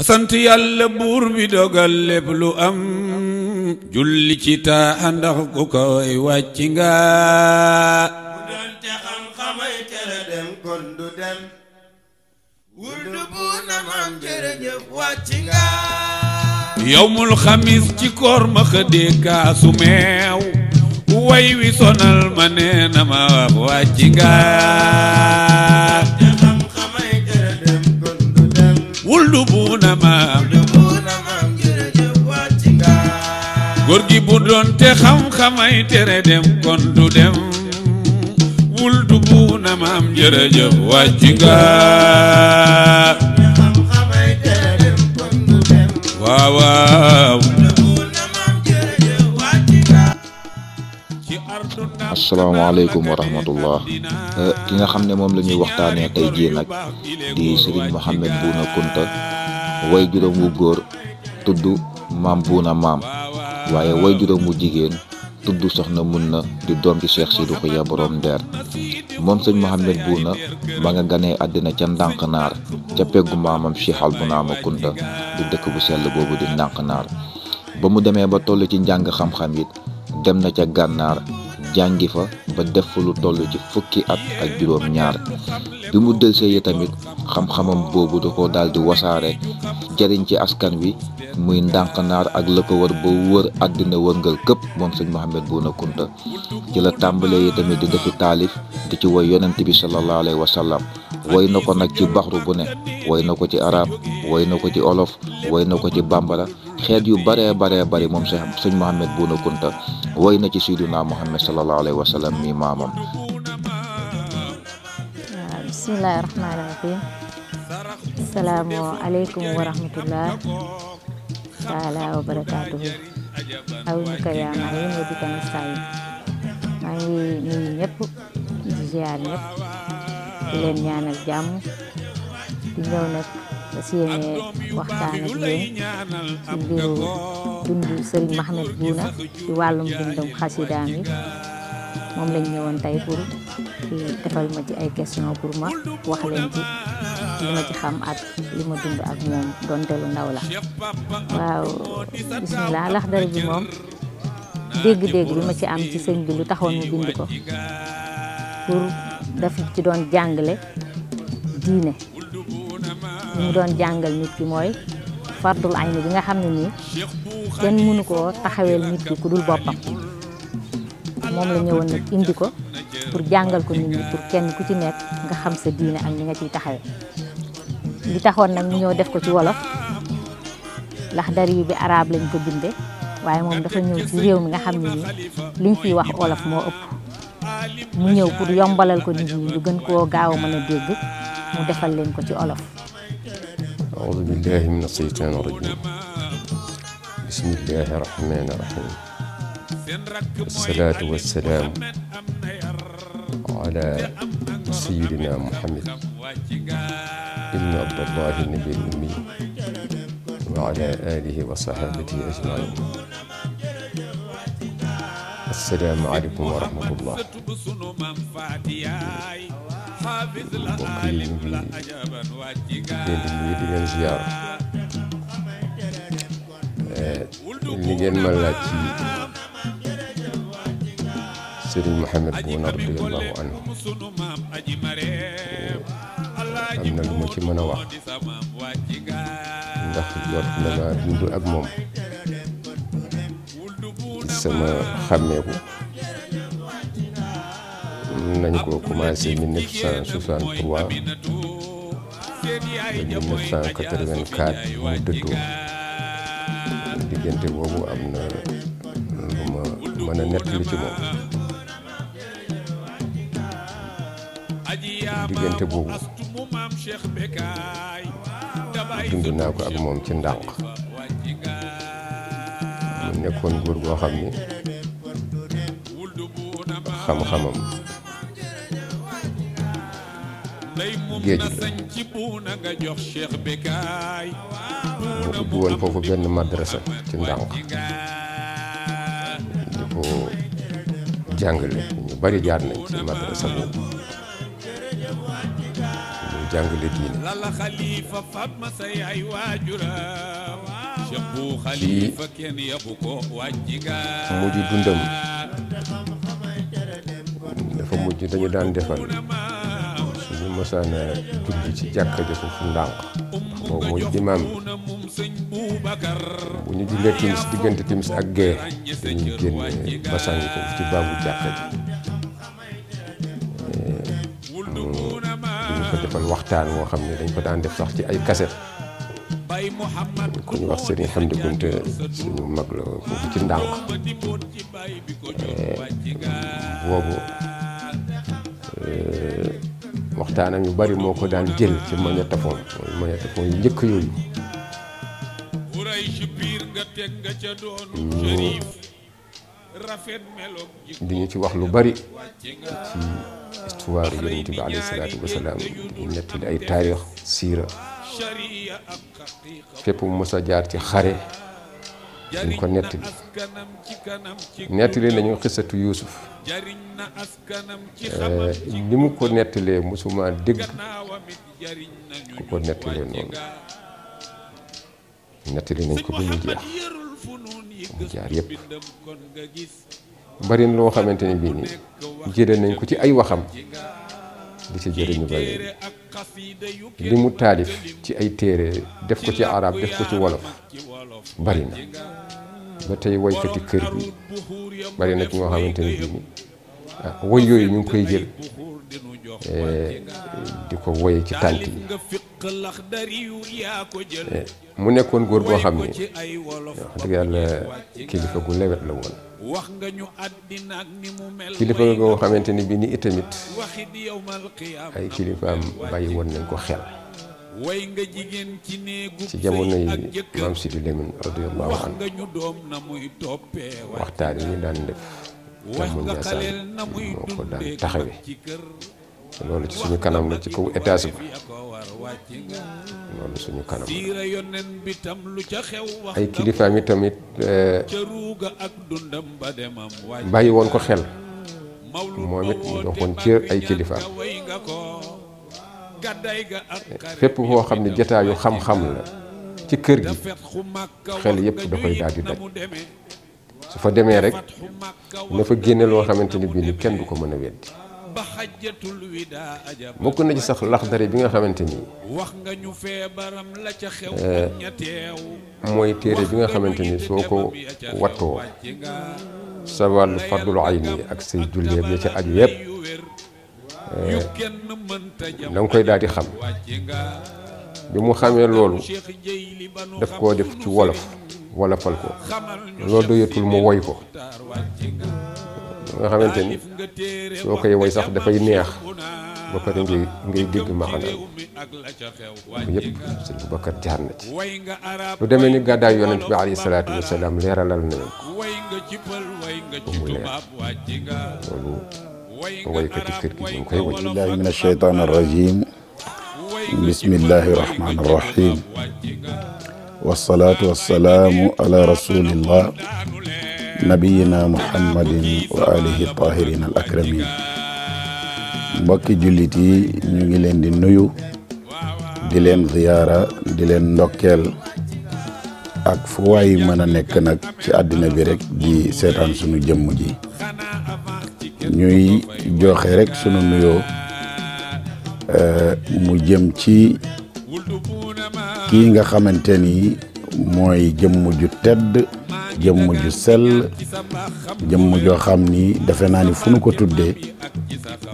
sant yàlla buur bi dogal lépp lu am julli ci taa ndax ku koy wàcc nga bu doon te xam-xamay tere dem kon du dem wurdu bu na maam jërëjëf wàcc nga yawmul xamis ci koor ma xëdee kaasu meew way wi sonal ma nee na ma wax wàcc nga te xam-xamay tere dem kon du dem wuldu bu na maam jërëjëf wàcc nga góor gi bu doon te xam-xamay tere dem kon du dem wuldu bu na maam jërëjëf wàcc nga te xam-xamay tere dem kon du dem waaw waaw wurdu bu na maam jërëjëf wàcc nga asalaamaaleykum wa rahmatullah ki nga xam ne moom la ñuy waxtaanee tey jii nag di Serigne Mohamed Bouna Kounta way juróom wu góor tudd maam Bouna maam waaye way juróom wu jigéen tudd soxna Munna di doom ci Cheikh Sidou Khouya borom ndeer moom sëñ Mohamed Bouna ba nga ganee àddina ca Ndànknaar ca peggu maamam Cheikh Albounama Kounta di dëkk bu sell boobu di Ndànknaar ba mu demee ba toll ci njàng xam-xam it dem na ca gànnaar jàngi fa ba def fa lu toll ci fukki at ak juróom ñaar bi mu delsee yi tamit xam-xamam boobu da ko daal di wasaare jariñ ci askan wi muy Ndànknaar ak la ko wër ba wër àddina wërngal këpp moom sëñ Mohamed Bouna Kounta ci la tàmbalee yi tamit di defi taalif di ci woy yonent bi sallallahu alayhi wa sallam woy na ko nag ci baxru bu ne woy na ko ci arab woy na ko ci olof woy na ko ci bambara xeet yu baree bari moom sëñ Mohamed Bouna Kounta woy na ci Seydina Muhammad sallallahu alayhi wa sallam mi maamam. bismillahi rahmaani rahim asalaamu aleykum wa rahmatullah taala wa barakaatuhu aw ni ko yaa maa yéen wa dika nastayin maa ngi nuyu ñëpp di ziar ñëpp di leen ñaanal jàmm di ñëw nag ba si yéene waxtaan ak yéen ci mbiru dund Serigne Mohamed Bouna ci wàllum dundam xasidaam yi moom lañ ñëwoon tey pour defal ma ci ay question pour ma wax leen ci li ma ci xam ak li ma dund ak moom donte lu ndaw la waaw bismillah Laxdari bi moom dégg-dégg bi ma ci am ci sëñ bi lu taxoon mu bind ko pour daf ci doon jàngale diine li mu doon jàngal nit ki mooy fardul ayni bi nga xam ne nii kenn mënu koo taxaweel nit ki ku dul boppam moom la ñëwoon nag indi ko pour jàngal ko nit ñi pour kenn ku ci nekk nga xam sa diine ak ni nga ciy taxawee li taxoon nag mu ñëw def ko ci wolof Laxdari bi arab lañ ko binde waaye moom dafa ñëw ci réew mi nga xam ne nii liñ fiy wax wolof moo ëpp mu ñëw pour yombalal ko nit ñi ñu gën koo gaaw a mën a dégg mu defal leen ko ci olof. أعوذ بالله من الشيطان الرجيم بسم الله الرحمن الرحيم الصلاة والسلام على سيدنا محمد ابن عبد الله النبي الأمي وعلى آله وصحابته أجمعين السلام عليكم ورحمة الله mbokk yi ñu ngi leen di nuyu di leen ziar li ngeen ma laaj ci Serigne Mohamed Bouna radiyallahu anhu am na lu ma ci mën a wax ndax jot na ma dund ak moom sama xàmmeeku nañ ko commencé 1963 ba 1984 mu dëddoo diggante boobu am na lu ma mën a nettali ci moom diggante boobu dund naa ko ak moom ci ndànk mu nekkoon góor goo xam ni xam-xamam géej la mu ubbi woon foofu benn madrasa ci ndànk di ko jàngale ñu bari jaar nañ ci madrasa boobu jàngale diine ci mujj dundam dafa mujj dañu daan defal suñu mësaana julli ci jàkka ja foofu ndànk moom mooy imaam bu ñu jullee timis diggante timis ak gee dañuy génne basang yi foofu ci baabu jàkka ji ñu ko defal waxtaan woo xam ne dañ ko daan def sax ci ay kaset ku ñu wax Serigne Hamdi Kunte suñu mag la foofu ci ndànk boobu waxtaanam yu bari moo ko daan jël ci magnétophone yu njëkk yooyu di ñu ci wax lu bari ci histoire yonent bi alayhi salaatu wasalaam di nettali ay taarix siira fépp mu mës a jaar ci xare dañ ko nettali nañu xisatu Yuusuf ni mu ko nettalee musuma dégg ku ko nettalee noonu nettali nañ ko ba mu jeex mu jaar yépp bari na loo xamante ne bii nii jëlee nañ ko ci ay waxam di ci jëriñu bari li mu taalif ci ay téere def ko ci arab def ko ci wolof bari na ba tey woykati kër gi bari na ci ñoo xamante ne bii nii woy yooyu ñu ngi koy jël di ko woye ci tànt yi mu nekkoon góor boo xam ne wax dëgg yàlla kilifa gu lewet la woon kilifa goo xamante ni bii ni itamit ay kilifaam bàyyi woon nañ ko xel ci jamono yi maam Sidi Lamine radiyallahu anhu waxtaan yi ñu daan def gàmmu Njaasaan moo ko daan taxawe loolu ci suñu kanam la ci kaw étage ba loolu suñu kanam la ay kilifaam yi tamit bàyyi woon ko xel moom it mu doxoon cër ay kilifaam fépp foo xam ne jataayu xam-xam la ci kër gi xel yépp da koy daal di daj su fa demee rek na fa génne loo xamante ni bii ni kenn du ko mën a weddi bokk na ci sax Laxdari bi nga xamante ni mooy téere bi nga xamante ni soo ko wattoo sa wàllu fardul ayni ak say jullee bi ca aju yépp da nga koy daal di xam bi mu xamee loolu daf koo def ci wolofal ko loolu doyatul mu woy ko nga xamante ni soo koy woy sax dafay neex ba pare ngay dégg maxanaan bu yëpp sëñ Boubacar jaar na ci lu demee ni gàddaay yonent bi alayhi salaatu wasalaam leeralal nañu ko mu leer loolu woykati kër gi ñu ngi koy woy billahi min ashaytaan arrajim bismillahi rahmani rahim wasalaatu wasalaamu ala rasulillah nabiyina muhammadin wa alihi tahirin al akramin mbokki jullit yi ñu ngi leen di nuyu di leen ziyaara di leen ndokkeel ak fu waay mën a nekk nag ci àddina bi rek di seetaan sunu jëmm ji ñuy joxe rek sunu nuyoo mu jëm ci kii nga xamante ni mooy jëmm ju tedd jëmm ju sell jëmm joo xam ni defe naa ni fu nu ko tuddee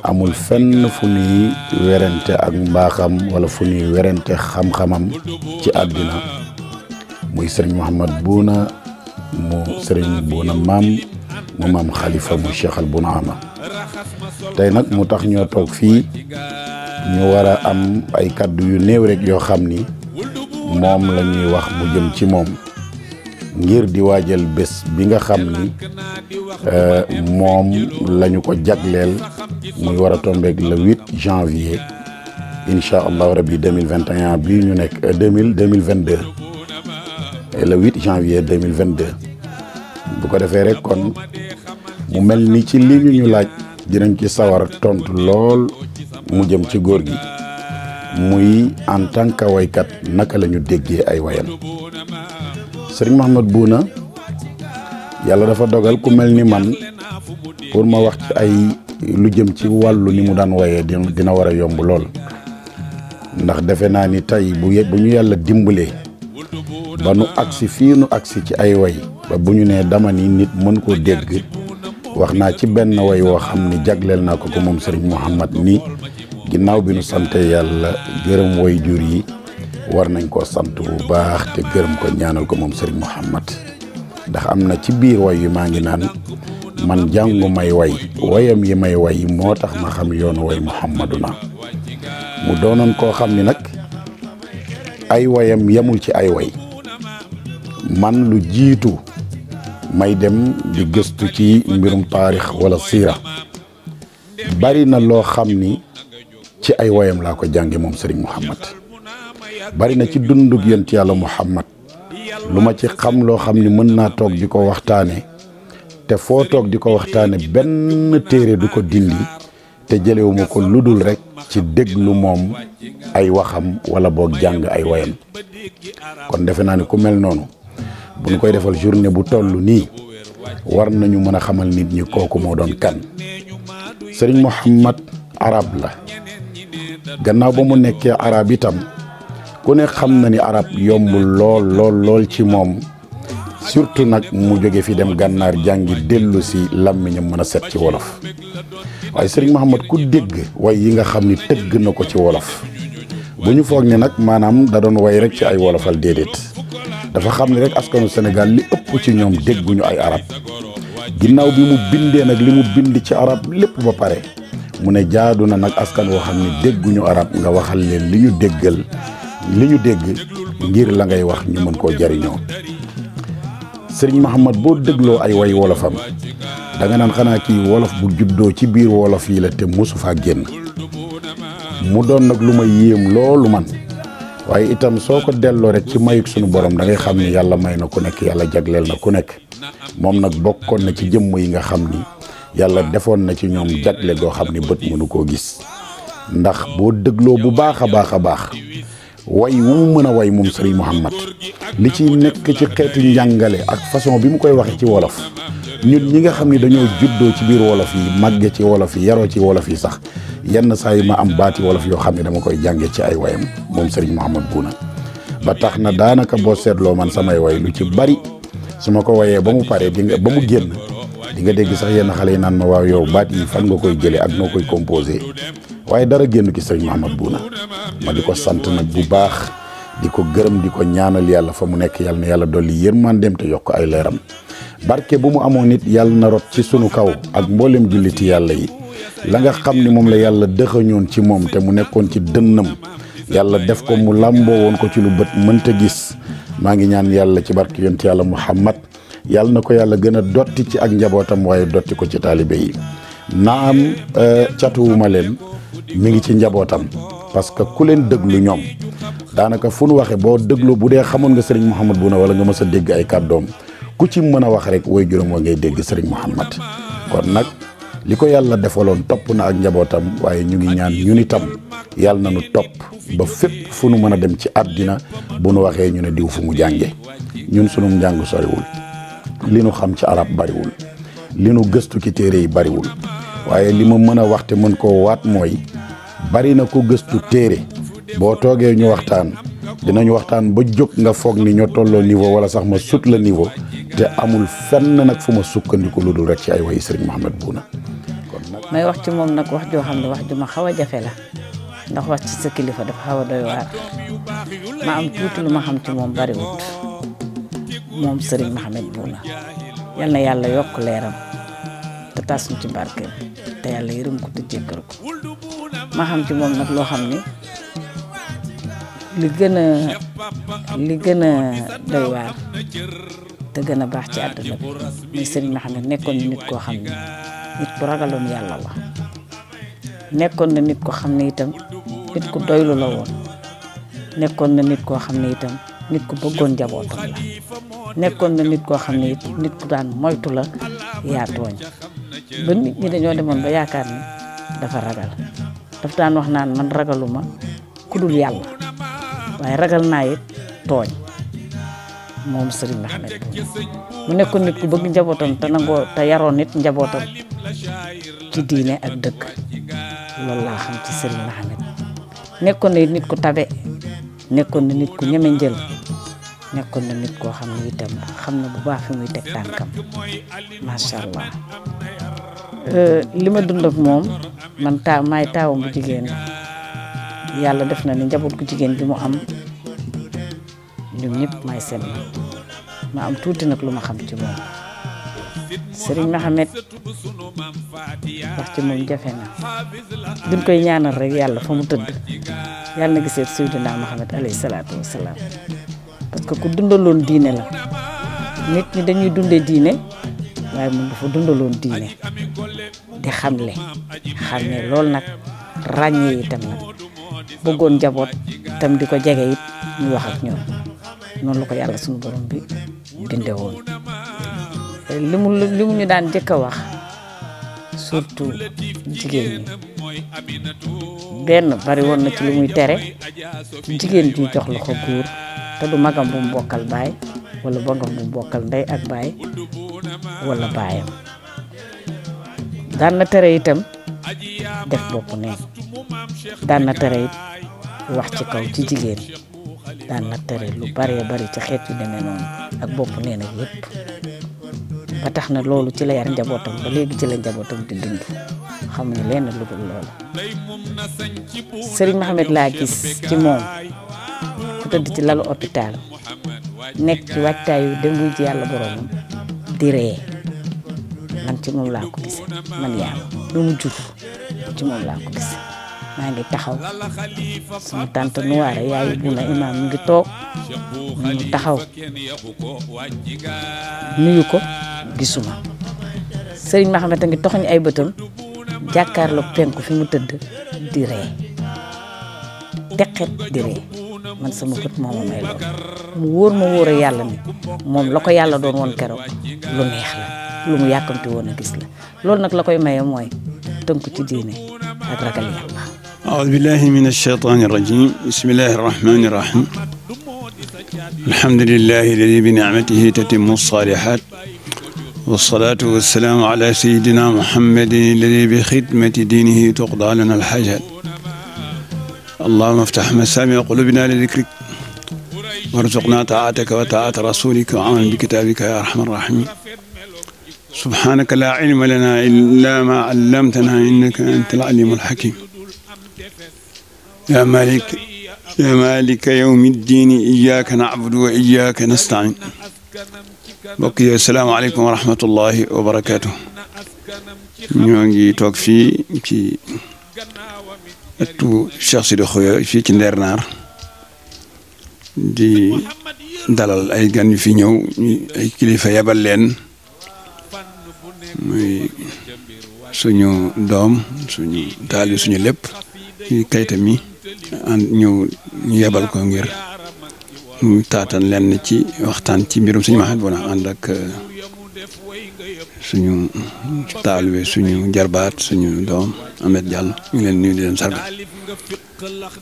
amul fenn fu nuy werante ak mbaaxam wala fu nuy werante xam-xamam ci àddina muy sëriñ Mouhamad Bouna mu sëriñ Bouna maam mu maam Khalifa mu Cheikh al Bounama tey nag mu tax ñoo toog fii ñu war a am ay kaddu yu néew rek yoo xam ni moom la ñuy wax mu jëm ci moom ngir di waajal bés bi nga xam ni moom lañu ko jagleel muy war a tombeeg le 8 janvier incha allahu rabbi 2021 bii ñu nekk 2022 le 8 janvier 2022 bu ko defee rek kon mu mel ni ci li ñu laaj dinañ ci sawar tontu lool mu jëm ci góor gi muy en tant que waykat naka la ñu déggee ay wayam. Sëriñ Mouhamed Bouna yàlla dafa dogal ku mel ni man pour ma wax ci ay lu jëm ci wàllu ni mu daan wayee dina war a yomb lool ndax defe naa ni tey bu ñu yàlla dimbalee ba nu agsi fii nu agsi ci ay way ba bu ñu nee dama ni nit mën koo dégg wax naa ci benn way woo xam ni jagleel naa ko moom Sëriñ Mouhamed ni ginnaaw bi nu sante yàlla gërëm way jur yi war nañ koo sant bu baax te gërëm ko ñaanal ko moom Sëriñ Mouhamed ndax am na ci biir way yi maa ngi naan man jàngu may way wayam yi may way moo tax ma xam yoonu way Mouhamaduna mu doonoon koo xam ni nag ay wayam yemul ci ay way man lu jiitu may dem di gëstu ci mbirum taarix wala siira bari na loo xam ni ci ay wayam laa ko jànge moom Sëriñ Mouhamed bari na ci dundug yonent yàlla Mouhamed lu ma ci xam loo xam ni mën naa toog di ko waxtaane te foo toog di ko waxtaane benn téere du ko dindi te jëlewuma ko lu dul rek ci déglu moom ay waxam wala boog jàng ay wayam kon defe naa ni ku mel noonu bu ñu koy defal journée bu toll nii war nañu mën a xamal nit ñi kooku moo doon kan. Sëriñ Mouhamed arab la gannaaw ba mu nekkee arab itam ku ne xam na ni arab yombul lool ci moom surtout nag mu jóge fi dem gànnaar jàngi dellu si làmmiñam mën a set ci wolof waaye Sëriñ Mouhamed ku dégg way yi nga xam ni tëgg na ko ci wolof bu ñu foog ne nag maanaam da doon way rek ci ay wolofal déedéet dafa xam ne rek askanu Sénégal li ëpp ci ñoom dégguñu ay arab ginnaaw bi mu bindee nag li mu bind ci arab lépp ba pare mu ne jaadu na nag askan woo xam ne dégguñu arab nga waxal leen li ñu dégg ngir la ngay wax ñu mën koo jariñoo. Sëriñ Mouhamed boo dégloo ay way wolofam da nga naan xanaa kii wolof bu juddoo ci biir wolof yi la te mosu faa génn mu doon nag lu ma yéem loolu man waaye itam soo ko delloo rek ci mayuk sunu borom da ngay xam ni yàlla may na ku nekk yàlla jagleel na ku nekk moom nag bokkoon na ci jëmm yi nga xam ni yàlla defoon na ci ñoom jagle goo xam ni bët mënu koo gis ndax boo dégloo bu baax a baax way wu mu mën a way moom Sëriñ Mouhamed li ci nekk ci xeetu njàngale ak façon bi mu koy waxe ci wolof ñun ñi nga xam ni dañoo juddoo ci biir wolof yi màgge ci wolof yi yaroo ci wolof yi sax yenn saa yi ma am baati wolof yoo xam ne dama koy jànge ci ay wayam moom Sëriñ Mouhamed Bouna ba tax na daanaka boo seetloo man samay way lu ci bari su ma ko wayee ba mu paree ba mu génn di nga dégg sax yenn xale yi naan ma waaw yow baat yi fan nga koy jëlee ak noo koy composé waaye dara génn ci Sëriñ Mouhamed Bouna ma di ko sant nag bu baax di ko gërëm di ko ñaanal yàlla fa mu nekk yàlla na yàlla dolli yërmandeem te yokk ay leeram barke bu mu amoon nit yàlla na rot ci sunu kaw ak mboolem julliti yàlla yi la nga xam ni moom la yàlla dëxañoon ci moom te mu nekkoon ci dënnam yàlla def ko mu làmboo woon ko ci lu bët mënta gis maa ngi ñaan yàlla ci barke yonent yàlla Muhammad yàlla na ko yàlla gën a dotti ci ak njabootam waaye dotti ko ci taalibe yi naam catuwuma leen mi ngi ci njabootam parce que ku leen déglu ñoom daanaka fu nu waxe boo déglu bu dee xamoon nga Sëriñ Mouhamed Bouna wala nga mës a dégg ay kàddoom ku ci mën a wax rek way juróom wa ngay dégg Sëriñ Mouhamed kon nag li ko yàlla defaloon topp na ak njabootam waaye ñu ngi ñaan ñun itam yàlla na nu topp ba fépp fu nu mën a dem ci àddina bu nu waxee ñu ne diw fu mu jànge ñun sunum njàng soriwul li nu xam ci arab bariwul li nu gëstu ci téere yi bariwul waaye li ma mën a waxte mën koo waat mooy bari na ko gëstu téere boo toogee ñu waxtaan dinañu waxtaan ba jóg nga foog ni ñoo tolloo niveau wala sax ma sut la niveau te amul fenn nag fu ma sukkandiku lu dul rek ci ay wayi Sëriñ Mouhamed Bouna kon nag may wax ci moom nag wax joo xam ne wax ju ma xaw a jafe la ndax wax ci sa kilifa dafa xaw a doy waar ma am tuuti lu ma xam ci moom bariwut moom Sëriñ Mouhamed Bouna yal na yàlla yokk leeram te tas ñu ci barkeem te yàlla yërëm ko te jéggal ko ma xam ci moom nag loo xam ni li gën a doy waar te gën a baax ci àdduna bi muy Sëriñ Mouhamed nekkoon na nit koo xam ne nit ku ragaloon yàlla la nekkoon na nit koo xam ne itam nit ku doylu la woon nekkoon na nit koo xam ne itam nit ku bëggoon njabootam la nekkoon na nit koo xam ne it nit ku daan moytu la yaa tooñ ba nit ñi dañoo demoon ba yaakaar ni dafa ragal daf daan wax naan man ragaluma ku dul yàlla waaye ragal naa it tooñ moom Serigne Mohamed mu nekkoon nit ku bëgg njabootam te nangoo te yaroon nit njabootam ci diine ak dëkk loolu laa xam ci Serigne Mohamed nekkoon na nit ku tabe nekkoon na nit ku ñeme njël nekkoon na nit koo xam ne itam xam na bu baax fi muy teg tànkam macha allah li ma dund ak moom man maay taawam bu jigéen yàlla def na ni njaboot ku jigéen bi mu am ñoom ñëpp may seen ma am tuuti nag lu ma xam ci moom Serigne Mohamed wax ci moom jafe na duñ koy ñaanal rek yàlla fa mu tëdd yàlla na gisee Seydina Mohamed alayhi salaatu wasalaam parce que ku dundaloon diine la nit ñi dañuy dunde diine waaye moom dafa dundaloon diine di xamle lool nag ràññee itam nag bëggoon njaboot tam di ko jege it ñu wax ak ñoom noonu la ko yàlla suñu borom bi binde woon li mu ñu daan jëkk a wax surtout jigéen ñi benn bari woon na ci lu muy tere jigéen ju jox loxo góor te du magam bu mu bokkal baay wala magam bu mu bokkal ndey ak baay wala baayam daan na tere itam def bopp neen daan na tere it wax ci kaw ci jigéen daan na tere lu baree bari ci xeet yu demee noonu ak bopp neen ak yëpp ba tax na loolu ci la yar njabootam ba léegi ci la njabootam di dund xamuñu leen lu dul loolu Serigne Mohamed laa gis ci moom ku tëdd ci lalu hôpital nekk ci waajtaayu dem wuy ji yàlla boromam di ree man ci moom laa ko gisee man yaa lu mu jur ci moom laa ko gisee maa ngi taxaw sama tante Nuwaare yaayu Buna Imaam mu ngi toog mu taxaw nuyu ko gisuma Serigne Mohamed a ngi toxoñ ay bëtam jàkkaarloog penku fi mu tëdd di ree teqet di ree man sama bët moo ma may lool mu wóor ma wóor a yàlla ni moom la ko yàlla doon woon keroog lu neex la lu mu yàkkamti woon a gis la loolu nag la koy maye mooy tënku ci diine ak ragal yàlla. أعوذ بالله من الشيطان الرجيم بسم الله الرحمن الرحيم الحمد لله الذي بنعمته تتم الصالحات والصلاة والسلام على سيدنا محمد الذي بخدمة دينه تقضى لنا الحاجات اللهم افتح مسامع قلوبنا لذكرك وارزقنا طاعتك وطاعة رسولك وعمل بكتابك يا أرحم الراحمين سبحانك لا علم لنا إلا ما علمتنا إنك أنت العليم الحكيم يا مالك يوم الدين إياك نعبد وإياك نستعين بقي السلام عليكم ورحمة الله وبركاته ñoo ngi toog fii ci ëttu Cheikh Sidi Khoya fii ci Ndeer Naar di dalal ay gan yu fi ñëw ay kilifa yebal leen muy suñu doom suñu taali suñu lépp ci kayita mi ñëw ñu yebal ko ngir mu taatan leen ci waxtaan ci mbirum suñu Mohamed Bouna ànd ak suñu taalibe suñu jarbaat suñu doom Ahmed Diallo ñu leen nuyu di leen sargal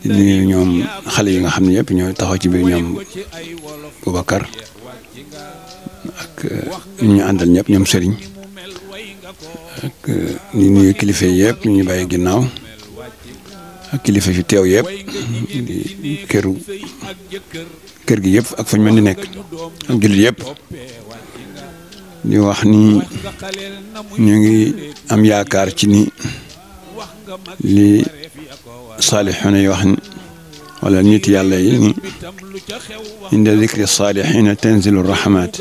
di nuyu ñoom xale yi nga xam ne yëpp ñoo taxaw ci biir ñoom Boubacar ak ñu àndal ñëpp ñoom Serigne ak ñu nuyu kilifa yi yëpp ñu bàyyi ginnaaw ak kilifa fi teew yëpp di kër gi yëpp ak fañ mën di nekk ak jullit yëpp di wax ni ñu ngi am yaakaar ci ni li saalixuuna yi wax ni wala nit yàlla yi ni inda dikri saalixiina tanzilu rahmat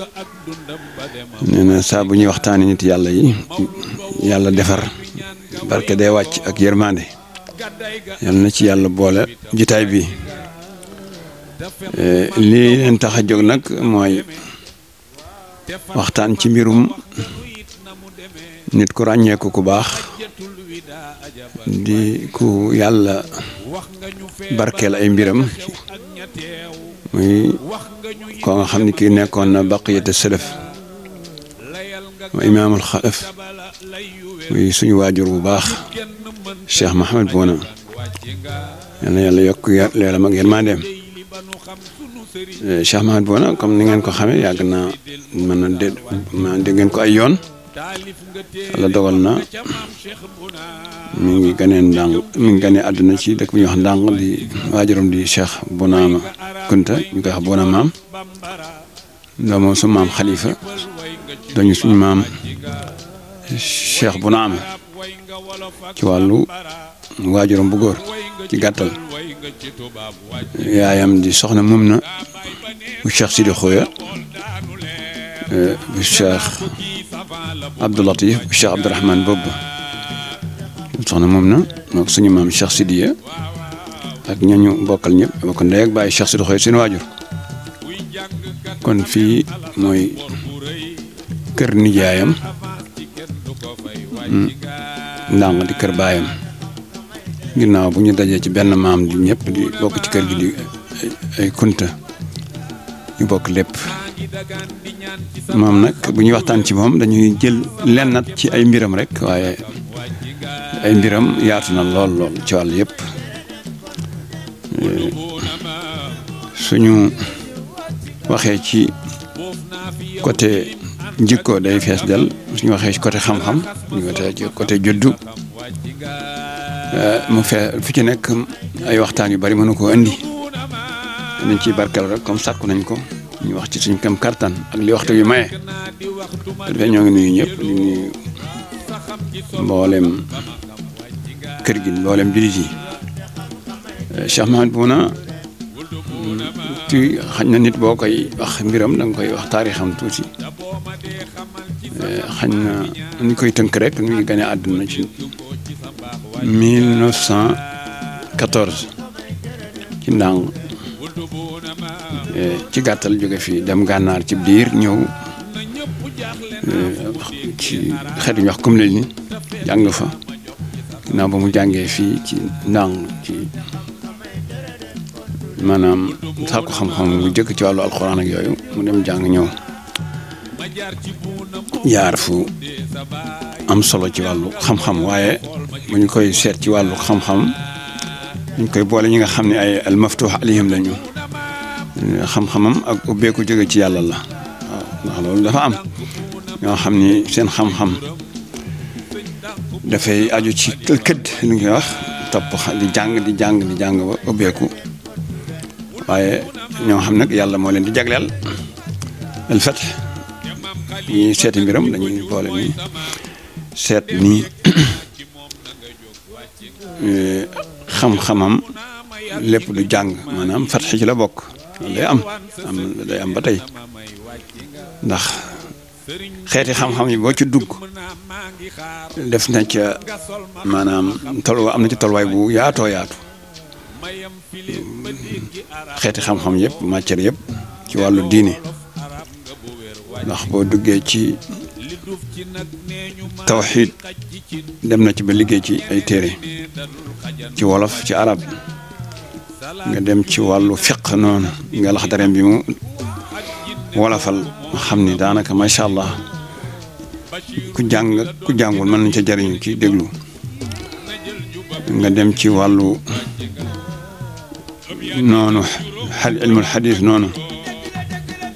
nee na saa bu ñuy waxtaani nit yàlla yi yàlla defar barke day wàcc ak yërmande yàlla na ci yàlla boole jitaay bi lii leen tax a jóg nag mooy waxtaan ci mbirum nit ku ràññeeku ku baax di ku yàlla barkeel ay mbiram muy koo nga xam ne kii nekkoon na baqiyata salaf wa imaamul xalaf muy suñu waajur bu baax Cheikh Mohamed Bouna yal na yàlla yokk leeram ak yërmandeem. Cheikh Mahmoud Bouna comme ni ngeen ko xamee yàgg naa dégg ngeen ko ay yoon. Yàlla dogal na mi ngi ganee àdduna ci dëkk bu ñuy wax Ndang di waajuram di Cheikh Bounama Kunta ñu koy wax Bouna maam doomu su maam Khalifa dañu suñu maam Cheikh Bounama ci wàllu waajuram bu góor ci gàttal yaayam di soxna mum na bu Cheikh Sidi Khoya bu Cheikh Abdou Latif bu Cheikh Abdourahmane boobu soxna moom na moo ko suñu maam Cheikh Sidiya ak ñañu bokkal ñëpp bokk ndey ak bàyyi Cheikh Sidi Khoya seen waajur kon fii mooy kër nijaayam Ndang di kër baayam ginnaaw bu ñu dajee ci benn maam di ñëpp di bokk ci kër gi di ay kunta ñu bokk lépp moom nag bu ñuy waxtaan ci moom dañuy jël lennat ci ay mbiram rek waaye ay mbiram yaatu na lool ci wàll yëpp suñu waxee ci côté njikko day fees del suñu waxee ci côté xam-xam ñu waxee ci côté juddu mu fi ci nekk ay waxtaan yu bari mënu koo indi dañ ciy barkal rek comme sàkku nañ ko ñu wax ci suñ kam kartan ak li waxtu yu maye dafay ñoo ngi nuyu ñëpp di nuyu mboolem kër gi mboolem jullit yi Cheikh Mahmoud Bouna ci xañ na nit boo koy wax mbiram da nga koy wax taarixam tuuti xañ na ñu koy tënk rek ñu ngi gane àdduna ci 1914 ci Ndang ci gàttal jóge fii dem gànnaar ci biir ñëw ci xeetu ñu wax comme ni jàng fa ginnaaw ba mu jàngee fii ci Ndang ci maanaam sàkku xam-xam bu jëkk ci wàllu alxuraan ak yooyu mu dem jàng ñëw jaar fu am solo ci wàllu xam-xam waaye bu ñu koy seet ci wàllu xam-xam ñu koy boole ñi nga xam ne ay almaftuux alayhim lañu xam-xamam ak ubbeeku jóge ci yàlla la waaw ndax loolu dafa am ñoo xam ni seen xam-xam dafay aju ci këdd li ñuy wax topp di jàng ba ubbeeku waaye ñoo xam nag yàlla moo leen di jagleel al fath ñi seeti mbiram dañuy boole ni seet ni xam-xamam lépp du jàng maanaam fath ci la bokk day am ba tey ndax xeeti xam-xam yi boo ci dugg def na ca maanaam am na ci tolluwaay bu yaatoo yaatu xeeti xam-xam yëpp matière yëpp ci wàllu diine ndax boo duggee ci tawxiid dem na ci ba liggéey ci ay téere ci wolof ci arab nga dem ci wàllu fiq noonu nga lax dareem bi mu wolofal xam ni daanaka macha allah ku jàngul mën nañ ca jariñu ci déglu nga dem ci wàllu noonu ilmul xadis noonu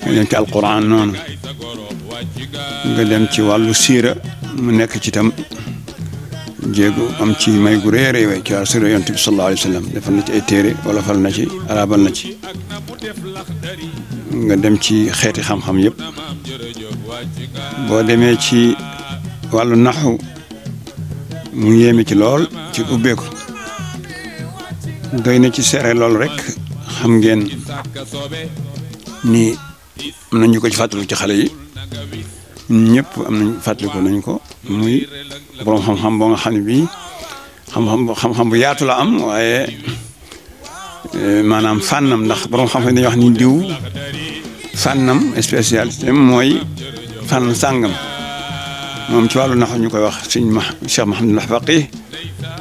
nga dem ci alquran noonu nga dem ci wàllu siira mu nekk ci tam jéegu am ci may gu rëy a rëy ci wàllu siira yonent bi sallallahu alayhi wa sallam defal na ci ay téere wala fal na ci arabal na ci nga dem ci xeeti xam-xam yëpp boo demee ci wàllu naxu mu yéeme ci lool ci ubbeeku doy na ci seere lool rek xam ngeen ni am nañu ko ci fàttaliku ci xale yi ñëpp am nañ fàttaliku nañ ko muy borom xam-xam boo nga xam ne bii xam-xam bu yaatu la am waaye maanaam fànnam ndax borom xam-xam dañuy wax ni diw fànnam spécialité mooy fànn sàngam moom ci wàllu naxu ñu koy wax sëñ Cheikh Mouhamadul Faqih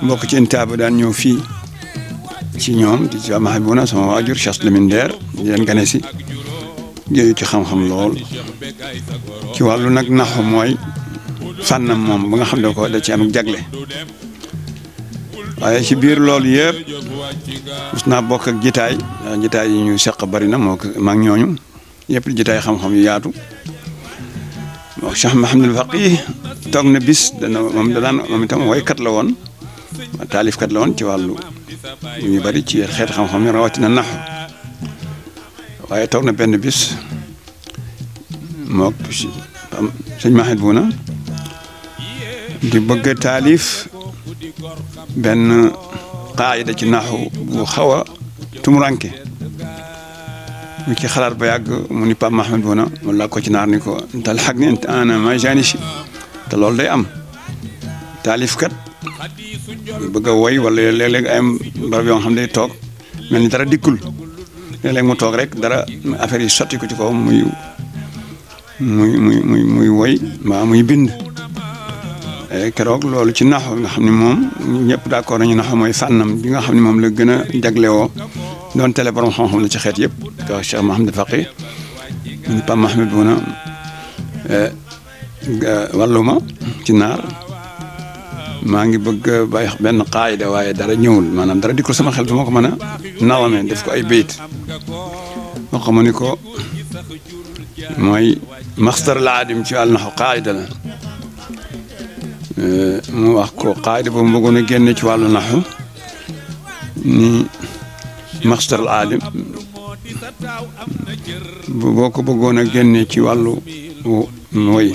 mbokk ci intaaba daan ñëw fii ci ñoom di Cheikh Mahmoud Bouna sama waajur Cheikh Lamine Der di leen gane si jëyu ci xam-xam lool ci wàllu nag naxu mooy fànnam moom ba nga xam ne ko da ci am jagle waaye ci biir loolu yëpp mos naa bokk ak jitaay jitaay yi ñu seq bari na moo ko mag ñooñu yëpp jitaay xam-xam yu yaatu wax Cheikh Mahamadul Faqih toog na bis moom itam waykat la woon taalifkat la woon ci wàllu ñu bari ci xeeti xam-xam yi rawatina naxu waaye toog na benn bis mook sëñ Mahid Bouna di bëgg a taalif benn qaayida ci naxu bu xaw a tumuranke mu ci xalaat ba yàgg mu ni Pape Mahmoud Bouna mu la ko ci naar ni ko tal xag ni ana ma janishi te loolu day am taalifkat bëgg a woy wala léeg-léeg ay barab yoo xam day toog mel ni dara dikkul léeg-léeg mu toog rek dara affaire yi sotti ko ci kaw muy woy mbaa muy bind keroog loolu ci naxu nga xam ne moom ñëpp d'accord nañu naxu mooy fànnam bi nga xam ne moom la gën a jaglewoo doon télé borom xam-xam la ci xeet yëpp ka Cheikh Mahamadul Faqih ñu Pape Mahmoud Bouna wàllu ma ci naar maa ngi bëgg bàyyi benn qaayida waaye dara ñëwul maanaam dara dikkul sama xel su ma ko mën a nawamee def ko ay bayit moo xam ni ko mooy masdar laadim ci wàllu naxu qaayida la mu wax ko qaayida boobu mu bëggoon a génne ci wàllu naxu ni masdar laadim boo ko bëggoon a génne ci wàllu woy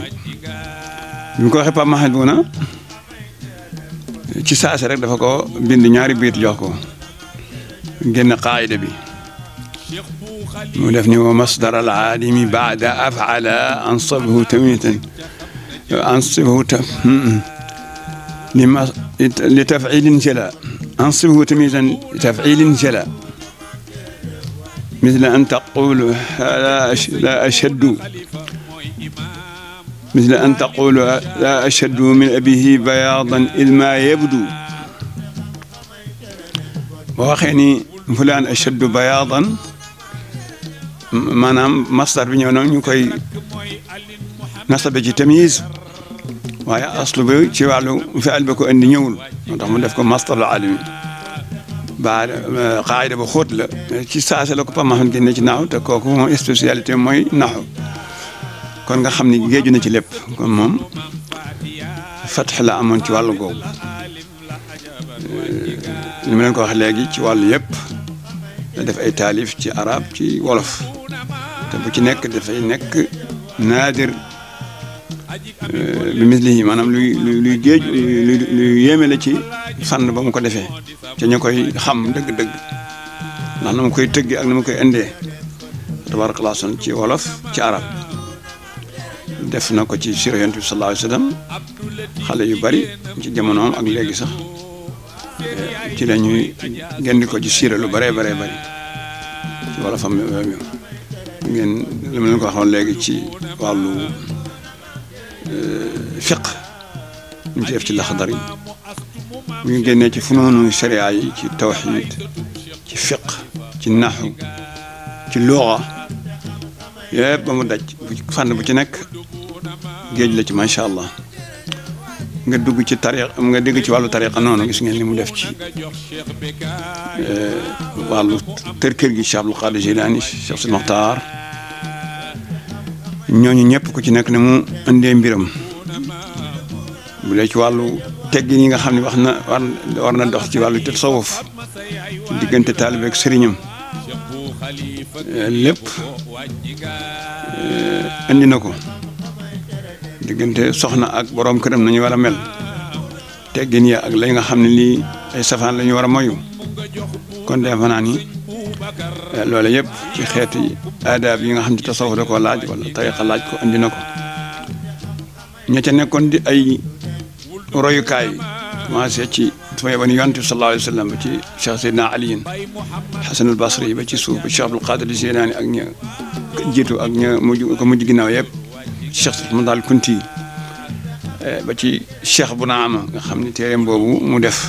bi mu ko waxee Pape Mahmoud Bouna ci saase rek dafa ko bind ñaari biit jox ko génn qaayida bi mu def ni wa masdar al aalimi baada afala ansabhu tamitan ansibhu li tafilin jala ansibhu tamitan li tafilin jala مثل أن تقول لا أشد مثل أن تقول لا أشد من أبيه بياضا إذ ما يبدو وأخيني فلان أشد بياضا maanaam masdar bi ñëw na ñu koy nasabe ci tamyiz waaye aslu bi ci wàllu fi'il ba ko andi ñëwul moo tax mu def ko masdar alimi ba qaayida ba xóot la ci saase la ko Pape Mahmoud génne ci naaw te kooku moom spécialité mooy naxu kon nga xam ni géeju na ci lépp kon moom fatx la amoon ci wàllu googu li ma leen ko wax léegi ci wàllu yëpp da def ay taalif ci arab ci wolof te bu ci nekk dafay nekk naadir bi mislihi maanaam luy géej luy yéeme la ci fànn ba mu ko defee te ñu koy xam dëgg-dëgg ndax na mu koy tëggi ak na mu koy indee tabarakallah ci wolof ci arab def na ko ci sira yonent bi sallallahu alayhi wa sallam xale yu bari ci jamonoom ak léegi sax ci la ñuy génn ko ci sira lu bëree bëree bëri ci wolofam yooyu ngeen li ma leen ko waxoon léegi ci wàllu fiq ñu ci def ci laxdar yi bu ñu génnee ci funoonu sharia yi ci tawxid ci fiq ci naxu ci luga yëpp ba mu daj fànn bu ci nekk géej la ci macha allah nga dugg ci tariq nga dégg ci wàllu tariqa noonu gis ngeen li mu def ci wàllu kër gi Cheikh Abdul Qadir Jilani Cheikh Sidi Mokhtar ñooñu ñëpp ku ci nekk ne mu indee mbiram bu dee ci wàllu teggin yi nga xam ne war na dox ci wàllu tasawuf diggante taalibe ak sëriñam lépp indi na ko diggante soxna ak borom këram nañu war a mel teggin ya ak lay nga xam ne lii ay safaan la ñu war a moyu kon defe naa ni loolu yëpp ci xeeti aadaab yi nga xam ne tasawuf da koo laaj wala tariqa laaj ko andi na ko ña ca nekkoon di ay royukaay commencé ci suma yebani yonent bi sallallahu alayhi wa sallam ba ci Cheikh Seydina Aliyin Hasan al Basri ba ci suuf ba Cheikh Abdul Qadir Jilani ak ña jiitu ak ña mujj ginnaaw yëpp Cheikh Ahmad al Kunti ba ci Cheikh Bounama nga xam ne téereem boobu mu def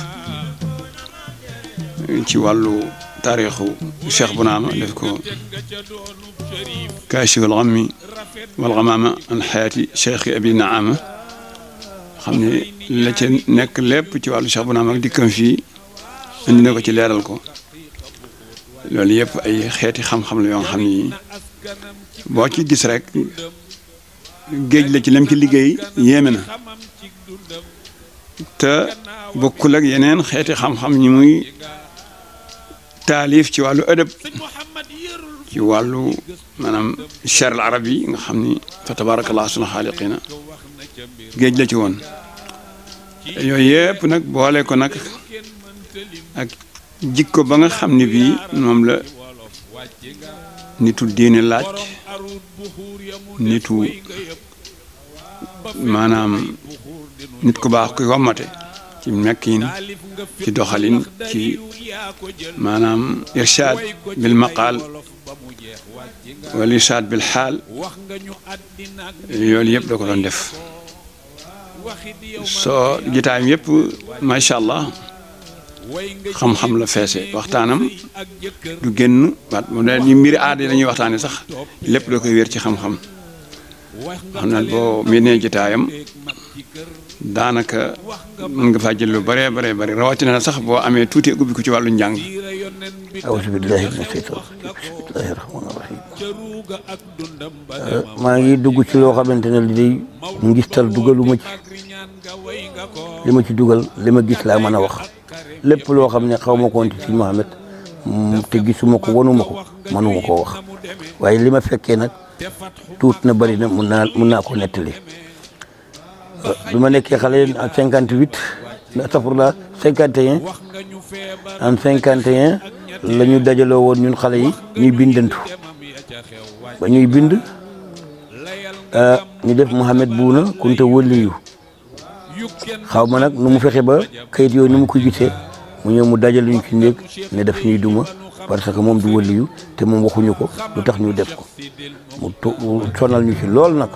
ci wàllu taarixu Cheikh Bounama def ko kaashif al ghammi wal ghamaama an hayaati Cheikh Abi Naama xam ne la ca nekk lépp ci wàllu Cheikh Bounama ak dikkam fii indi na ko ci leeral ko loolu yëpp ay xeeti xam-xam la yoo xam ni boo ci gis rek géej la ci lam ci liggéey yéeme na te bokkul ak yeneen xeeti xam-xam ñi muy taalif ci wàllu ëdëb ci wàllu maanaam cher al arab yi nga xam ni fa tabarakallah sunu xaaliqina géej la ci woon yooyu yëpp nag boole ko nag ak jikko ba nga xam ni bii moom la nitu diine laaj nitu maanaam nit ku baax kuy wammate ci nekkin ci doxalin ci maanaam irshaad bil maqaal wala irshaad bil xaal yooyu yëpp da ko doon def soo gitaayam yëpp macha allah xam-xam la feese waxtaanam du génn waat mu ne ñu mbiri aada la ñuy waxtaane sax lépp da koy wér ci xam-xam xam naa boo miinee gitaayam daanaka mën nga faa jël lu bëree bëree bëri rawatina na sax boo amee tuuti ubbi ko ci wàllu njàng. awuzu billahi mina shaytaan bismillahi rahmaani rahim maa ngi dugg ci loo xamante ne li day ngistal dugaluma ci li ma ci dugal li ma gis laa mën a wax lépp loo xam ne xaw ma ko woon ci Sëñ Mohamed te gisuma ko wanuma ko mënuma koo wax waaye li ma fekkee nag tuut na bëri na mun naa ko nettali bi ma nekkee xale en 58 astafurlah 51 en 51 la ñu dajaloo woon ñun xale yi ñuy bindantu ba ñuy bind ñu def Mohamed Bouna Kunta wëliyu xaw ma nag nu mu fexe ba kayit yooyu ni mu ko gisee mu ñëw mu dajale ñu ci néeg ne daf ñuy duma parce que moom du wëliyu te moom waxuñu ko lu tax ñu def ko mu sonal ñu ci lool nag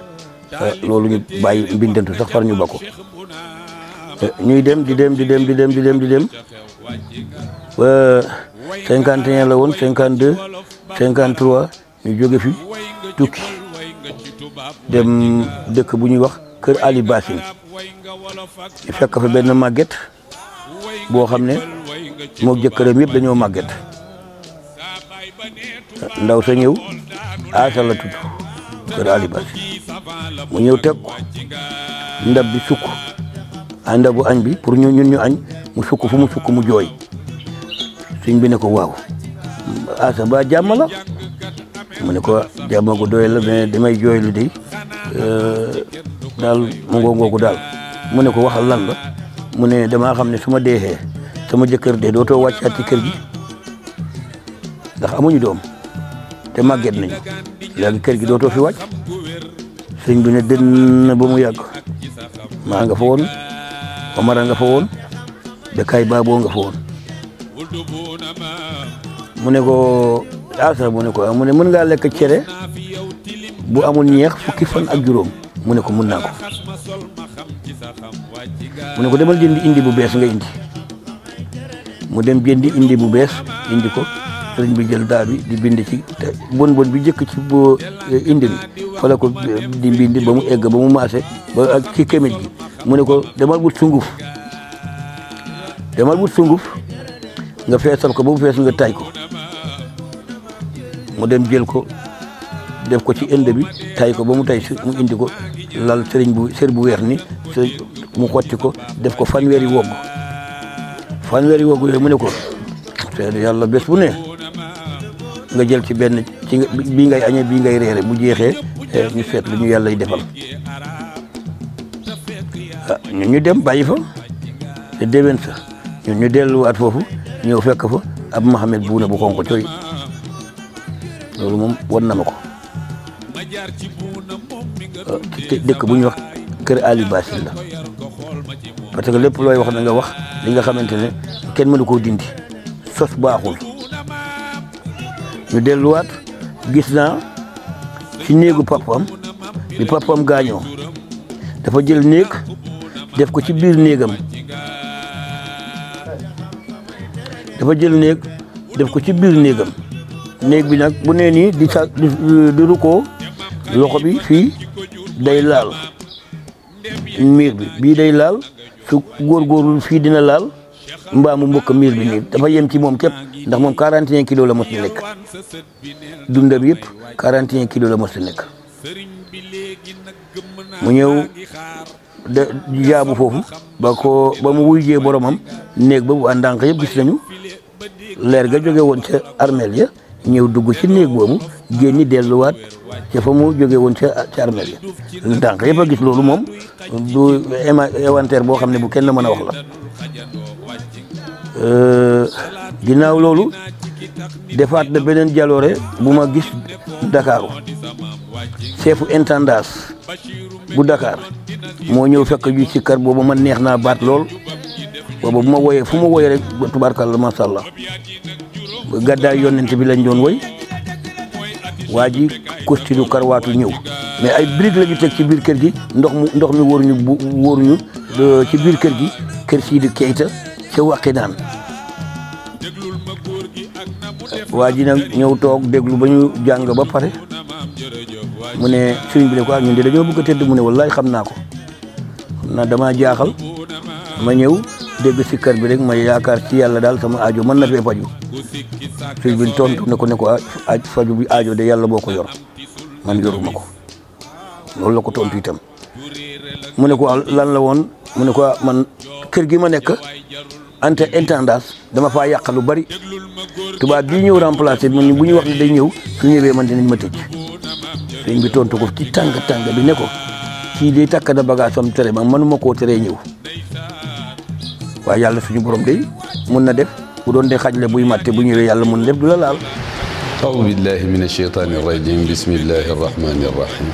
loolu ñu bàyyi mbindantu sax far ñu ba ko ñuy dem di dem ba 51 la woon 52 53 ñu jóge fi tukki dem dëkk bu ñuy wax kër Ali Basin ñu fekk fa benn màgget boo xam ne moo jëkkëram yëpp dañoo màgget ndaw sa ñëw Aasa la tudd kër Ali Basin mu ñëw teg ko ndab bi sukk a ndabu añ bi pour ñun ñu añ mu sukk fu mu sukk mu jooy suñ bi ne ko waaw Aasa ba jàmm la mu ne ko jàmm ko doy la mais damay jooy lu de daal mu ngoogu daal mu ne ko waxal lan la mu ne damaa xam ne su ma deexee sama jëkkër de dootoo wàccaat ci kër gi ndax amuñu doom te màgget nañu léegi kër gi dootoo fi wàcc sëñ bi ne dënn ba mu yàgg maa nga fa woon Omara nga fa woon Bekaay Baaboo nga fa woon mu ne ko Asa mu ne ko mu ne mën ngaa lekk cere bu amul ñeex fukki fan ak juróom mu ne ko mën naa ko mu ne ko demal jëndi indi bu bees nga indi mu dem jëndi indi bu bees indi ko sëriñ bi jël daa bi di bind ci bon bi jëkk ci boo indi bi fa la ko di bind ba mu egg ba mu maase ba ak ci kémit gi mu ne ko demal wut sunguf nga feesal ko ba mu fees nga taaj ko mu dem jël ko def ko ci inde bi tay ko ba mu tay mu indi ko lal sëriñ bu sër bu weex ni mu xotti ko def ko fanweeri wogg yooyu mu ne ko seede yàlla bés bu ne nga jël ci benn ci bii ngay añee bii ngay reere bu jeexee ñu seet lu ñu yàlla y defal ñun ñu dem bàyyi fa te déwén sa ñun ñu delluwaat foofu ñëw fekk fa ab Mohamed Bouna bu xonq coy loolu moom won na ma ko dëkk bu ñuy wax kër Ali Basin la parce que lépp looy wax na nga wax li nga xamante ne kenn mënu koo dindi sos baaxul ñu delluwaat gis naa ci néegu papam bi papam gaañoo dafa jël néeg def ko ci biir néegam néeg bi nag bu nee nii di rukkoo loxo bi fii day laal miir bi bii day laal su góorgóorlu fii dina laal mbaamu mbokk miir bi nii dafa yem ci moom képp ndax moom 41 kilos la mos di nekk dundam yëpp 41 kilos la mos di nekk mu ñëw de jaabu foofu ba mu wuyjee boromam néeg ba waa ndànk yëpp gis nañu leer ga jóge woon ca armeel ya ñëw dugg ci néeg boobu génni delluwaat ca fa mu jóge woon ca armeel ya ndànk yëpp a gis loolu moom du inventaire boo xam ne bu kenn mën a wax la ginnaaw loolu defaat na beneen jaloore bu ma gis Dakaaru chefu intendance bu Dakar moo ñëw fekk ju ci kar boobu man neex naa baat lool boobu bu ma woyee fu ma woyee rek tubaarkàlla masha Allah gàddaay yonent bi lañ doon woy waa ji kostilu karwaatu ñëw mais ay briques la ñu teg ci biir kër gi ndox mi wóoruñu ci biir kër gi kër Sidi Keita ca Wakhinane waa ji nag ñëw toog déglu ba ñu jàng ba pare mu ne sëriñ bi ne ko ñun de dañoo bëgg a tëdd mu ne wallaay xam naa ko damaa jaaxal ma ñëw dégg si kër bi rek ma yaakaar ci yàlla daal sama aajo mën na fee faju sëriñ bi tontu ne ko faju bi aajo de yàlla boo ko yor man yoruma ko loolu la ko tontu itam mu ne ko lan la woon mu ne ko man kër gi ma nekk intendance dama faa yàq lu bari tubaab bii ñëw remplacé bu ñu wax ne day ñëw su ñëwee man dinañ ma tëj sëñ bi tontu ko ci tàng bi ne ko kii day takk na bagage am tere ma mënuma koo teree ñëw waaye yàlla suñu borom day mun na def bu doon de xajle buy matte bu ñëwee yàlla mun def du la laal. أعوذ بالله من الشيطان الرجيم بسم الله الرحمن الرحيم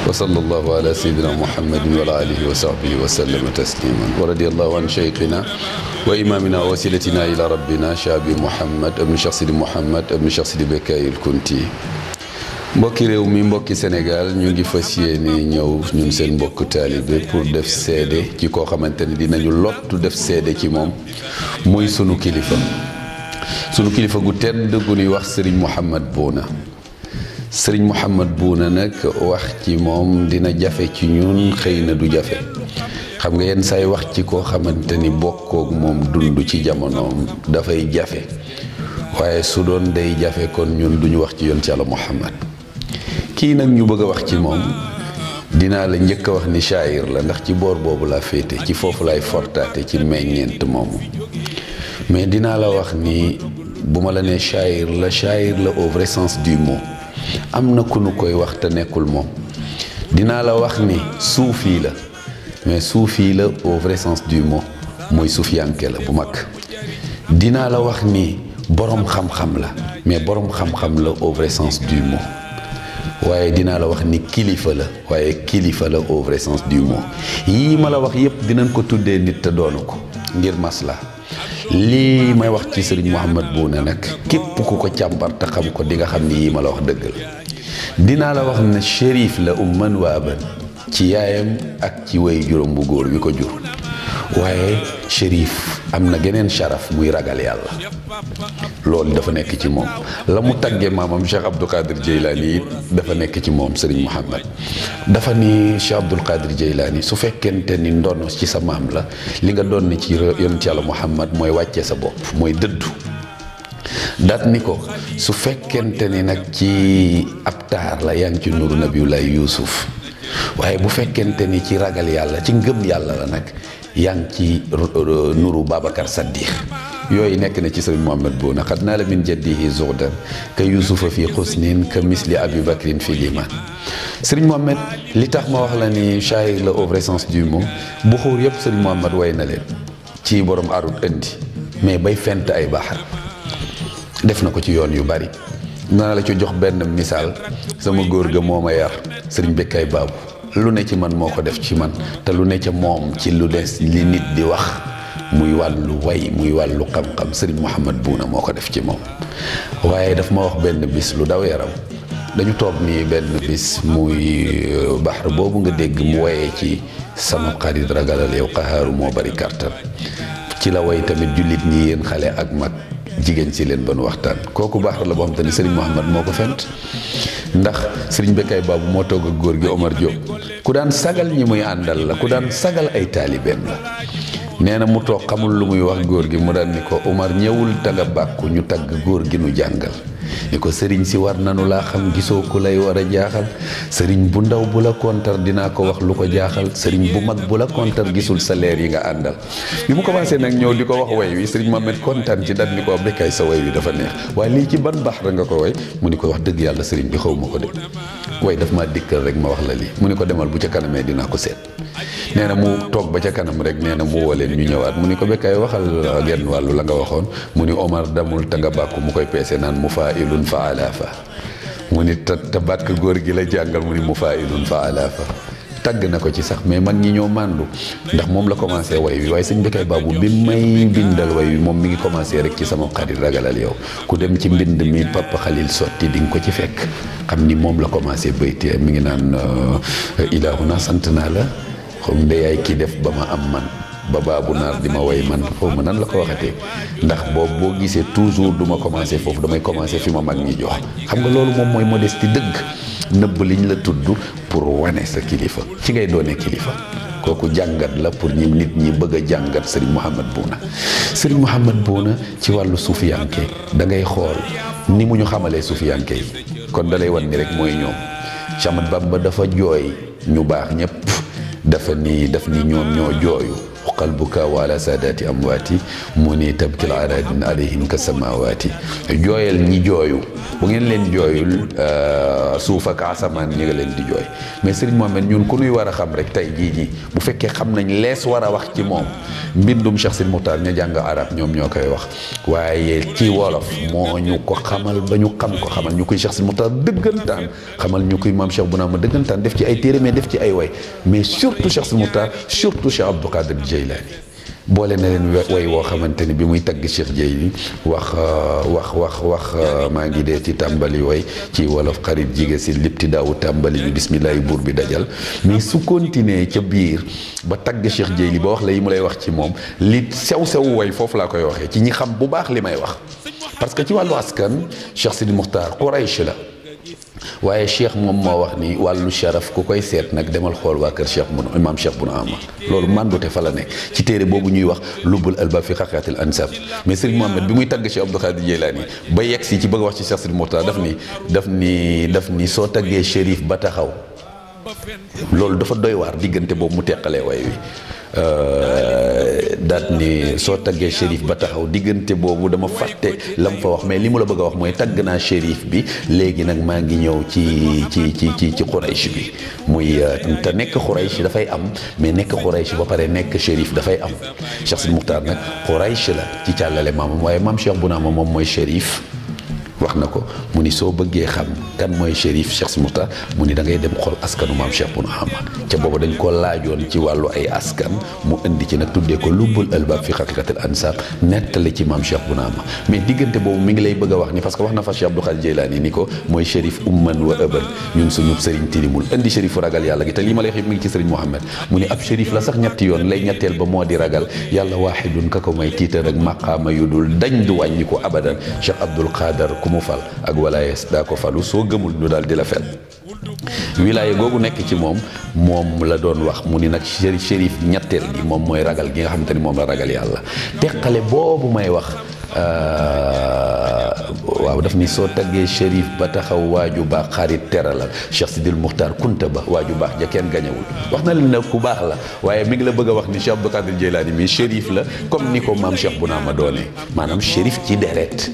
وصلى الله على سيدنا محمد وعلى آله وصحبه وسلم تسليما ورضي الله عن شيخنا وإمامنا ووسيلتنا إلى ربنا شابي محمد ابن شخص محمد ابن شخص بكاي الكنتي mbokki réew mi mbokki Sénégal ñu ngi fas yéene ñëw ñun seen mbokk taalibe pour def seede ci koo xamante ne dinañu lottu def seede ci moom muy sunu kilifa gu tedd gu ñuy wax Serigne Mouhamad Bouna Serigne Mouhamad Bouna nag wax ci moom dina jafe ci ñun xëy na du jafe xam nga yenn saay wax ci koo xamante ni bokkook moom dund ci jamonoom dafay jafe waaye su doon day jafe kon ñun duñu wax ci yoon ci Yàlla Muhammad kii nag ñu bëgg a wax ci moom dinaa la njëkk a wax ni shaayir la ndax ci boor boobu laa féete ci foofu lay fortaate ci meññeent moomu mais dinaa la wax ni bu ma la nee shaayir la au vrai sens du mot am na ku nu koy wax te nekkul moom dinaa la wax ni suufi la mais suufi la au vrai sens du mot mooy suufiyanke la bu mag dinaa la wax ni borom xam-xam la mais borom xam-xam la au vrai sens du mot waaye dinaa la wax ni kilifa la waaye kilifa la au vrai sens du mot yii ma la wax yépp dinañ ko tuddee nit te doonu ko ngir masla lii may wax ci Serigne Mouhamad Bouna nag képp ku ko càmbar te xam ko di nga xam ni yii ma la wax dëgg la dinaa la wax ne shérif la umman wa aban ci yaayam ak ci way juróom bu góor wi ko jur waaye shérif am na geneen sharaf muy ragal yàlla loolu dafa nekk ci moom la mu tàggee maamam Cheikh Abdou Qadir Jeylaani it dafa nekk ci moom Serigne Mouhamad dafa ni Cheikh Abdou Qadir Jeylaani su fekkente ni ndono ci sa maam la li nga doon ni ci yonent Yàlla Muhammad mooy wàccee sa bopp mooy dëddu daat ni ko su fekkente ni nag ci ab taar la yaa ngi ci nuru Nabiyullahi Yuusuf waaye bu fekkente ni ci ragal yàlla ci ngëm yàlla la nag yaa ngi ci nuru Babacar Saddiq yooyu nekk na ci Serigne Mouhamad Bouna xad naa la min jaddihi zuhdan ka yusufa fi xusnin ka misli abi bakrin fi liman Serigne Mouhamad li tax ma wax la ni shaayir la au vrai sens du mot bu xuur yëpp Serigne Mouhamad way na leen ci borom arut indi mais bay fent ay baxar def na ko ci yoon yu bari naa la ci jox benn misaal sama góor ga moo ma yar Serigne Bekkaay Baabu lu ne ci man moo ko def ci man te lu ne ca moom ci lu des li nit di wax muy wàllu way muy wàllu xam-xam Serigne Mouhamad Bouna moo ko def ci moom waaye daf ma wax benn bis lu daw yaram dañu toog nii benn bis muy baxar boobu nga dégg mu wayee ci sama xarit ragalal yow xaxaaru moo bari kartan ci la way tamit jullit ñi yéen xale ak mag jigéen si leen ba nu waxtaan kooku baxar la boo xam te ne Serigne Mouhamad moo ko fent ndax Serigne Bekkaay Baabu moo toog ak góor gi Omar Diop ku daan sagal ñi muy àndal la ku daan sagal ay taalibeem la nee na mu toog xamul lu muy wax góor gi mu daan ni ko Omar ñëwul tagga bàkku ñu tagg góor gi nu jàngal ni ko sëriñ si war nanu laa xam gisoo ku lay war a jaaxal sëriñ bu ndaw bu la kontar dinaa ko wax lu ko jaaxal sëriñ bu mag bu la kontar gisul sa leer yi nga àndal bi mu commencé nag ñëw di ko wax way wi sëriñ Mohamed kontaan ci dal ni ko Bécaye sa way wi dafa neex waaye lii ci ban baax nga ko way mu ni ko wax dëgg yàlla sëriñ bi xaw ma ko de way daf maa dikkal rek ma wax la lii mu ni ko demal bu ca kanamee dinaa ko seet nee na mu toog ba ca kanam rek nee na mu woo leen ñu ñëwaat mu ni ko Bécaye waxal genn wàllu la nga waxoon mu ni Omar damul tagga bàkku mu koy peese naan mu faa ilun fa alaafa mu ni te bàkk góor gi la jàngal mu ni mu faa ilun fa alaafa tagg na ko ci sax mais mag ñi ñoo màndu ndax moom la commencé way wi waaye sëñ Bécaye Babou bi may bindal way wi moom mi ngi commencé rek ci sama xarit ragalal yow ku dem ci mbind mi Papa Khalil sotti di nga ko ci fekk xam ni moom la commencé baytee mi ngi naan ilahuna sant naa la xam ndeyaay kii def ba ma am man ba baabu naar di ma way man foofu ma nan la ko waxatee ndax boobu boo gisee toujours du ma commencé foofu damay commencé fi ma mag ñi jox xam nga loolu moom mooy modestie dëgg nëbb liñ la tudd pour wane sa kilifa ci ngay doone kilifa kooku jàngat la pour ñi nit ñi bëgg a jàngat Serigne Mouhamed Bouna Serigne Mouhamed Bouna ci wàllu suufiyanke da ngay xool ni mu ñu xamalee suufiyanke yi kon da lay wan ni rek mooy ñoom Cheikh Ahmad Bamba dafa jooy ñu baax ñëpp dafa ni ñoom ñoo jooyu qalbuka wala saadaati amwaati mu ni tabkil aradin alayhim ka samawaati jooyal ñi jooyu bu ngeen leen jooyul suuf ak asamaan ñi nga leen di jooy mais Serigne Mohamed ñun ku nuy war a xam rek tey jii ñi bu fekkee xam nañ lees war a wax ci moom mbindum Cheikh Sidi Moukhtar ña jàng arab ñoom ñoo koy wax waaye ci wolof moo ñu ko xamal ba ñu xam ko xamal ñu koy Cheikh Sidi Moukhtar dëggantaan xamal ñu koy maam Cheikh Bounama dëggantaan def ci ay téere mais def ci ay way mais surtout Cheikh Sidi Moukhtar surtout Cheikh Abdou Qadir Jeylaani boole na leen way woo xamante ni bi muy tagg Cheikh Jeylaani wax maa ngi dee ci tàmbali way ci wolof xarit jige si lipti daawu tàmbali bi bismillahi buur bi dajal mais su continuer ca biir ba tagg Cheikh Jeylaani ba wax la yi mu lay wax ci moom li sew way foofu laa koy waxee ci ñi xam bu baax li may wax parce que ci wàllu askan Cheikh Sidi Moukhtar Quraysh la waaye cheikh moom moo wax ni wàllu sharaf ku koy seet nag demal xool waa kër cheikh bu imam Cheikh Bounama loolu mandute fa la nekk ci téere boobu ñuy wax lubbul albab fi xaqiqatil ansab mais Serigne Mohamed bi muy tagg Cheikh Abdou Qadir Jeylaani ba yegg si ci bëgg a wax ci Cheikh Sidi Moukhtar daf ni soo taggee shérif ba taxaw loolu dafa doy waar diggante boobu mu teqalee way wi daat ni soo taggee shérif ba taxaw diggante boobu dama fàtte la mu fa wax mais li mu la bëgg a wax mooy tagg naa shérif bi léegi nag maa ngi ñëw ci Quraysh bi muy te nekk Quraysh dafay am mais nekk Quraysh ba pare nekk shérif dafay am Cheikh Sidi Moukhtar nag Quraysh la ci càllale maamam waaye maam Cheikh Bounama moom mooy shérif wax na ko mu ni soo bëggee xam kan mooy shérif Cheikh Sidi Moukhtar mu ni da ngay dem xool askanu maam Cheikh Bounama ca booba dañ ko laajoon ci wàllu ay askan mu indi ci nag tuddee ko lubbul albab fi xaqiqatil ansab nettali ci maam Cheikh Bounama mais diggante boobu mi ngi lay bëgg a wax ni parce que wax na fa Cheikh Abdou Qadir Jeylaani ni ko mooy shérif umman wa ëban ñun suñu sëriñ tilimul indi shérifu ragal yàlla gi te lii ma lay wax mi ngi ci sëriñ Mohamed mu ni ab shérif la sax ñetti yoon lay ñetteel ba moo di ragal yàlla waahidun ka ko may tiitar ak maqaama yu dul dañ du wàññi ko abadan Cheikh Abdoul Qadir mu fal ak walaayes daa ko falu soo gëmul ñu daal di la fel wilaaye googu nekk ci moom la doon wax mu ni nag shérif ñetteel gi moom mooy ragal gi nga xamante ni moom la ragal yàlla teqale boobu may wax waaw daf ni soo taggee shérif ba taxaw waaju baax xarit teralal Cheikh Sidil Moukhtar kunta ba waaju baax ja kenn gañewul wax na leen ne ku baax la waaye mi ngi la bëgg a wax ni Cheikh Abdou Qadir Jeylaani mi shérif la comme ni ko maam Cheikh Bounama doonee maanaam shérif ci deret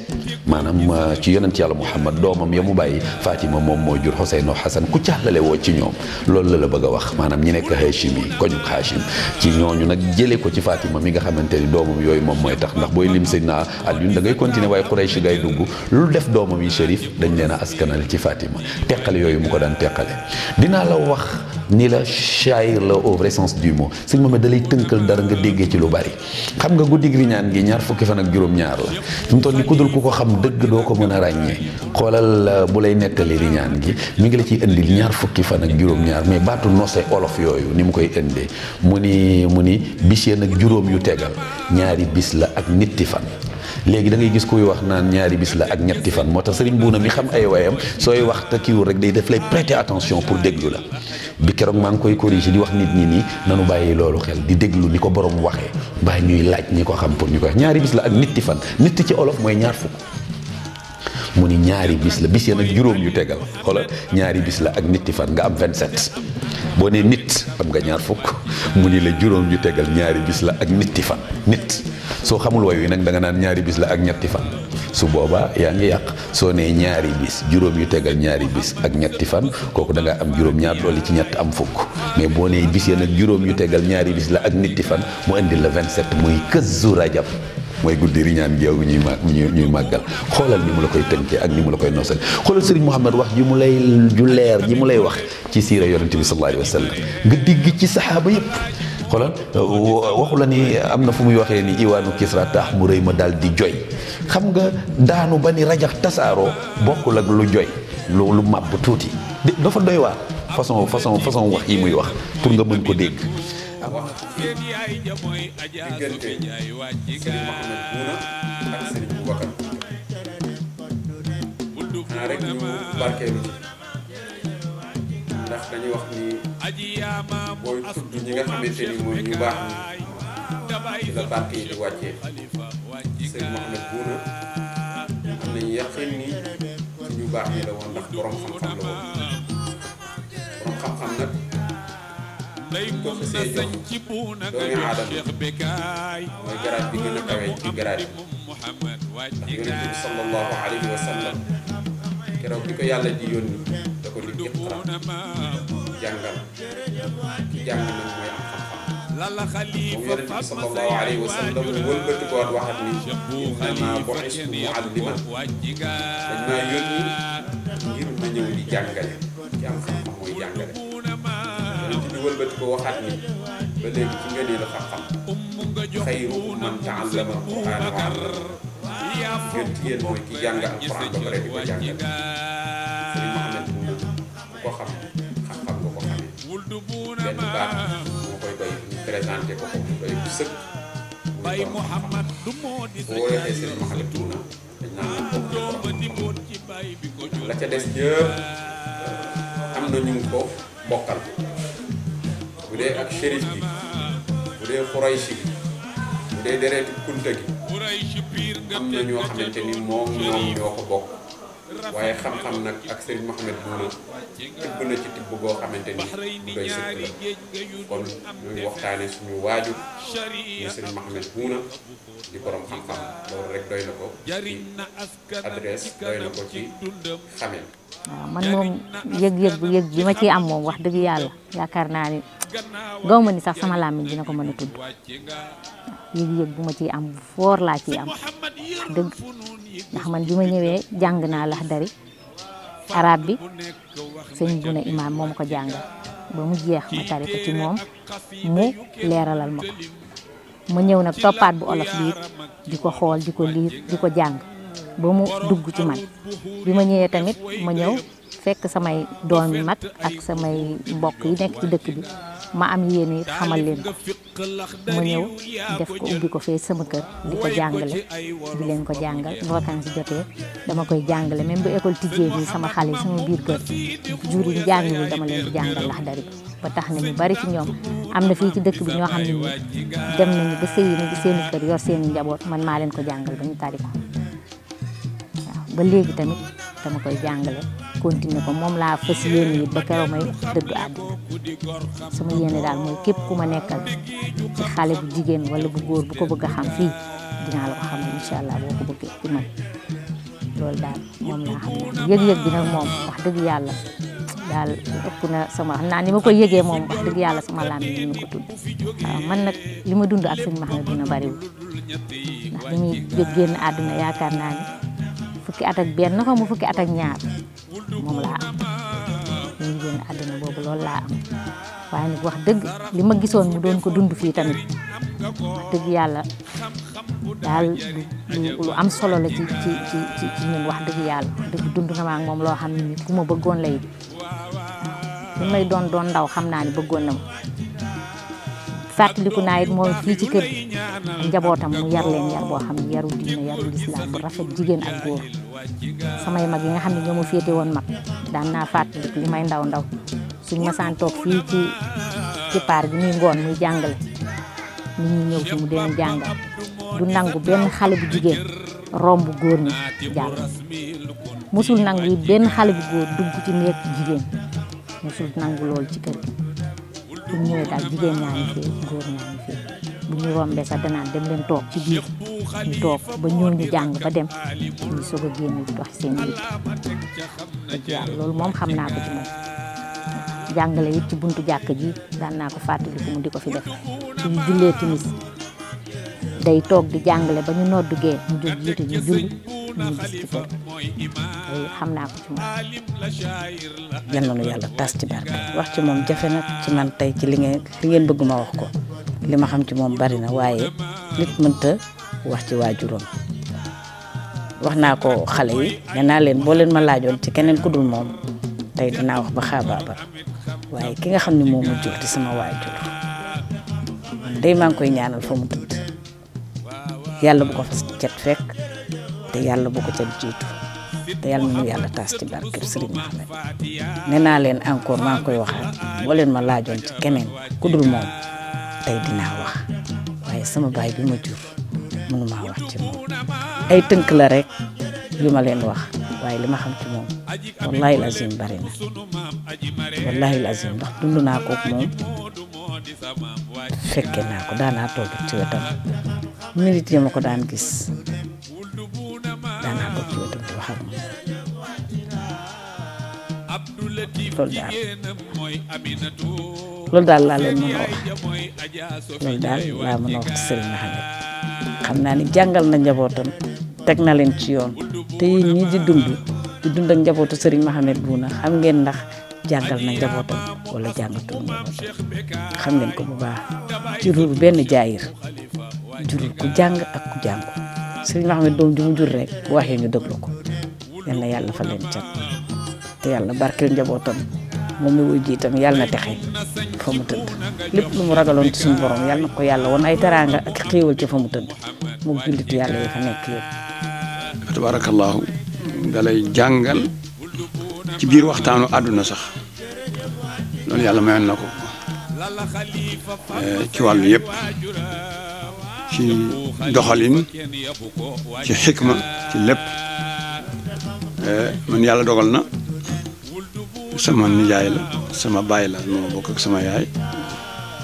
maanaam ci yonent yàlla Muhammad doomam ya mu bàyyi Fatima moom moo jur Xuseyn ak Xasan ku càllale woo ci ñoom loolu la bëgg a wax maanaam ñi nekk Hachim yi koñu Hachim ci ñooñu nag jëlee ko ci Fatima mi nga xamante ni doomam yooyu moom mooy tax ndax booy lim Seydina Alioune da ngay continuer waaye Quraysh ngay dugg lu def doomam yi shérif dañ leen a askanal ci Fatima teqale yooyu mu ko daan teqale dinaa la wax ni la shaayir la au vrai sens du mot sëñ Mohamed da lay tënkal dara nga déggee ci lu bari xam nga guddig riñaan gi ñaar fukki fan ak juróom-ñaar la fi mu toll ni kudul ku ko xam dëgg doo ko mën a ràññee xoolal bu lay nettali riñaan gi mi ngi la ciy indil ñaar fukki fan ak juróom-ñaar mais baatu nose olof yooyu ni mu koy indee mu ni bis yee nag juróom yu tegal ñaari bis la ak nitti fan léegi da ngay gis kuy wax naan ñaari bis la ak ñetti fan moo tax Serigne Bouna mi xam ay wayam sooy wax te kiiwul rek day def lay prêter attention pour déglu la bi keroog maa ngi koy corriger di wax nit ñi nii nanu bàyyi loolu xel di déglu ni ko borom waxee bàyyi ñuy laaj ñi ko xam pour ñu koy wax ñaari bis la ak nitti fan nitti ci olof mooy ñaar fukk mu ni ñaari bis la bis ya nag juróom yu tegal xoolal ñaari bis la ak nitti fan nga am 27 boo nee nit am nga ñaar fukk mu ni la juróom yu tegal ñaari bis la ak nitti fan nit soo xamul woy wi nag da nga naan ñaari bis la ak ñetti fan su boobaa yaa ngi yàq soo nee ñaari bis juróom yu tegal ñaari bis ak ñetti fan kooku da nga am juróom ñaar dolli ci ñett am fukk mais boo nee bis ya nag juróom yu tegal ñaari bis la ak nitti fan mu indi la 27 muy Kazu Rajab mooy guddi riñaan jeew ñuy màggal xoolal ni mu la koy tënkee ak ni mu la koy noosal xoolal Serigne Mouhamed wax ji mu lay ju leer ji mu lay wax ci siira yonente bi sallallahu alayhi wa sallam nga digg ci saxaaba yëpp xoolal waxu la ni am na fu muy waxee ni iwaanu Kisra taax mu rëy ma daal di joy xam nga daanu ba ni rajax tasaaroo bokkul ak lu joy lu màbb tuuti dafa doy waar façon wax yi muy wax pour nga mën ko dégg. wax ci diggante Serigne Mouhamed Bouna ak Serigne Boubacar xanaa rek ñu barkeelu ci ndax dañuy wax ni booy tudd ñi nga xamante ni mooy ñu baax ni ci la barke yi di wàccee Serigne Mouhamed Bouna am nañu yaqin ni ñu baax ni la woon ndax borom xam-xam la woon borom xam-xam nag ko xasee jox doomi aadama mooy garaat bi gën a kawe ci garaat yi ndax yonent bi sallallahu alayhi wa sallam keroog bi ko yàlla di yónni da ko di iqra jàngal ki jàng nag mooy am xam-xam moom yonent bi sallallahu alayhi wa sallam wëlbati ko waxat ni innamaa bu'istu mu'alliman dañ maa yónni ngir ma ñëw di jàngale ci am xam-xam mooy jàngale wëlbati ko waxaat ni ba léegi ci ngëneelu xam-xam xayrukum man ta'allama al-qur'ana wa 'allama gën ci yéen mooy ki jàng alquran ba pare di ko jàngale Serigne Mouhamed Bouna ku ko xam xam-xam nga ko xamee benn baax moo koy doy ñu présenté ko ko mu doy bu sëkk muy borom xam-xam boo waxee Serigne Mouhamed Bouna dañ naan la bokk la ca des yëpp am na ñu ngi ko bokkal bu dee ak shérif bi bu dee xurayshi bi bu dee dereeti kunta gi am na ñoo xamante ni moom ñoom ñoo ko bokk waaye xam-xam nag ak Serigne Mouhamed Bouna tibb na ci tibb boo xamante ni bu doy sëkk la kon ñuy waxtaane suñu waajur ñu Serigne Mouhamed Bouna di borom xam-xam loolu rek doy na ko ci adresse doy na ko ci xamee. waaw man moom yëg bi ma ciy am moom wax dëgg yàlla yaakaar naa ni gaw ma ni sax sama làmmiñ dina ko mën a tudd yëg bu ma ciy am foor laa ciy am dëgg ndax man bi ma ñëwee jàng naa Laxdari arab bi sëñ Bouna imaam moo ma ko jàngal ba mu jeex ma tari ko ci moom mu leeralal ma ko ma ñëw nag toppaat bu olof bi di ko xool di ko liir di ko jàng ba mu dugg ci man bi ma ñëwee tamit ma ñëw fekk samay doom yi mag ak samay mbokk yi nekk ci dëkk bi ma am yéene it xamal leen ko ma ñëw def ko ubbi ko fee sama kër di ko jàngale di leen ko jàngal bu vacances jotee dama koy jàngale même bu école tijjee bi sama xale yi sama biir kër jur yi jàngiwul dama leen di jàngal Laxdari bi ba tax na ñu bari ci ñoom am na fii ci dëkk bi ñoo xam ne ni dem nañu ba sëyi ni di seeni kër yor seeni njaboot man maa leen ko jàngal ba ñu tari ko ba léegi tamit dama koy jàngale continuer ko moom laa fas yéene it ba keroog may dëddu àdduna sama yéene daal mooy képp ku ma nekkal ci xale bu jigéen wala bu góor bu ko bëgg a xam fii dinaa la ko xamal incha allah boo ko bëggee ci man loolu daal moom laa xam ne yëg-yëg bi nag moom wax dëgg yàlla daal ëpp na sama xam naa ni ma koy yëgee moom wax dëgg yàlla sama làmmiñ ñu ko tudd waaw man nag li ma dund ak sëñ Mouhamed Bouna bariwul ndax li muy génn àdduna yaakaar naa ni fukki at ak benn ko mu fukki at ak ñaar moom laa am li muy génn àdduna boobu loolu laa am waaye nag wax dëgg li ma gisoon mu doon ko dund fii tamit wax dëgg yàlla daal lu am solo la ci ñun wax dëgg yàlla wax dëgg dund na ma ak moom loo xam ne ni ku ma bëggoon lay li may doon ndaw xam naa ni bëggoon na ma fàttaliku naa it moom fii ci kër gi njabootam mu yar leen yar boo xam ne yaru diine yaru lislaam bu rafet jigéen ak góor samay mag yi nga xam ne ñoo ma féete woon mag daan naa fàttaliku li may ndaw suñ masaan toog fii ci paar bi muy ngoon muy jàngale nit ñi ñëw fi mu deen jàngal du nangu benn xale bu jigéen romb góor ñi jàll musul nangu yi benn xale bu góor dugg ci néeg jigéen musul nangu lool ci kër gi bu ñëwee daal jigéen ñaa ngi fii góor ñaa ngi fii bu ñu rombee sax danaan dem leen toog ci biir ñu toog ba ñooñu jàng ba dem ñu soog a génn di dox seen biir dëgg yàlla loolu moom xam naa ko ci moom jàngale it ci buntu jàkk ji daan naa ko fàttaliku mu di ko fi def suñu jullee timis day toog di jàngale ba ñu noddu gee mu jóg jiite ñu julli ñu gis ci kër xam naa ko ci moom. yal na nu yàlla tas ci barke wax ci moom jafe na ci man tey ci li ngeen bëgg ma wax ko li ma xam ci moom bari na waaye nit mënta wax ci waajuram wax naa ko xale yi nee naa leen boo leen ma laajoon ci keneen ku dul moom tey dinaa wax ba xaabaabal waaye ki nga xam ne moom mu jur di sama waajur day maa ngi koy ñaanal fa mu tëdd yàlla bu ko fa cet fekk te yàlla bu ko ca jiitu te yàlla na nu yàlla taas ci barke Serigne Mohamed nee naa leen encore maa ngi koy waxaat boo leen ma laajoon ci keneen ku dul moom tey dinaa wax waaye sama baay bi ma jur mënumaa wax ci moom ay tënk la rek yu ma leen wax waaye li ma xam ci moom wallahi lazim bari na wallahi lazim ndax dund naa ko moom fekke naa ko daanaa toog ci wetam minute yi ma ko daan gis daanaa toog ci wetam di wax ak moom loolu daal laa leen mën a wax loolu daal laa mën a wax ci Serigne Mohamed xam naa ni jàngal na njabootam teg na leen ci yoon te yéen ñii di dund ak njabootu Serigne Mohamed Bouna xam ngeen ndax jàngal na njabootam wala jàngatul njabootam xam ngeen ko bu baax jurul benn jaayir jurul ku jàng ak ku jàngu Serigne Mohamed doom ju mu jur rek bu waxee ñu déglu ko yal na yàlla fa leen cat te yàlla barkeel njabootam moom mi wuy ji itam yàlla na texe fa mu tëdd lépp lu mu ragaloon ci suñu borom yàlla na ko yàlla won ay teraanga ak xéewal ci fa mu tëdd moom jullit yàlla yi fa nekk yëpp. tabaarakallaahu dalay jàngal ci biir waxtaanu àdduna sax loolu yàlla mayoon na ko ci wàllu yëpp ci doxalin ci xikma ci lépp man yàlla dogal na sama nijaay la sama baay la moo bokk ak sama yaay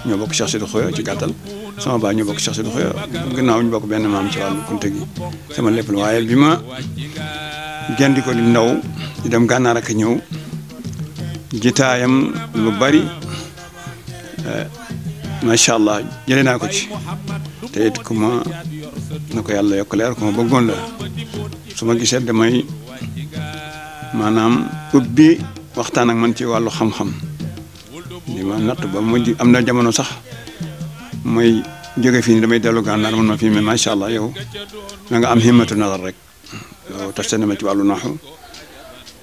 ñoo bokk Cheikh Sidou Khoyo ci gàttal sama baay ñoo bokk Cheikh Sidou Khoyo gannaaw ñu bokk benn maam ci wàllu kunte gi sama lépp la waaye bi ma gendi ko di ndaw di dem gànnaar ak ñëw jitaayam lu bari macha allah jëlee naa ko ci te it ku ma na ko yàlla yokk leer ku ma bëggoon la su ma gisee damay maanaam ubbi waxtaan ak man ci wàllu xam-xam di ma natt ba mujj am na jamono sax mooy jóge fii ni damay dellu gànnaar man ma fii mais macha allah yow na nga am himmatu nazar rek yow testé na ma ci wàllu naxu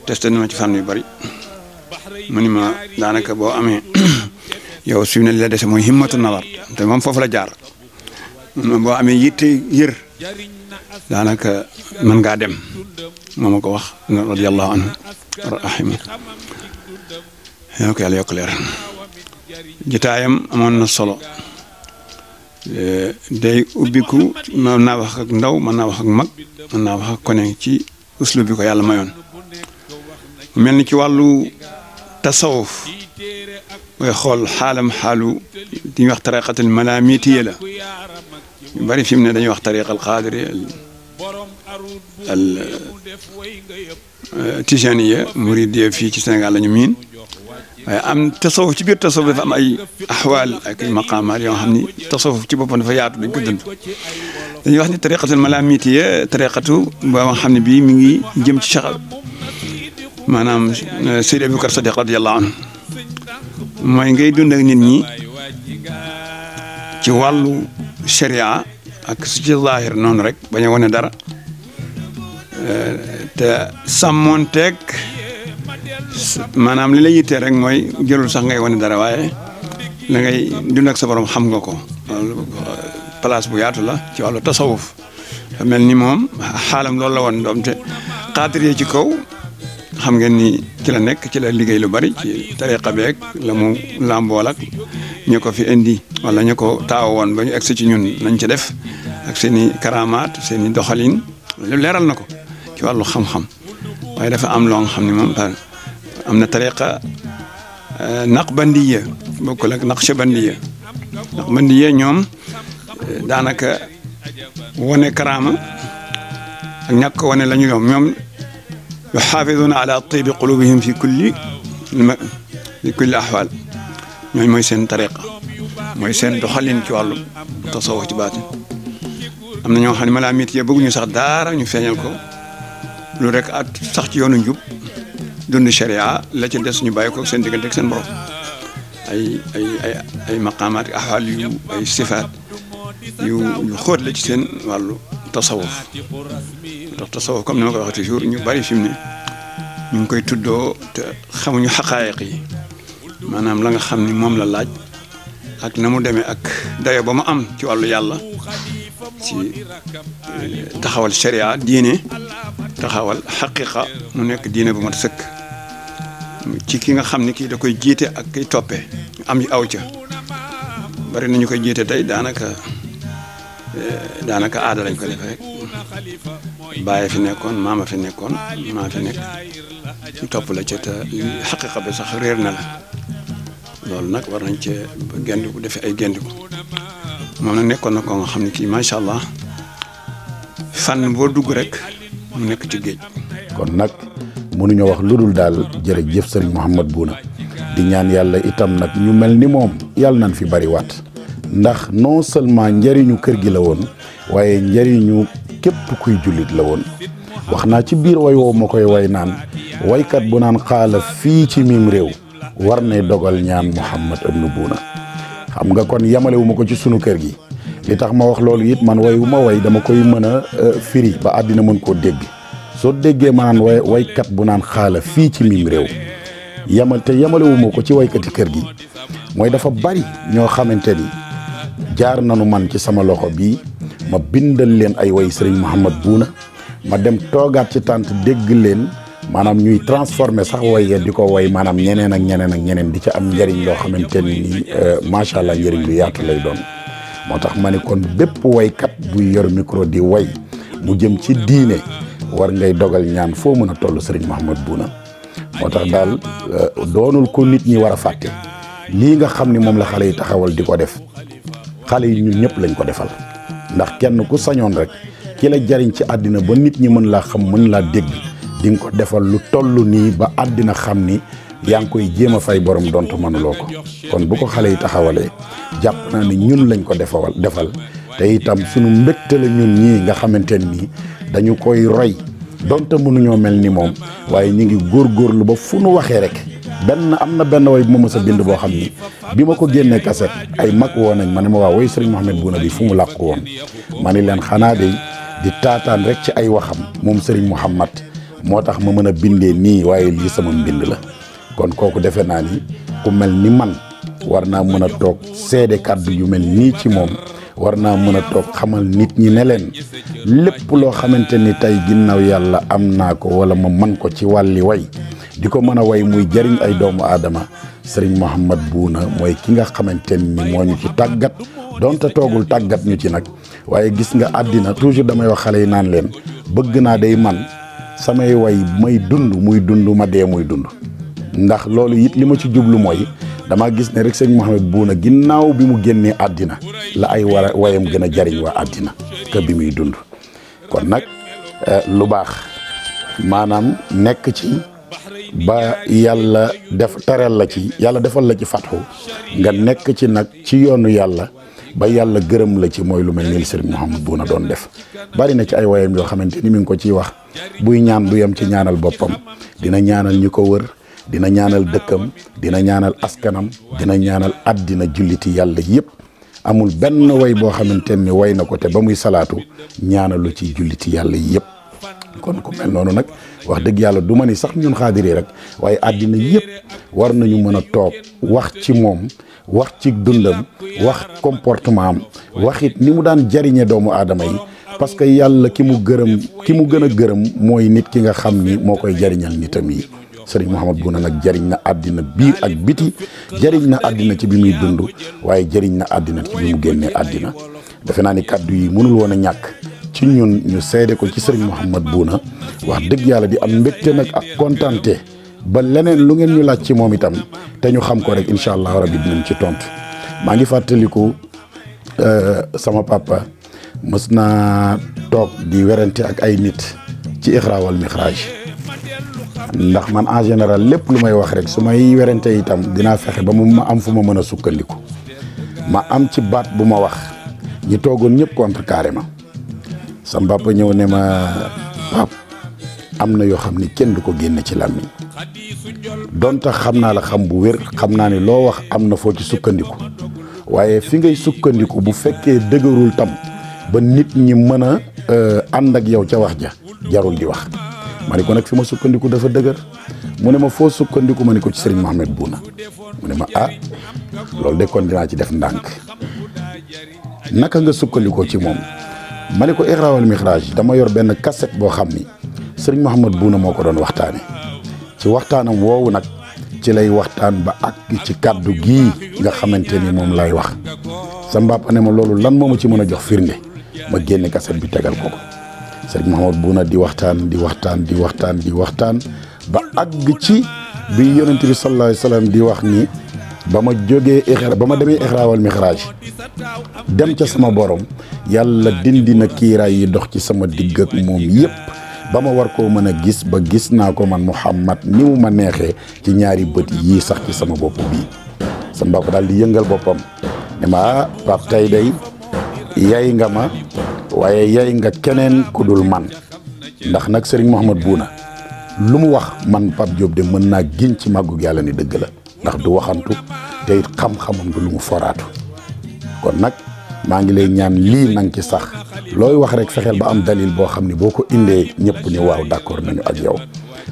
testé na ma ci fànn yu bari mu ni ma daanaka boo amee yow suy ne li la dese mooy himmatu nazar te moom foofu la jaar boo amee yitte yër daanaka mën ngaa dem moo ma ko wax radiyallahu anhu rahima yal na ko yàlla yokk leer jitaayam amoon na solo day ubbiku mën naa wax ak ndaw mën naa wax ak mag mën naa wax ak kone ci uslu bi ko yàlla mayoon mel ni ci wàllu tasawuf mooy xool xaalu di ñuy wax tariqatul malamitiya la ñu bari fi mu ne dañuy wax tariqal qaadiri al tijaniya muridiya fii ci Sénégal la ñu miin waaye am tasawuf ci biir tasawuf dafa am ay axwaal ak ay maqaamaat yoo xam ni tasawuf ci boppam dafa yaatu dañ ko dund dañuy wax ni tariqatul malamitiya tariqatu boo xam ne bii mi ngi jëm ci Cheikh maanaam Seydi Aboubacar Sadiq radiyallahu anhu mooy ngay dund ak nit ñi ci wàllu sharia ak su ci zaahir noonu rek bañ a wane dara te sàmmoonteeg maanaam li la yittee rek mooy jëlul sax ngay wane dara waaye la ngay dund ak sa borom xam nga ko place bu yaatu la ci wàllu tasawuf mel ni moom xaalam loolu la woon doom te xaatiree ci kaw xam ngeen ni ci la nekk ci la liggéey lu bari ci tariqa beeg la mu làmbool ak ñu ko fi indi wala ñu ko taaw woon ba ñu egsi ci ñun nañ ci def ak seen i karamaat seen i doxalin lu leeral na ko ci wàllu xam-xam waaye dafa am loo xam ne moom am na tariqa naqbandiya bokkul ak naqshabandiya naqbandiya ñoom daanaka wane karaama ak ñàkk wane la ñu ñoom yuxaafiduuna ala tibi qulubihim fi kulli ahwal ñooñu mooy seen tariqa mooy seen doxalin ci wàllu tasawuf ci baatin am na ñoo xam ne malaamit ya bëgguñu sax daara ñu feeñal ko lu rek at sax ci yoonu njub dund sharia la ci des ñu bàyyi ko seen diggante ak seen borom ay maqaamaat ahwal yu ay sifaat yu xóot la ci seen wàllu tasawuf ndax tasawuf comme ni ma ko waxee toujours ñu bari fi mu ne ñu ngi koy tuddoo te xamuñu xaqaayiq yi maanaam la nga xam ni moom la laaj ak na mu demee ak dayo ba mu am ci wàllu yàlla ci taxawal sharia diine taxawal xaqiqa mu nekk diine bu mat sëkk ci ki nga xam ni kii da koy jiite ak kiy toppee am yi aw ca bari nañu koy jiite tey daanaka aada lañ ko defee rek bàyyi fi nekkoon maama fi nekkoon maa fi nekk ñu topp la ca te xaqiqa bi sax réer na la loolu nag war nañ cee gendiku defee ay gendiku moom nag nekkoon na ko nga xam ne kii macha allah fànn boo dugg rek mu nekk ci géej. kon nag mënuñoo wax lu dul daal jërëjëf sëriñ Mouhamed Bouna di ñaan yàlla itam nag ñu mel ni moom yàlla nañ fi bari waat ndax non seulement njëriñu kër gi la woon waaye njëriñu képp kuy jullit la woon wax naa ci biir way woo ma koy way naan waykat bu naan xaala fii ci miim réew war ne dogal ñaan Mouhamed ibnu Bouna xam nga kon yamalewu ma ko ci sunu kër gi li tax ma wax loolu it man way wu ma way dama koy mën a firi ba àddina mën koo dégg soo déggee ma naan waykat bu naan xaala fii ci miim réew yamalewu ma ko ci waykati kër gi mooy dafa bari ñoo xamante ni jaar nanu man ci sama loxo bii ma bindal leen ay way sëriñ Mouhamed Bouna ma dem toogaat ci tànt dégg leen maanaam ñuy transformé sax way ya di ko way maanaam ñeneen ak ñeneen di ci am njëriñ loo xamante ni macha allah njëriñ lu yaatu lay doon moo tax ma ne kon bépp waykat buy yor micro di way mu jëm ci diine war ngay dogal ñaan foo mën a toll sëriñ Mouhamed Bouna moo tax daal doonul ko nit ñi war a fàtte lii nga xam ni moom la xale yi taxawal di ko def xale yi ñun ñëpp lañ ko defal ndax kenn ku sañoon rek ki la jariñ ci àddina ba nit ñi mën laa xam mën laa dégg di nga ko defal lu toll nii ba àddina xam ni yaa ngi koy jéem a fay borom donte mënuloo ko kon bu ko xale yi taxawalee jàpp naa ne ñun lañ ko defal te itam sunu mbégte la ñun ñii nga xamante nii dañu koy roy donte mënuñoo mel ni moom waaye ñu ngi góorgóorlu ba fu nu waxee rek am na benn way bu ma mës a bind boo xam ni bi ma ko génnee kaset ay mag woo nañ ma ne ma waaw way sëriñ Mouhamed Bouna bi fu mu làqu woon ma ni leen xanaa de di taataan rek ci ay waxam moom sëriñ Mouhamed moo tax ma mën a bindee nii waaye lii sama mbind la kon kooku defe naa ni ku mel ni man war naa mën a toog seede kàddu yu mel nii ci moom war naa mën a toog xamal nit ñi ne leen lépp loo xamante ni tey ginnaaw yàlla am naa ko wala ma man ko ci wàlli way di ko mën a way muy jëriñ ay doomu aadama sëriñ Mouhamed Bouna mooy ki nga xamante ni moo ñu ci tàggat donte toogul tàggat ñu ci nag waaye gis nga àddina toujours damay wax xale yi naan leen bëgg naa day man samay way may dund muy dund ma dee muy dund ndax loolu it li ma ci jublu mooy dama gis ne rek sëriñ Mouhamed Bouna ginnaaw bi mu génnee àddina la ay wayam gën a jariñ waa àddina que bi muy dund kon nag lu baax maanaam nekk ci ba yàlla tereel la ci yàlla defal la ci fatxu nga nekk ci nag ci yoonu yàlla ba yàlla gërëm la ci mooy lu mel ni sëriñ Mouhamed Bouna doon def bari na ci ay wayam yoo xamante ni mi ngi ko ciy wax buy ñaan du yem ci ñaanal boppam dina ñaanal ñi ko wër dina ñaanal dëkkam dina ñaanal askanam dina ñaanal àddina julliti yàlla yëpp amul benn way boo xamante ni way na ko te ba muy salaatu ñaanalu ci julliti yàlla yëpp kon ku mel noonu nag wax dëgg yàlla du ma ni sax ñun xaadiri rek waaye àddina yëpp war nañu mën a toog wax ci moom wax ci dundam wax comportement am wax it ni mu daan jariñe doomu aadama yi parce que yàlla ki mu gën a gërëm mooy nit ki nga xam ni moo koy jariñal nitam yi. Sëriñ Mouhamed Bouna nag jariñ na àddina biir ak biti, jariñ na àddina ci bi muy dund waaye jariñ na àddina ci bi mu génnee àddina. defe naa ni kàddu yi mënul woon a ñàkk ci ñun ñu seede ko ci Sëriñ Mouhamed Bouna wax dëgg yàlla di am mbégte nag ak kontante ba leneen lu ngeen ñu laaj ci moom itam te ñu xam ko rek incha allah rabbi dinañ ci tontu. maa ngi fàttaliku sama papa mës naa toog di werante ak ay nit ci Iqra wal Mi'raj ndax man en général lépp lu may wax rek su may werante itam dinaa fexe ba mu ma am fu ma mën a sukkandiku ma am ci baat bu ma wax ñi toogoon ñëpp contrecarré ma. sama papa ñëw ne ma pap am na yoo xam ni kenn du ko génne ci làmmiñ donte xam naa la xam bu wér xam naa ne loo wax am na foo ci sukkandiku waaye fi ngay sukkandiku bu fekkee dëgërul tam ba nit ñi mën a ànd ak yow ca wax ja jarul di wax. ma ne ko nag fi ma sukkandiku dafa dëgër mu ne ma foo sukkandiku ma ne ko ci Sëriñ Mouhamed Bouna mu ne ma loolu de kon dinaa ci def ndànk. naka nga sukkandikoo ci moom ma ne ko Iqra wal Mi'raj dama yor benn cassette boo xam ni Sëriñ Mouhamed Bouna moo ko doon waxtaane ci waxtaanam woowu nag ci lay waxtaan ba ak ci kàddu gii nga xamante ni moom lay wax. sa mbàpp ne ma loolu lan moo ma ci mën a jox firnde ma génne cassette bi tegal ko. Sëriñ Mouhamed Bouna di waxtaan ba àgg ci bi yonent bi sallallahu alayhi wa sallam di wax ni ba ma demee Iqra wal Mi'raj dem ca sama borom yàlla dindi na kiiraay yi dox ci sama digg ak moom yépp ba ma war koo mën a gis ba gis naa ko man Muhammad ni mu ma neexee ci ñaari bët yii sax ci sama bopp bii. sa mbokk daal di yëngal boppam ne ma Pape tey day yay nga ma waaye yay nga keneen ku dul man ndax nag Sëriñ Mouhamed Bouna lu mu wax man Pape Diop de mën naa giñ ci màggug yàlla ni dëgg la ndax du waxantu te it xam-xamam du lu mu foraatu. kon nag maa ngi lay ñaan lii nang ci sax looy wax rek fexeel ba am dalil boo xam ne boo ko indee ñëpp ni waaw d'accord nañu ak yow.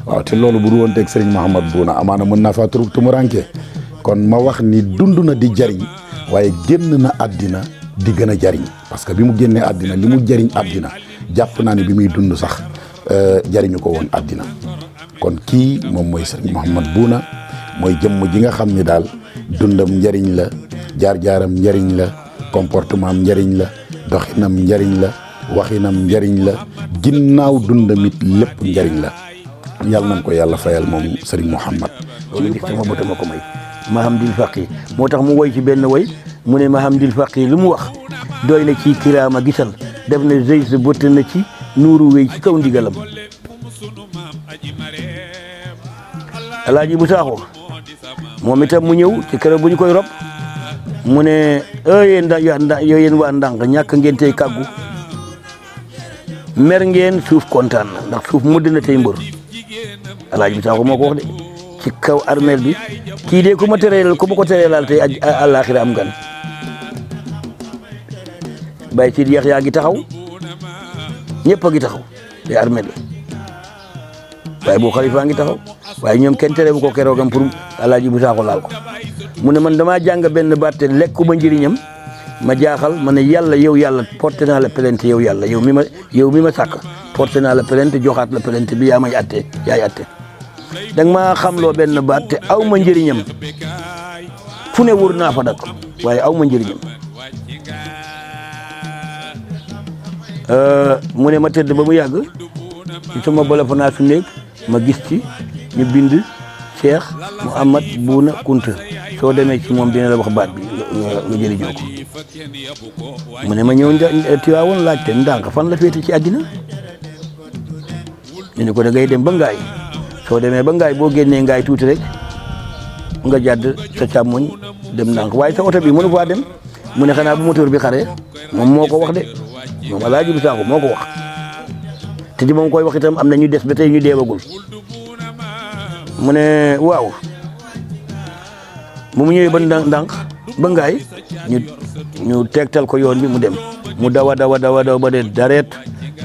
waaw te loolu bu du woon teg Sëriñ Mouhamed Bouna amaana mën naa faa tumuranke kon ma wax ni dund na di jariñ waaye génn na àddina di gën a jariñ parce que bi mu génnee àddina li mu jariñ àddina jàpp naa ne bi muy dund sax jariñu ko woon àddina. kon kii moom mooy Sëriñ Mouhamed Bouna mooy jëmm ji nga xam ni daal dundam njariñ la jaar-jaaram njariñ la comportement am njariñ la doxinam njariñ la waxinam njariñ la ginnaaw dundam it lépp njariñ la yàlla nañ ko yàlla fayal moom Sëriñ Mouhamed. loolu gis sama bët ma ko may Mahamdil Faqi moo tax mu woy ci benn woy mu ne Mahamdil Faqi lu mu wax doy na ci kiraama gisal def na zëy sa bëtt na ci nuuru wéy ci kaw ndigalam. Alaaji bu Saaxo moom itam mu ñëw ci keroog bu ñu koy rob mu ne yéen waa ndànk ñàkk ngeen tey kàggu mer ngeen suuf kontaan na ndax suuf mudd na tey mbër. Alaaji bu Saaxo moo ko wax de ci kaw armeel bi kii de ku ma ko tereelal tey àllaaxira am gan. Baye Sidi Yax yaa ngi taxaw ñëpp a ngi taxaw te armeel bi waaye bu xalifa ngi taxaw waaye ñoom kenn tere bu ko keroogam pour Alaaji bu Saaxo laal ko. mu ne man damaa jàng benn baat te lekku ba njëriñam ma jaaxal ma ne yàlla yow yàlla porté naa la plainte yow yàlla yow mi ma sàkk porté naa la plainte joxaat la plainte bi yaa may atte yaay atte danga maa xamloo benn baat te aw ma njëriñam fu ne wër naa fa dak waaye aw ma njëriñam. mu ne ma tëdd ba mu yàgg ci sama téléphone su néeg ma gis ci ñu bind Cheikh Mouhamed Bouna Kounta soo demee ci moom dina la wax baat bi nga jëriñoo ko. mu ne ma ñëw Tiwaawoon laajte ndànk fan la féete ci àddina ñu ne ko da ngay dem ba ngaay soo demee ba ngaay boo génnee ngaay tuuti rek nga jàdd sa càmmoñ dem ndànk waaye sa oto bi mënu faa dem mu ne xanaa bu moteur bi xaree moom moo ko wax de moom Alaaji bu Saaxo moo ko wax te di moom koy wax itam am na ñu des ba tey ñu deewagul. mu ne waaw bu mu ñëwee ba ndànk ba ngaay ñu tegtal ko yoon bi mu dem mu dawa ba de dareet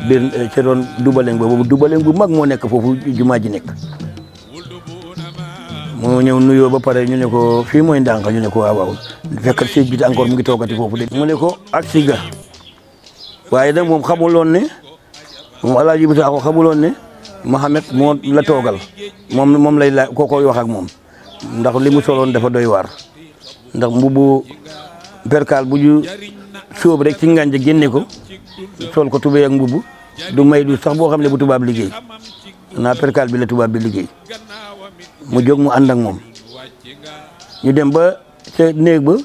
biir ca doon dubaleng ba boobu dubaleng bu mag moo nekk foofu jumaa ji nekk. mu ñëw nuyoo ba pare ñu ne ko fii mooy ndànk ñu ne ko waaw fekk sëñ bi encore mu ngi toogati foofu de. mu ne ko ak si ga waaye nag moom xamuloon ne moom Alaaji Ibou Sakho xamuloon ne Mohamed moo la toogal moom lay la koo koy wax ak moom ndax li mu soloon dafa doy waar ndax mbubu perkaal bu ñu sóob rek ci ngànja génne ko sol ko tubéy ak mbubu du may du sax boo xam ne bu tubaab liggéey naa perkaal bi la tubaab bi liggéey mu jóg mu ànd ak moom ñu dem ba ca néeg ba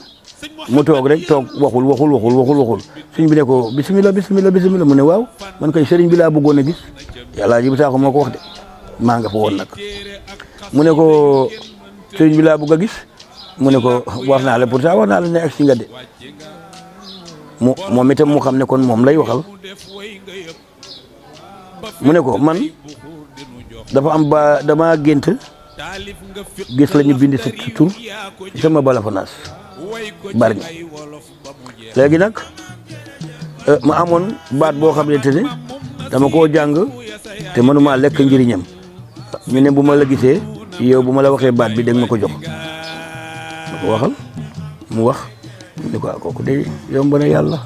mu toog rek toog waxul sëñ bi ne ko bismillah mu ne waaw man koy sëriñ bi laa bëggoon a gis Alaaji Ibou Sakho moo ko wax de maa nga fa woon nag mu ne ko sëriñ bi laa bëgg a gis mu ne ko wax naa la pourtant wax naa la ne ak si nga de moom itam mu xam ne kon moom lay waxal mu ne ko man dafa am ba dama gént gis la ñu bind sa tur sama balafanaas bari léegi nag ma amoon baat boo xam ne te ne dama koo jàng te mënuma lekk njëriñam ñu ne bu ma la gisee yow bu ma la waxee baat bi dégg ma ko jox ma ko waxal mu wax mu ne ko kooku de yomb na yàlla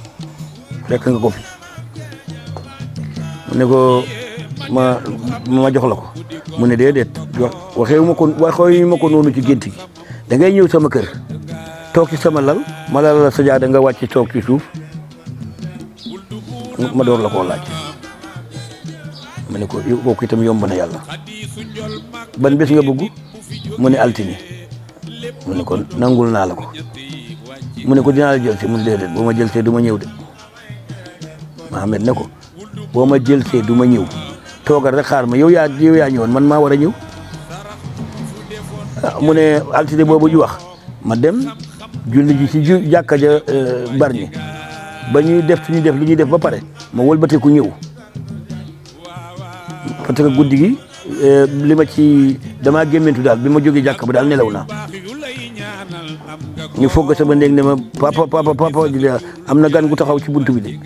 fekk nga ko fi mu ne ko ma jox la ko mu ne déedéet waxee ma ko noonu ci gént gi da ngay ñëw sama kër toog ci sama lal ma lal la sajaada nga wàcc toog ci suuf ma door la koo laaj ma ne ko kooku itam yomb na yàlla ban bés nga bëgg mu ne altine mu ne ko nangul naa la ko mu ne ko dinaa la jël si mu ne déedéet boo ma jël see du ma ñëw de Mohamed ne ko boo ma jël see du ma ñëw toogal rek xaar ma yow yaa ñëwoon man maa war a ñëw mu ne altine boobu ju wax ma dem julli ji ci jàkka ja Bargny ba ñuy def li ñuy def ba pare ma wëlbateeku ñëw parce que guddi gi li ma ci damaa gémmantu daal bi ma jógee jàkka ba daal nelaw naa ñu fogg sama néeg ne ma papa am na gan gu taxaw ci buntu bi de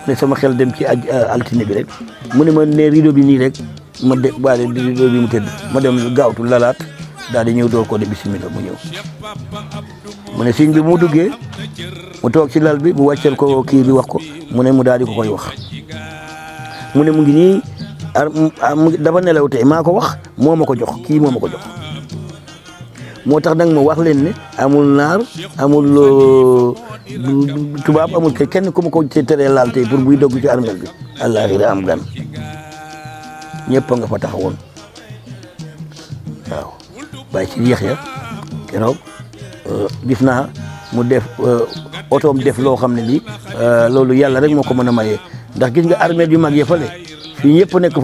ne sama xel dem ci altine bi rek mu ne ma ne rideau bi nii rek ma de baale rideau bi mu tëdd ma dem gaawtu lalaat daal di ñëw door ko de bismillah mu ñëw mu ne sëñ bi mu duggee mu toog ci lal bi mu wàcceel ko kii bi wax ko mu ne mu daal di ko koy wax mu ne mu ngi nii dafa nelaw tey maa ko wax moo ma ko jox kii moo ma ko jox moo tax nag ma wax leen ne amul naar amul tubaab amul kenn ku ma ko teree laal tey pour buy dogg ci armel bi àllaaxira am gan ñëpp a nga fa taxawoon waaw bàyyi ci yéex ya keroog gis naa mu def otoom def loo xam ne lii loolu yàlla rek moo ko mën a maye ndax gis nga armeel yu mag ya fale fii ñëpp nekk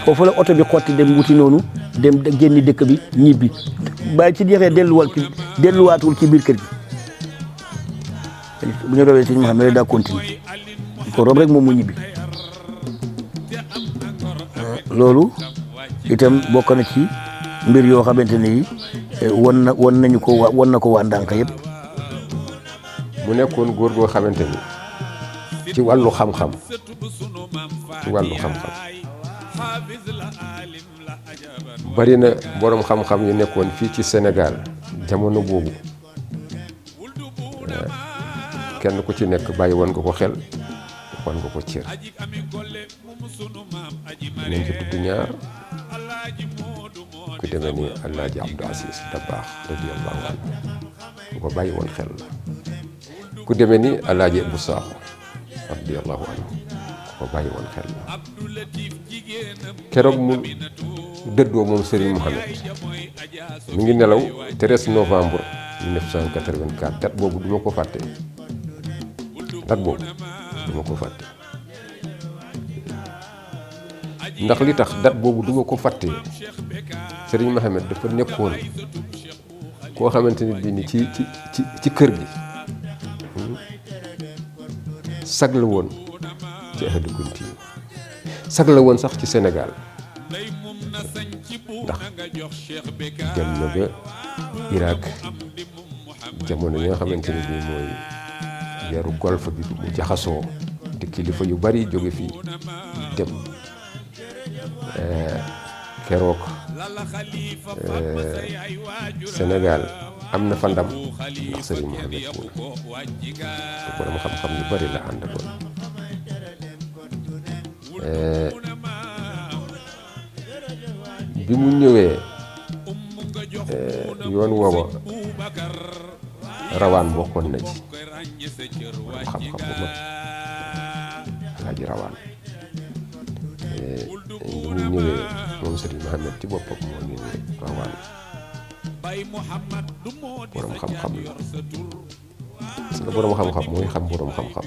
foofu la oto bi xotti dem wuti noonu dem génni dëkk bi ñibbi bàyyi ci yéexee delluwaatul ci biir kër gi bu ñu robee sëñ Mouhamed daa continue ko rob rek moom mu ñibbi loolu itam bokk na ci mbir yoo xamante ne yi won na ko waa Ndànk yëpp. mu nekkoon góor goo xamante ni ci wàllu xam-xam bari na borom xam-xam yu nekkoon fii ci Sénégal jamono boobu kenn ku ci nekk bàyyi woon nga ko xel woon nga ko cër nañ ci tudd ñaar ku demee ni Alaaji Abdou Aziz Dabakh radiyallahu anhu ku ko bàyyi woon xel la ku demee ni Alaaji Ibou Sakho radiyallahu anhu ku ko bàyyi woon xel la keroog mu dëddoo moom Serigne Mohamed mi ngi nelaw 13 novembre 1984 date boobu duma ko fàtte ndax li tax date boobu duma ko fàtte Serigne Mohamed dafa nekkoon koo xamante ni bii ni ci kër gi sag la woon ci ahlu kunti sag la woon sax ci Sénégal ndax dem na ba Irak jamono yi nga xamante ne bii mooy weeru golf bi mu jaxasoo te kilifa yu bari jóge fii dem keroog Sénégal am na fa ndam ndax Serigne Mohamed Bouna te borom xam-xam yu bari la àndaloon bi mu ñëwee yoon woowa rawaan bokkoon na ci xam-xam bu mag Alaaji Rawaan bi mu ñëwee moom Sëriñ Mohamed ci boppam moo ñëwee Rawaan borom xam-xam la parce que borom xam-xam mooy xam borom xam-xam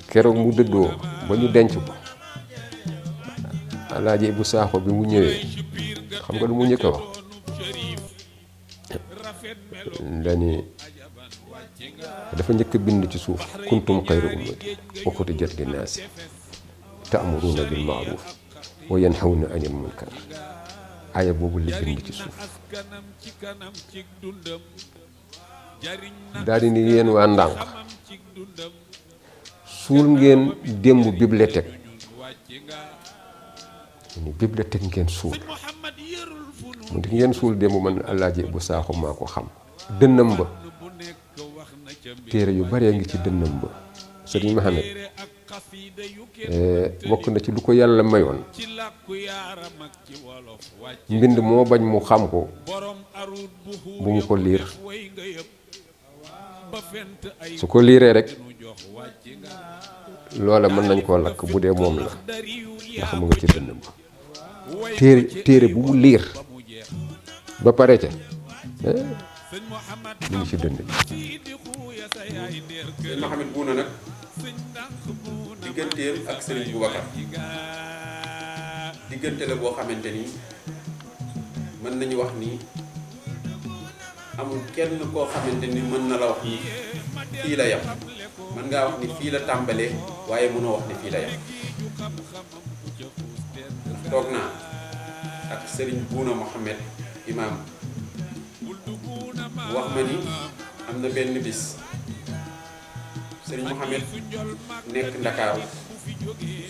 keroog mu dëddoo ba ñu denc ko Alaaji Ibu Saaxo bi mu ñëwee xam nga lu mu njëkk a wax dani dafa njëkk a bind ci suuf kuntum xayra ummati uxrijat linnaasi ta'muruuna bil ma'ruuf wa yanhawna anil munkar aaya boobu la bind ci suuf daal di ni yéen waa ndànk suul ngeen démb bibliothèque ni bibliothèque ngeen suul mu di ngeen suul démb man Alaaji Ibu Saaxo maa ko xam dënnam ba téere yu baree ngi ci dënnam ba Sëriñ Mohamed bokk na ci lu ko yàlla mayoon mbind moo bañ mu xam ko bu mu ko liir su ko liiree rek loola mën nañ koo lakk bu dee moom la ndax mu nga ci dënnam ba téere bu mu liir ba pare ca mu ngi ci dënn bi. Sëñ Mohamed Bouna nag digganteem ak Serigne Boubacar diggante la boo xamante ni mën nañu wax ni amul kenn koo xamante ni mën na la wax ni fii la yam mën ngaa wax ni fii la tàmbalee waaye mënoo wax ni fii la yam ndax toog naa ak Serigne Bouna Mohamed imam wax ma ni am na benn bis Serigne Mohamed nekk Ndakaaru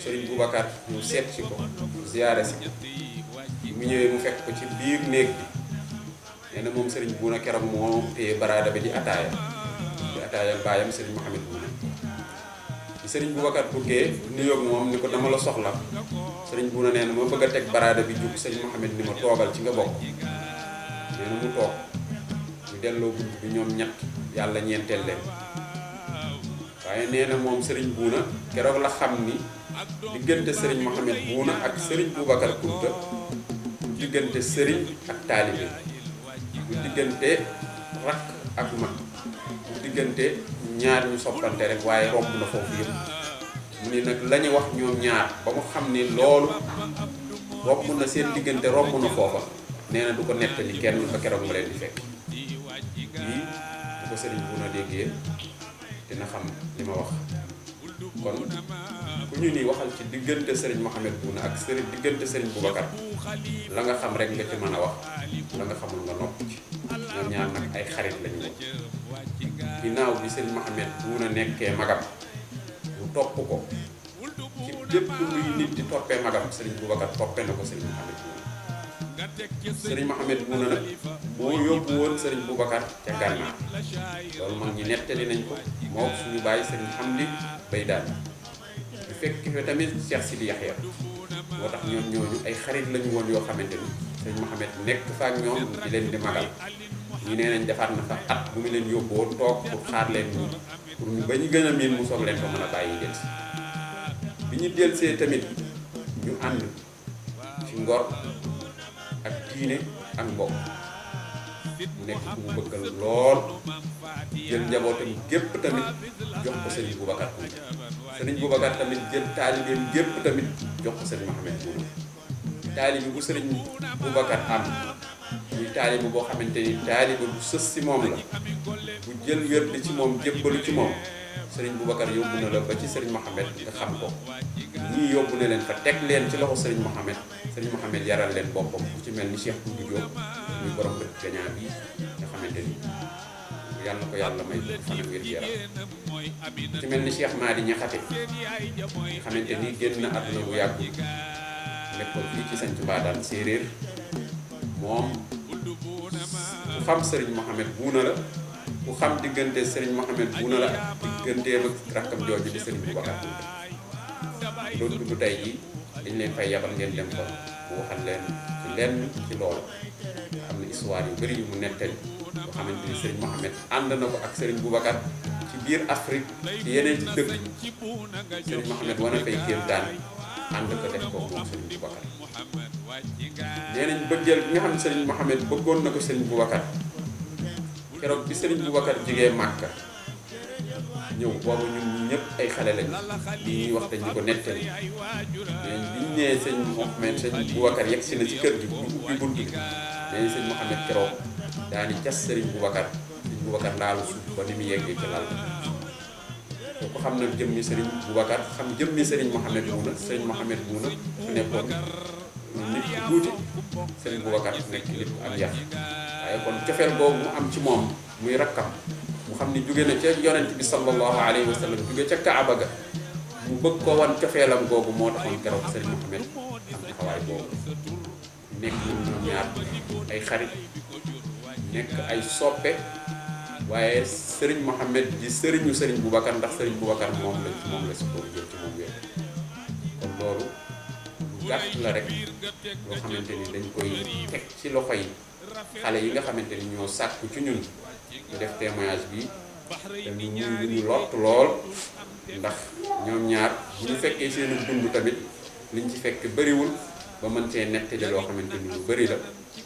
Serigne Boubacar ñu seet si ko ziyaare si ko mu ñëwee mu fekk ko ci biir néeg bi nee na moom Serigne Bouna keroog moo téye baraada bi di ataayal baayam Serigne Mohamed Bouna bi Serigne Boubacar duggee nuyoog moom ni ko dama la soxla Serigne Bouna nee na ma bëgg a teg baraada bi jub Serigne Mohamed ni ma toogal ci nga bokk nee na mu toog ñu delloo bunt bi ñoom ñett yàlla ñeenteel leen waaye nee na moom Serigne Bouna keroog la xam ni diggante Serigne Mohamed Bouna ak Serigne Boubacar Kounta diggante Serigne ak taalibe bu diggante rakk ak mag bu diggante ñaar ñu soppante rek waaye romb na foofu yëpp mu ni nag la ñu wax ñoom ñaar ba mu xam ni loolu romb na seen diggante romb na foofa nee na du ko nettali kenn ba keroog ma leen di fekk lii bu ko Serigne Bouna déggee dina xam li ma wax kon ku ñu ni waxal ci diggante Serigne Mohamed Bouna ak diggante Serigne Boubacar la nga xam rek nga ci mën a wax la nga xamul nga nopp ci ñoom ñaar nag ay xarit lañu woon ginnaaw bi Serigne Mohamed Bouna nekkee magam mu topp ko ci lépp luy nit di toppee magam Serigne Boubacar toppee na ko Serigne Mohamed Bouna Serigne Mohamed Bouna nag moo yóbbu woon Serigne Boubacar ca Gànnaar loolu mag ñi nettali nañ ko moo suñu bàyyi Serigne Hamdi bay daal ñu fekk fi tamit Cheikh Sidi Yaxya moo tax ñoom ñooñu ay xarit lañu woon yoo xamante ni Serigne Mohamed nekk fa ak ñoom di leen di magal ñi nee nañ defaat na fa at bu mu leen yóbboo toog pour xaar leen ñu pour ñu ba ñu gën a miin mu soog leen ko mën a bàyyi delsi bi ñu delsee tamit ñu ànd ci ngor ak diine ak mbokk mu nekk ku mu bëggal lool jël njabootam gépp tamit jox ko Serigne Boubacar Kounta Serigne Boubacar tamit jël taalibeem gépp tamit jox ko Serigne Mohamed Bouna taalibe bu Serigne Boubacar am muy taalibe boo xamante ni taalibe bu sës si moom la bu jël wérd ci moom jébbalu ci moom Serigne Boubacar yóbbu na la ba ci Serigne Mohamed nga xam ko ñii yóbbu na leen fa teg leen ci loxo Serigne Mohamed yaral leen boppam ku ci mel ni Cheikh Koundou Diop muy borom bët gañaa bi nga xamante ni yàlla na ko yàlla may fan ak wér-gu-yaram ku ci mel ni Cheikh Madi Ñaxate nga xamante ni génn na àdduna bu yàggul nekkoon fii ci Santhie Mbadane séeréer moom ku xam Serigne Mohamed Bouna la ku xam diggante Serigne Mohamed Bouna la ak digganteem ak rakkam jooju di Serigne Boubacar doon dugg tey jii dañ leen fay yabal ngeen dem fa mu waxal leen ci lenn ci loolu am na histoire yu bëri yu mu nettali yoo xamante ni Serigne Mohamed ànd na ko ak Serigne Boubacar ci biir Afrique ci yeneen ci dëkk Serigne Mohamed wane fay kéemtaan ànd ko def ko moom Serigne Boubacar nee nañ bëggeel bi nga xam ne Serigne Mohamed bëggoon na ko Serigne Boubacar keroog bi Serigne Boubacar jógee Màkka ñëw boobu ñun ñëpp ay xale lañ li ñuy wax dañ ñu ko nettali mais biñ nee sëñ Mohamed sëñ Boubacar yegg si na ci kër gi bu ubbi bunt bi nee sëñ Mohamed keroog daani cas Serigne Boubacar sëñ Boubacar laalu suuf ba ni mu yeggee ci lal soo ko xam na jëmmi Serigne Boubacar xam jëmmi Serigne Mohamed Bouna Serigne Mohamed Bouna su nekkoon nit ku tuuti Serigne Boubacar nekk nit ku am yar waaye kon cofeel boobu mu am ci moom muy rakkam mu xam ni jóge na ca yonent bi sallallahu alayhi wa sallam jóge ca Kaaba ga mu bëgg ko wan cofeelam googu moo taxoon keroog Serigne Mohamed am taxawaay boobu nekk ñoom ñaar ay xarit nekk ay soppe waaye Serigne Mohamed di sëriñu Serigne Boubacar ndax Serigne Boubacar moom la ci moom la si boobu jël ci moom wér kon loolu lu gàtt la rek loo xamante ni dañ koy teg ci loxo yi xale yi nga xamante ni ñoo sàkku ci ñun ñu def témoignage bi te ñu muy ñu lott lool ndax ñoom ñaar bu ñu fekkee seenu dund tamit liñ ci fekk bëriwul ba mën cee nettali loo xamante ni lu bëri la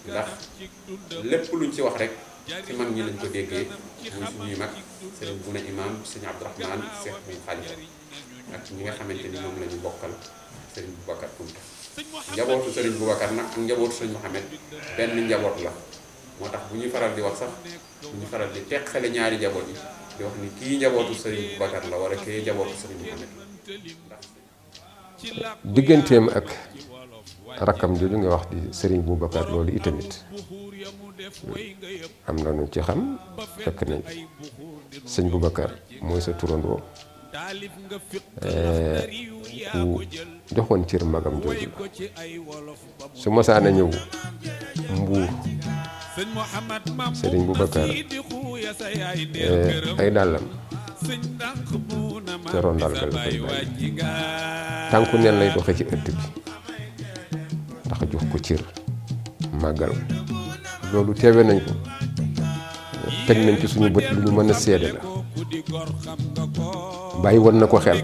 ndax lépp luñ ci wax rek ci mag ñi lañ ko déggee muy suñuy mag Serigne Bouna Imam Serigne Abdourahmane Cheikh bu Khalifa ak ñi nga xamante ni moom la ñu bokkal Serigne Boubacar Kounta njabootu Serigne Boubacar nag ak njabootu Serigne Mohamed benn njaboot la moo tax bu ñuy faral di wax sax bu ñu faral di teqale ñaari njaboot yi di wax ni kii njabootu Serigne Boubacar la wala kii njabootu Serigne Mohamed ndax digganteem ak rakkam jooju nga wax di Serigne Boubacar loolu itamit am na nu ci xam fekk nañ sëñ Boubacar mooy sa turandoo ku joxoon cër magam jooju la su masaana ñëw Mbuur Serigne Boubacar ay dàllam ca rondal ga la koy bàyyi tànku neen lay doxe ci ëtt bi ndax jox ko cër màggal loolu teewe nañ ko teg nañ ci suñu bët lu ñu mën a seede la bàyyi woon na ko xel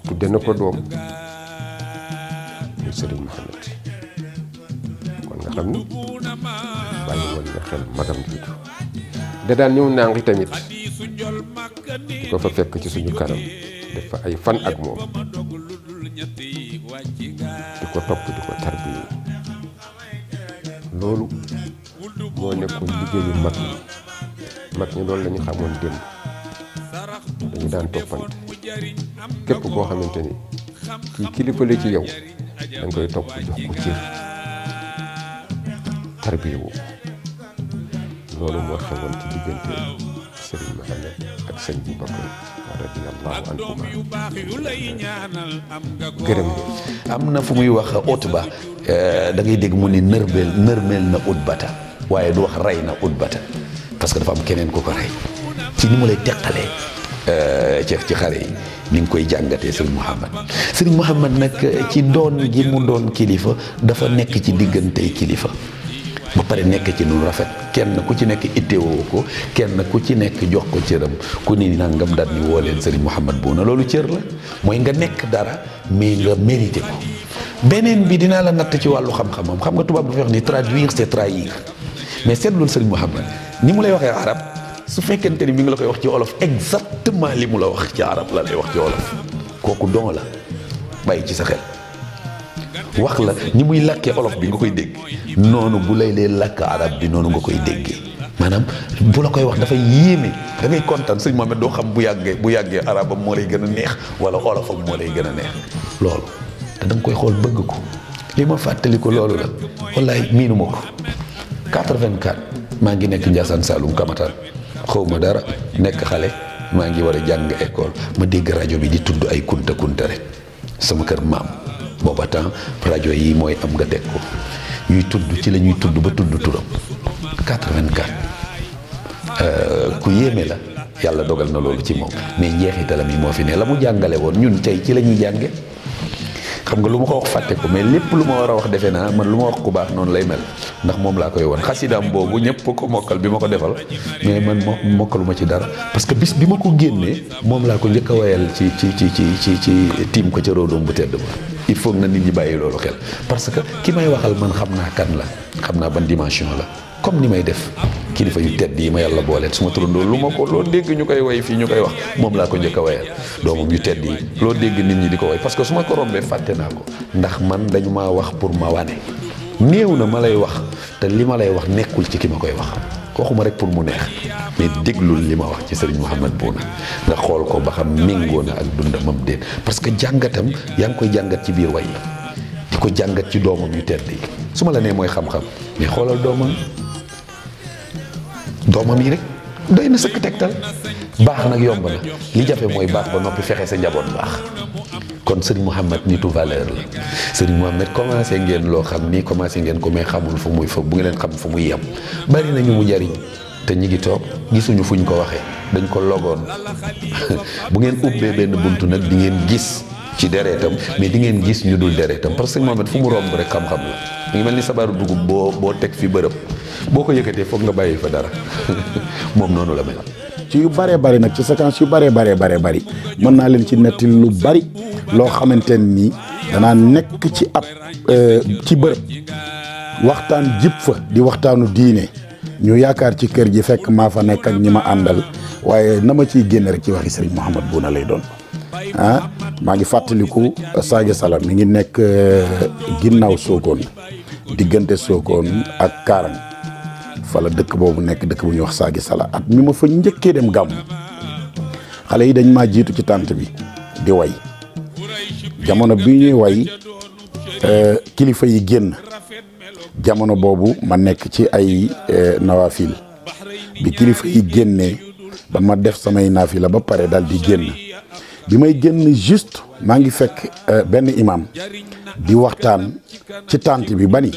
tudde na ko doom muy Serigne Mohamed kon nga xam ni bàyyi woon na xel magam jiitu da daan ñëw naa ngi tamit di ko fa fekk ci suñu kanam def fa ay fan ak moom di ko topp di ko tarbiyu loolu moo nekkoon liggéeyu mag ñi loolu la ñu xamoon démb dañu daan toppante képp koo xamante ni kii kilifa la ci yow da nga koy topp jox ko cër tarbiyu loolu moo xewoon ci diggante Serigne Mohamed ak sëñ Boubacar radiyallahu anhuma gërëm am na fu muy wax Utba da ngay dégg mu ni nërmeel na Utbata waaye du wax rey na Utbata parce que dafa am keneen ku ko rey ci ni mu lay teqalee ci xare yi ni nga koy jàngatee Serigne Mohamed nag ci doon gi mu doon kilifa dafa nekk ci diggante kilifa ba pare nekk ci nu rafet kenn ku ci nekk itteewoo ko kenn ku ci nekk jox ko cëram ku ni nangam daal ni woo leen Serigne Mohamed Bouna loolu cër la mooy nga nekk dara mais nga mérité ko beneen bi dinaa la natt ci wàllu xam-xamam xam nga tubaab dafa wax ni traduire c'est trahir mais seetlul Serigne Mohamed ni mu lay waxee arab su fekkente ni mi ngi la koy wax ci olof exactement li mu la wax ci arab la lay wax ci olof kooku don la bàyyi ci sa xel wax la ni muy làkkee olof bi nga koy dégg noonu bu lay lee làkk arab bi noonu nga koy déggee maanaam bu la koy wax dafay yéeme da ngay kontaan sëñ Mohamed doo xam bu yàggee arabam moo lay gën a neex wala olofam moo lay gën a neex loolu te da nga koy xool bëgg ko li ma fàttali ko loolu la wallaay miinu ma ko 84 maa ngi nekk Ndiassane Saloum Kamataan xaw ma dara nekk xale maa ngi war a jàng école ma dégg rajo bi di tudd ay kunta rek sama kër maam booba temps rajo yi mooy am nga teg ko ñuy tudd ci la ñuy tudd ba tudd turam 84 ku yéeme la yàlla dogal na loolu ci moom mais njeexitalam yi moo fi ne la mu jàngale woon ñun tey ci la ñuy jànge xam nga lu ma ko wax fàtte ko mais lépp lu ma war a wax defe naa man lu ma wax ku baax noonu lay mel ndax moom laa koy woon xasidaam boobu ñëpp ko mokkal bi ma ko defal mais man mokkalu ma ci dara parce que bis bi ma ko génnee moom laa ko njëkk a wayal ci tiim ko ca róodoom bu tedd ba il faut na nit ñi bàyyi loolu xel parce que ki may waxal man xam naa kan la xam naa ban dimension la comme ni may def kilifa yu tedd yi ma yàlla booleel su ma turandoo lu ma ko loo dégg ñu koy way fii ñu koy wax moom laa ko njëkk a wayal doomam yu tedd yi loo dégg nit ñi di ko way parce que su ma ko rombee fàtte naa ko ndax man dañu maa wax pour ma wane néew na ma lay wax te li ma lay wax nekkul ci ki ma koy wax waxuma rek pour mu neex mais déglul li ma wax ci Serigne Mouhamed Bouna nga xool ko ba xam méngoo na ak dundamam déet parce que jàngatam yaa ngi koy jàngat ci biir way di ko jàngat ci doomam yu tedd yi su ma la nee mooy xam-xam mais xoolal doomam yi rek doy na sëkk tegtal baax nag yomb na li jafe mooy baax ba noppi fexe sa njaboot baax kon Serigne Mouhamed nitu valeur la Serigne Mouhamed commencé ngeen loo xam ni commencé ngeen ko mais xamul fu muy fa bu ngeen leen xam fu muy yem bari nañu mu jariñ te ñi ngi toog gisuñu fuñ ko waxee dañ ko logoon bu ngeen ubbee benn buntu nag di ngeen gis ci dereetam mais di ngeen gis ñu dul dereetam parce que Serigne Mouhamed fu mu romb rek xam-xam la mu ngi mel ni sabaru dugub boo teg fi bërëb boo ko yëkkatee foog nga bàyyi fa dara moom noonu la mel. ci yu bëree bëri nag ci séquence yu bëree bëri mën naa leen ci netti lu bëri loo xamante ni danaa nekk ci ab ci bërëb waxtaan jib fa di waxtaanu diine ñu yaakaar ci kër ji fekk maa fa nekk ak ñi ma àndal waaye na ma ciy génn rek ci waxi Serigne Mouhamed Bouna lay doon maa ngi fàttaliku Sadio Salam mi ngi nekk ginnaaw Sokone diggante Sokone ak Kaarang fa la dëkk boobu nekk dëkk bu ñuy wax Saagi Sala at mi ma fa njëkkee dem gàmm xale yi dañ maa jiitu ci tànt bi di way jamono bi ñuy way kilifa yi génn jamono boobu ma nekk ci ay nawafil bi kilifa yi génnee ba ma def samay naafila ba pare daal di génn bi may génn juste maa ngi fekk benn imam di waxtaan ci tànt bi ba ni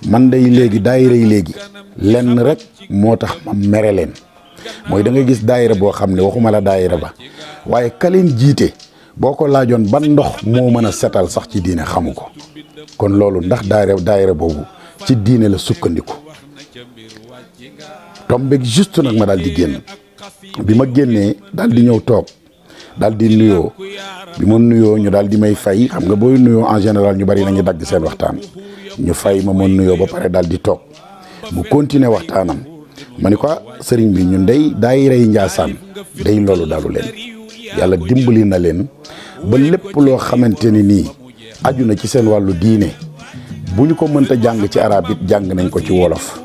man day léegi daayira yi léegi lenn rek moo tax ma mere leen mooy da nga gis daayira boo xam ne waxuma la daayira ba waaye ka leen jiite boo ko laajoon ban ndox moo mën a setal sax ci diine xamu ko kon loolu ndax daayira boobu ci diine la sukkandiku tombeeg juste nag ma daal di génn bi ma génnee daal di ñëw toog daal di nuyoo bi ma nuyoo ñu daal di may fay xam nga booy nuyoo en général ñu bari nañu dagg seen waxtaan ñu fay ma nuyoo ba pare daal di toog mu continuer waxtaanam ma ni ko sëriñ bi ñun day daayira yi Njaasaan day loolu dalu leen yàlla dimbali na leen ba lépp loo xamante ni nii aju na ci seen wàllu diine bu ñu ko mënta jàng ci arab it jàng nañ ko ci wolof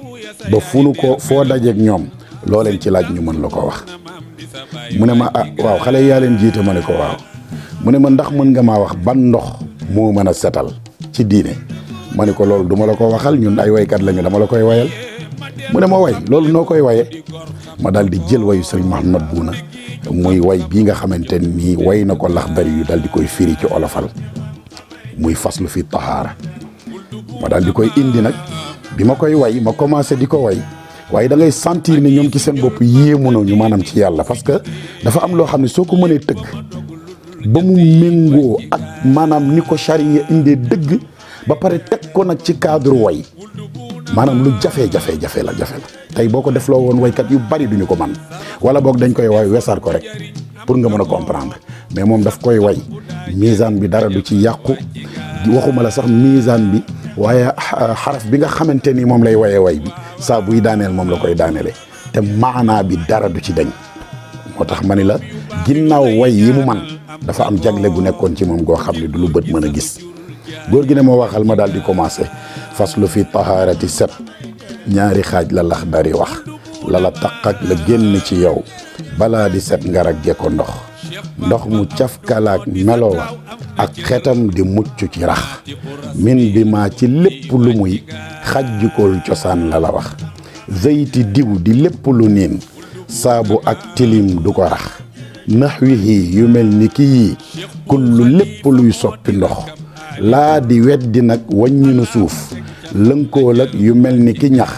ba fu nu ko foo dajeeg ñoom loo leen ci laaj ñu mën la ko wax mu ne ma waaw xale yaa leen jiite ma ne ko waaw mu ne ma ndax mën nga maa wax ban ndox moo mën a setal ci diine ma ne ko loolu duma la ko waxal ñun ay waykat lañu dama la koy wayal mu ne ma way loolu noo koy waye ma daal di jël wayu Serigne Mouhamed Bouna muy way bii nga xamante nii way na ko Laxdari yu daal di koy firi ci olofal muy faslu fi tahaara ma daal di koy indi nag bi ma koy way ma commencé di ko way waaye da ngay sentir ne ñoom ci seen bopp yéemu nañu maanaam ci yàlla parce que dafa am loo xam ne soo ko mënee tëgg ba mu méngoo ak maanaam ni ko charia indee dëgg ba pare teg ko nag ci cadre way maanaam lu jafe la tey boo ko defloo woon waykat yu bari duñu ko man wala boog dañ koy way wesar ko rek pour nga mën a comprendre mais moom daf koy way misaan bi dara du ci yàqu waxuma la sax misaan bi waaye xaraf bi nga xamante ni moom lay waye way bi saa buy daaneel moom la koy daaneele te maanaa bi dara du ci dañ moo tax ma ni la ginnaaw way yi mu man dafa am jagle gu nekkoon ci moom goo xam ne du lu bët mën a gis góor gi ne ma waxal ma daal di commencé faslu fi tahaarati set ñaari xaaj la Laxdari wax la taq ak la génn ci yow balaa di set nga ragge ko ndox mu cafkalaak melowa ak xetam di mucc ci rax min bi maa ci lépp lu muy xajjikool cosaan la wax zeyti diw di lépp lu niin saabu ak tilim du ko rax nax wi yu mel ni ki yii kullu lépp luy soppi ndox laa di weddi nag wàññinu suuf lënkool ak yu mel ni ki ñax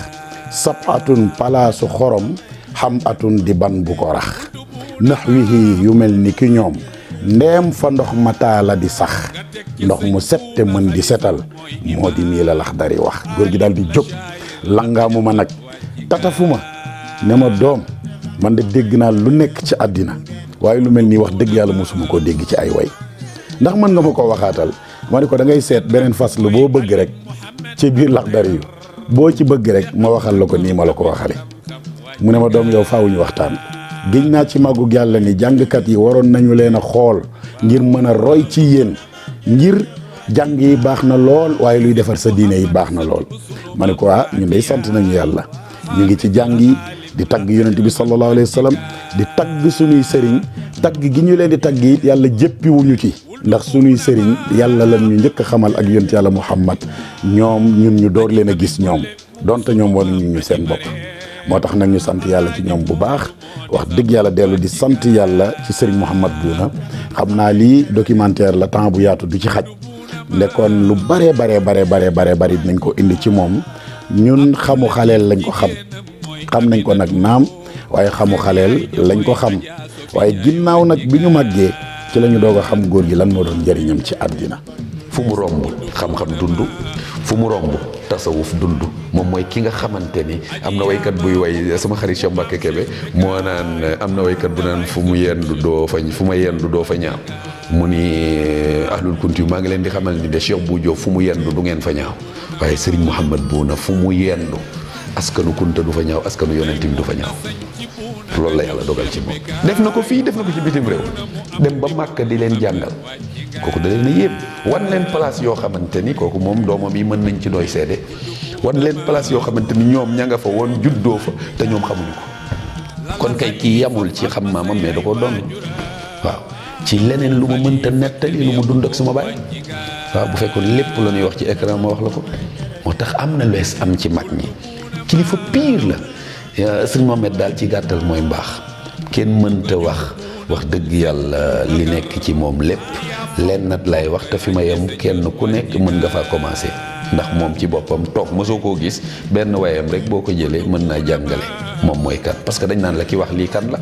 sabatun palaasu xorom xam atun di ban bu ko rax naxwihi yu mel ni ki ñoom ndeem fa ndox mataa la di sax ndox mu set te mën di setal moo di nii la Laxdari wax. góor gi daal di jóg langaamu ma nag tatafu ma ne ma doom man de dégg naa lu nekk ci àddina waaye lu mel nii wax dëgg yàlla mosuma koo dégg ci ay way ndax mën nga ma ko waxaatal ma ne ko da ngay seet beneen faslu boo bëgg rek ci biir Laxdari yu boo ci bëgg rek ma waxal la ko nii ma la ko waxale mu ne ma doom yow faawuñu waxtaan géñ naa ci màggug yàlla ni jàngkat yi waroon nañu leen a xool ngir mën a roy ci yéen ngir jàng yi baax na lool waaye luy defar sa diine yi baax na lool ma ne ko ñun day sant nañu yàlla ñu ngi ci jàng yi di tagg yonent bi sallallahu alayhi wa sallam di tagg suñuy sëriñ tagg gi ñu leen di tagg it yàlla jéppiwuñu ci ndax suñuy sëriñ yàlla lan ñu njëkk a xamal ak yonent yàlla Muhammad ñoom ñun ñu door leen a gis ñoom donte ñoom war ñu seen bopp moo tax nag ñu sant yàlla ci ñoom bu baax wax dëgg yàlla dellu di sant yàlla ci sëriñ Mouhamad Bouna xam naa lii documentaire la temps bu yaatu du ci xaj ndekkoon lu bare bari dinañ ko indi ci moom ñun xamu xaleel lañ ko xam nañ ko nag naam waaye xamu xaleel lañ ko xam waaye ginnaaw nag bi ñu màggee ci la ñu doog a xam góor gi lan moo doon njëriñam ci àddina fu mu romb xam-xam dund fu mu romb tasawuf dund moom mooy ki nga xamante ni am na waykat buy way sama xarit Cheikh Mbacke Kébé moo naan am na waykat bu naan fu ma yendu doo fa ñaaw mu ni ahlul kunti maa ngi leen di xamal ni de Cheikh bu Diop fu mu yendu du ngeen fa ñaaw waaye Serigne Mouhamad Bouna fu mu yendu askanu kunta du fa ñaaw askanu yonent bi du fa ñaaw loolu la yàlla dogal ci moom def na ko fii def na ko ci bitim réew dem ba Màkka di leen jàngal kooku da leen a yéem wan leen place yoo xamante ni kooku moom doomam yi mën nañ ci doy seede wan leen place yoo xamante ni ñoom ña nga fa woon juddoo fa te ñoom xamuñu ko kon kay kii yamul ci xam maamam mais da koo doon waaw ci leneen lu ma mënta nettali lu mu dund ak suma baay waaw bu fekkoon lépp la ñuy wax ci écran ma wax la ko moo tax am na lees am ci mag ñi kilifa pire la sëñ Mohamed daal ci gàttal mooy mbaax kenn mënta wax dëgg yàlla li nekk ci moom lépp leen nat lay wax te fi ma yem kenn ku nekk mën nga faa commencé ndax moom ci boppam toog mosoo koo gis benn wayam rek boo ko jëlee mën naa jàngale moom mooy kan parce que dañ naan la ki wax lii kan la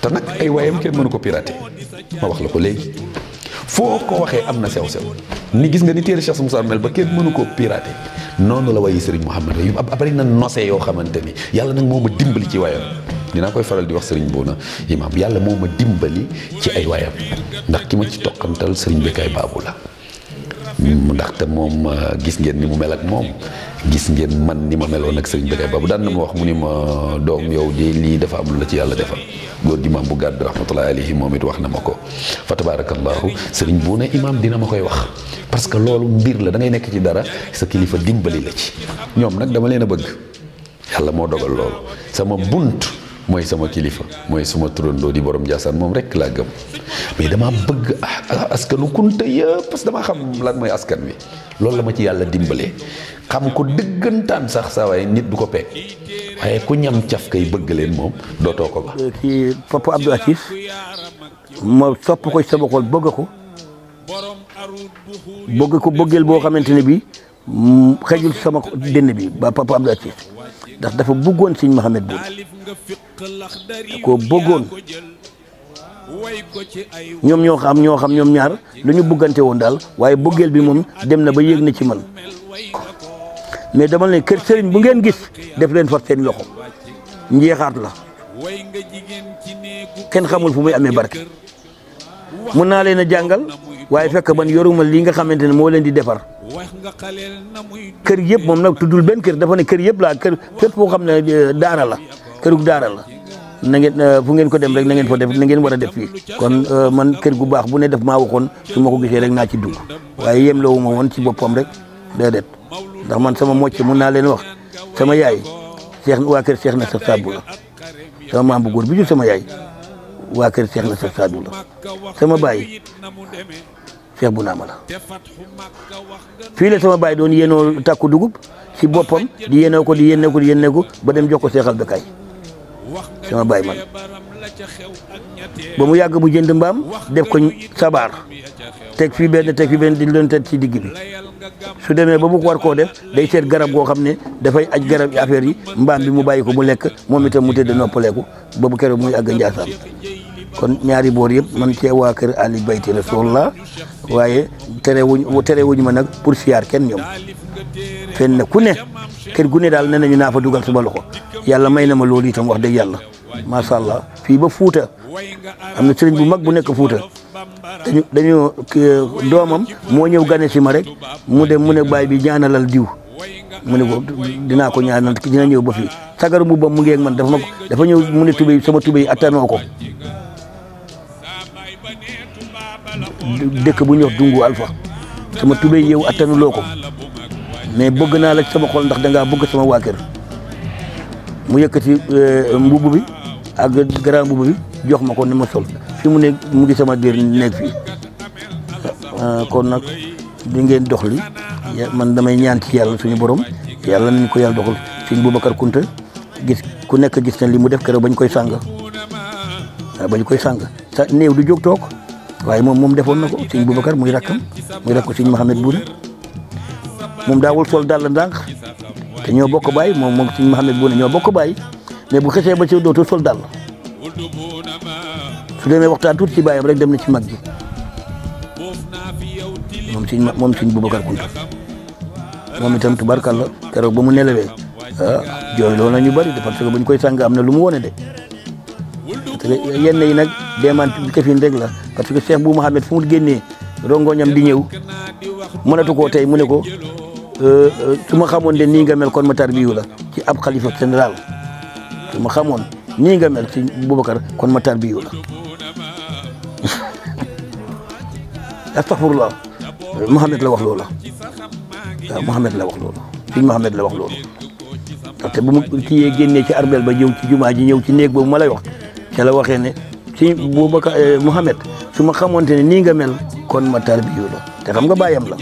te nag ay wayam kenn mënu ko piraté ma wax la ko léegi foo ko waxee am na sew-sew ni gis nga ni téere Cheikh Moussa mel ba kenn mënu koo piraté noonu la wayi Serigne Mouhamed yu bari na nose yoo xamante ni yàlla nag moo ma dimbali ci wayam dinaa koy faral di wax Serigne Bouna imam yàlla moo ma dimbali ci ay wayam ndax ki ma ci toqantal Serigne Bekkaay Baabu la ndaxte moom gis ngeen ni mu mel ak moom gis ngeen man ni ma meloon ak Serigne Bekkaay Baabu daan na ma wax mu ni ma doom yow de lii dafa am lu la ci yàlla defal góor gi maam bu gàdd rahmatullahi alayhi moom it wax na ma ko fa tabarakallahu Serigne Bouna imam dina ma koy wax parce que loolu mbir la da ngay nekk ci dara sa kilifa dimbali la ci ñoom nag dama leen a bëgg yàlla moo dogal loolu sama bunt mooy sama kilifa mooy suma turandoo di borom Ndiassane moom rek laa gëm mais dama bëgg askanu kunta yëpp parce que dama xam lan mooy askan wi loolu la ma ci yàlla dimbalee xam ko dëggantaan sax saa waaye nit du ko peeg waaye ku ñam caf kay bëgg leen moom dootoo ko ba ci Papa Abdou Aziz ma sopp ko ci sama xol bëgg ko bëggeel boo xamante ne bi xejul sama dënn bi ba Papa Abdou Aziz ndax dafa bëggoon Sëñ Mouhamed Bouna da koo bëggoon ñoom ñoo xam ñoom ñaar lu ñu bëggante woon daal waaye bëggeel bi moom dem na ba yéeg na ci man mais dama ne kër sëriñ bu ngeen gis def leen far seen loxo njeexaat la kenn xamul fu muy amee barke mun naa leen a jàngal waaye fekk man yoruma lii nga xamante ne moo leen di defar kër yëpp moom nag tuddul benn kër dafa ne kër yëpp laa kër fépp foo xam ne daara la kërug daara la na ngeen fu ngeen ko dem rek na ngeen fa def na ngeen war a def fii kon man kër gu baax bu ne def maa waxoon su ma ko gisee rek naa ci dugg waaye yemlewu ma woon ci boppam rek déedéet ndax man sama mocc mun naa leen wax sama yaay waa kër Cheikh na sa saabu la sama maam bu góor bi jur sama yaay waa kër Cheikh na sa saadu la sama baay Cheikh bu naama la fii la sama baay doon yéenoo takku dugub ci boppam di yéenoo ko ba dem jox ko Cheikh Bekkaay sama baay man ba mu yàgg mu jënd mbaam def ko sabar teg fii benn di leen teg ci digg bi su demee ba mu war koo def day seet garab goo xam ne dafay aj garab yi affaire yi mbaam bi mu bàyyi ko mu lekk moom itam mu tëdd noppaleeku ba bu keroog muy àgg Njaasaan kon ñaari boor yëpp man cee waa kër Ali Bayti Rasulullah waaye terewuñ ma nag pour siyaar kenn ñoom fenn ku ne kër gu ne daal nee nañu naa fa dugal sama loxo yàlla may na ma loolu itam wax dëgg yàlla macha allah fii ba Fuuta am na sëriñ bu mag bu nekk Fuuta dañu doomam moo ñëw gane si ma rek mu dem mu ne baay bi ñaanalal diw mu ne ko dinaa ko ñaanal dina ñëw ba fii sagaru mbubbam mu ngi ak man dafa ñëw mu ne tubéy sama tubéy attanoo ko dëkk bu ñuy wax Dungu Alpha sama tubéy yow attanuloo ko mais bëgg naa la ci sama xol ndax dangaa bëgg sama waa kër mu yëkkati mbubb bi ak grand mbubb bi jox ma ko ni ma sol fi mu ne mu ngi sama biir nekk fii kon nag di ngeen dox li man damay ñaan ci yàlla suñu borom yàlla nañ ko yàlla doxal Sëñ Boubacar Kounta gis ku nekk gis na li mu def keroog bañ koy sàng bañ koy sàng sa néew du jóg toog waaye moom defoon na ko Sëñ Boubacar muy rakkam muy rakku Sëñ Mouhamed Bouna moom daawul sol dàll ndànk te ñoo bokk baay moom Sëñ Mouhamed Bouna ñoo bokk baay mais bu xesee ba ci dootul sol dàll su demee waxtaan tuuti ci baayam rek dem na ci mag ji moom Sëñ Boubacar Kounta moom itam tubarkalla keroog ba mu nelawee jooy loolu la ñu bëri de parce que bu ñu koy sàng am na lu mu wone de yenn yi nag demaan kefin rek la parce que Cheikh Bou Mouhamed fu mu génnee rongoñam di ñëw mënatu koo tey mu ne ko su ma xamoon de nii nga mel kon ma tarbiyu la ci ab xalifa général su ma xamoon nii nga mel ci Boubacar kon ma tarbiyu la astaghfirullah Mouhamed la wax loola waaw Mouhamed la wax loolu Sëñ Mouhamed la wax loolu te bu mu kiyee génnee ci arbel ba ñëw ci jumaa ji ñëw ci néeg boobu ma lay wax ca la waxee ne Sëñ Boubacar Mouhamed su ma xamoonte ne nii nga mel kon ma tarbiyu la te xam nga bàyyam la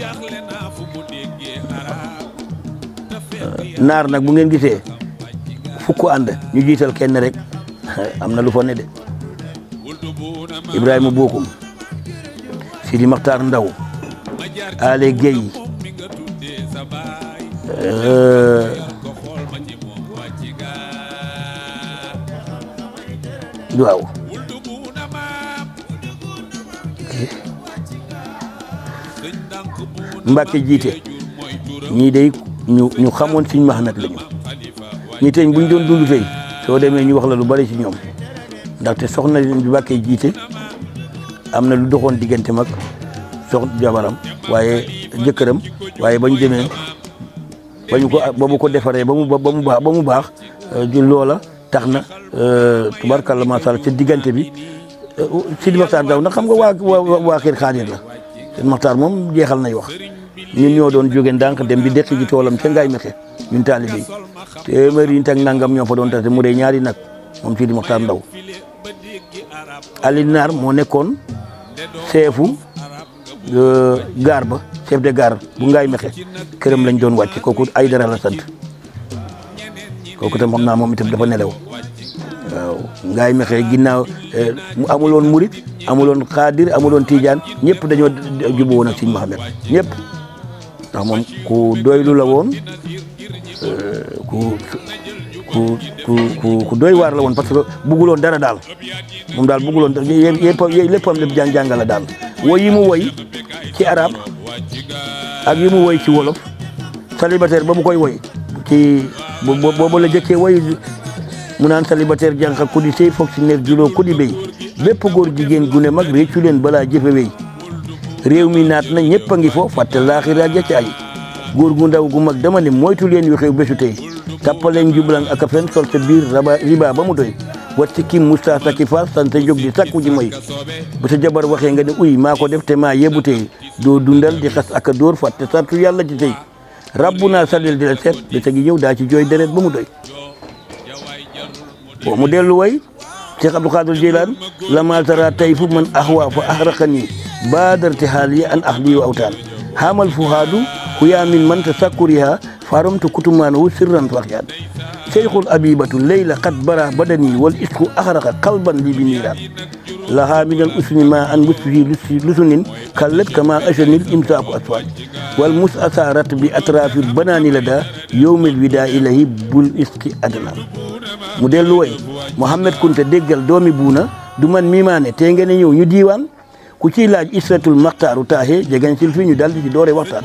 naar nag bu ngeen gisee fukk ànd ñu jiital kenn rek am na lu fa ne de Ibrahima Bokum Sidi Makhtar Ndaw Ale Gueye waaw Mbacke jiite ñii day ñu xamoon Sëñ Mouhamed lañu ñi tey buñ doon dund tey soo demee ñu wax la lu bari ci ñoom ndaxte soxna Mbacke jiite am na lu doxoon diggante mag soxna jabaram waaye jëkkëram waaye bañ demee ba mu ko defaree ba mu baax loola tax na tubarkalla macha allah ca diggante bi Sidi Makhtar Ndaw nag xam nga waa kër Xaadir la Sidi Makhtar moom jeexal nay wax ñun ñoo doon jóge ndànk dem di dekk ji toolam ca Ngaye Mékhé ñun taalibe yi téeméeri nit ak nangam ñoo fa doon tase mu dee ñaari nag moom Sidi Makhtar Ndaw Ali Naar moo nekkoon chefu gaar ba chef de gare bu Ngaye Mékhé këram lañ doon wàcc kooku ay dara la sant kooku tam xam naa moom itam dafa nelaw waaw Ngaye Mékhé ginnaaw mu amuloon murit amuloon xaadir amuloon tiijaan ñëpp dañoo juboo woon ak Sëñ Mouhamed ñëpp ndax moom ku doylu la woon ku doy waar la woon parce que bugguloon dara daal moom daal bugguloon dara léppam lépp jàngala daal woy yi mu woy ci arab ak yi mu woy ci wolof célibataire ba mu koy woy ci boobu la jëkkee woy mu naan célibataire jànq ku di sëy foog si neer juloo ku di béy bépp góor jigéen gu ne mag réccu leen balaa jëfe wéy réew mi naat na ñëpp a ngi fo fàtte laaxira ja ca ay góor gu ndaw gu mag dama ne moytu leen yu xew bésu tey tappaleen jublan ak a fen sol sa biir riba ba mu doy wat si kim mustaasa ki faas sante jóg di sakku ji mooy bu sa jabar waxee nga ne uy maa ko def te maa yebu tey doo dundal di xas ak a dóor fàtte sartu yàlla ci tey rabbu naa salil di la seet bésa gi ñëw daa ci jooy deret ba mu doy boo mu dellu way Cheikh Abdou Khadir Jilaan lama tara tayfu man ahwa fa ahraqani badarti haali an ahli wa awtaan xaamal fuhaadu huya min man tasakkuriha faramtu kutumanahu sirran faxyaan seyxul abibatu leyla qad bara badani wal isku axraqa qalban li bi niiraan laha min al usni ma an busfi lusunin kallat kama ashanil imsaaku asfal wal mus asarat bi atrafi banaani lada yowmil wida ilahi bul iski adna mu dellu way Mouhamed Kunta déggal doomi buuna du man miimaane te ngeen ñëw ñu diiwaan ku ciy laaj isratul maxtaaru taaxe jegan sil fi ñu daldi ci doore waxtaan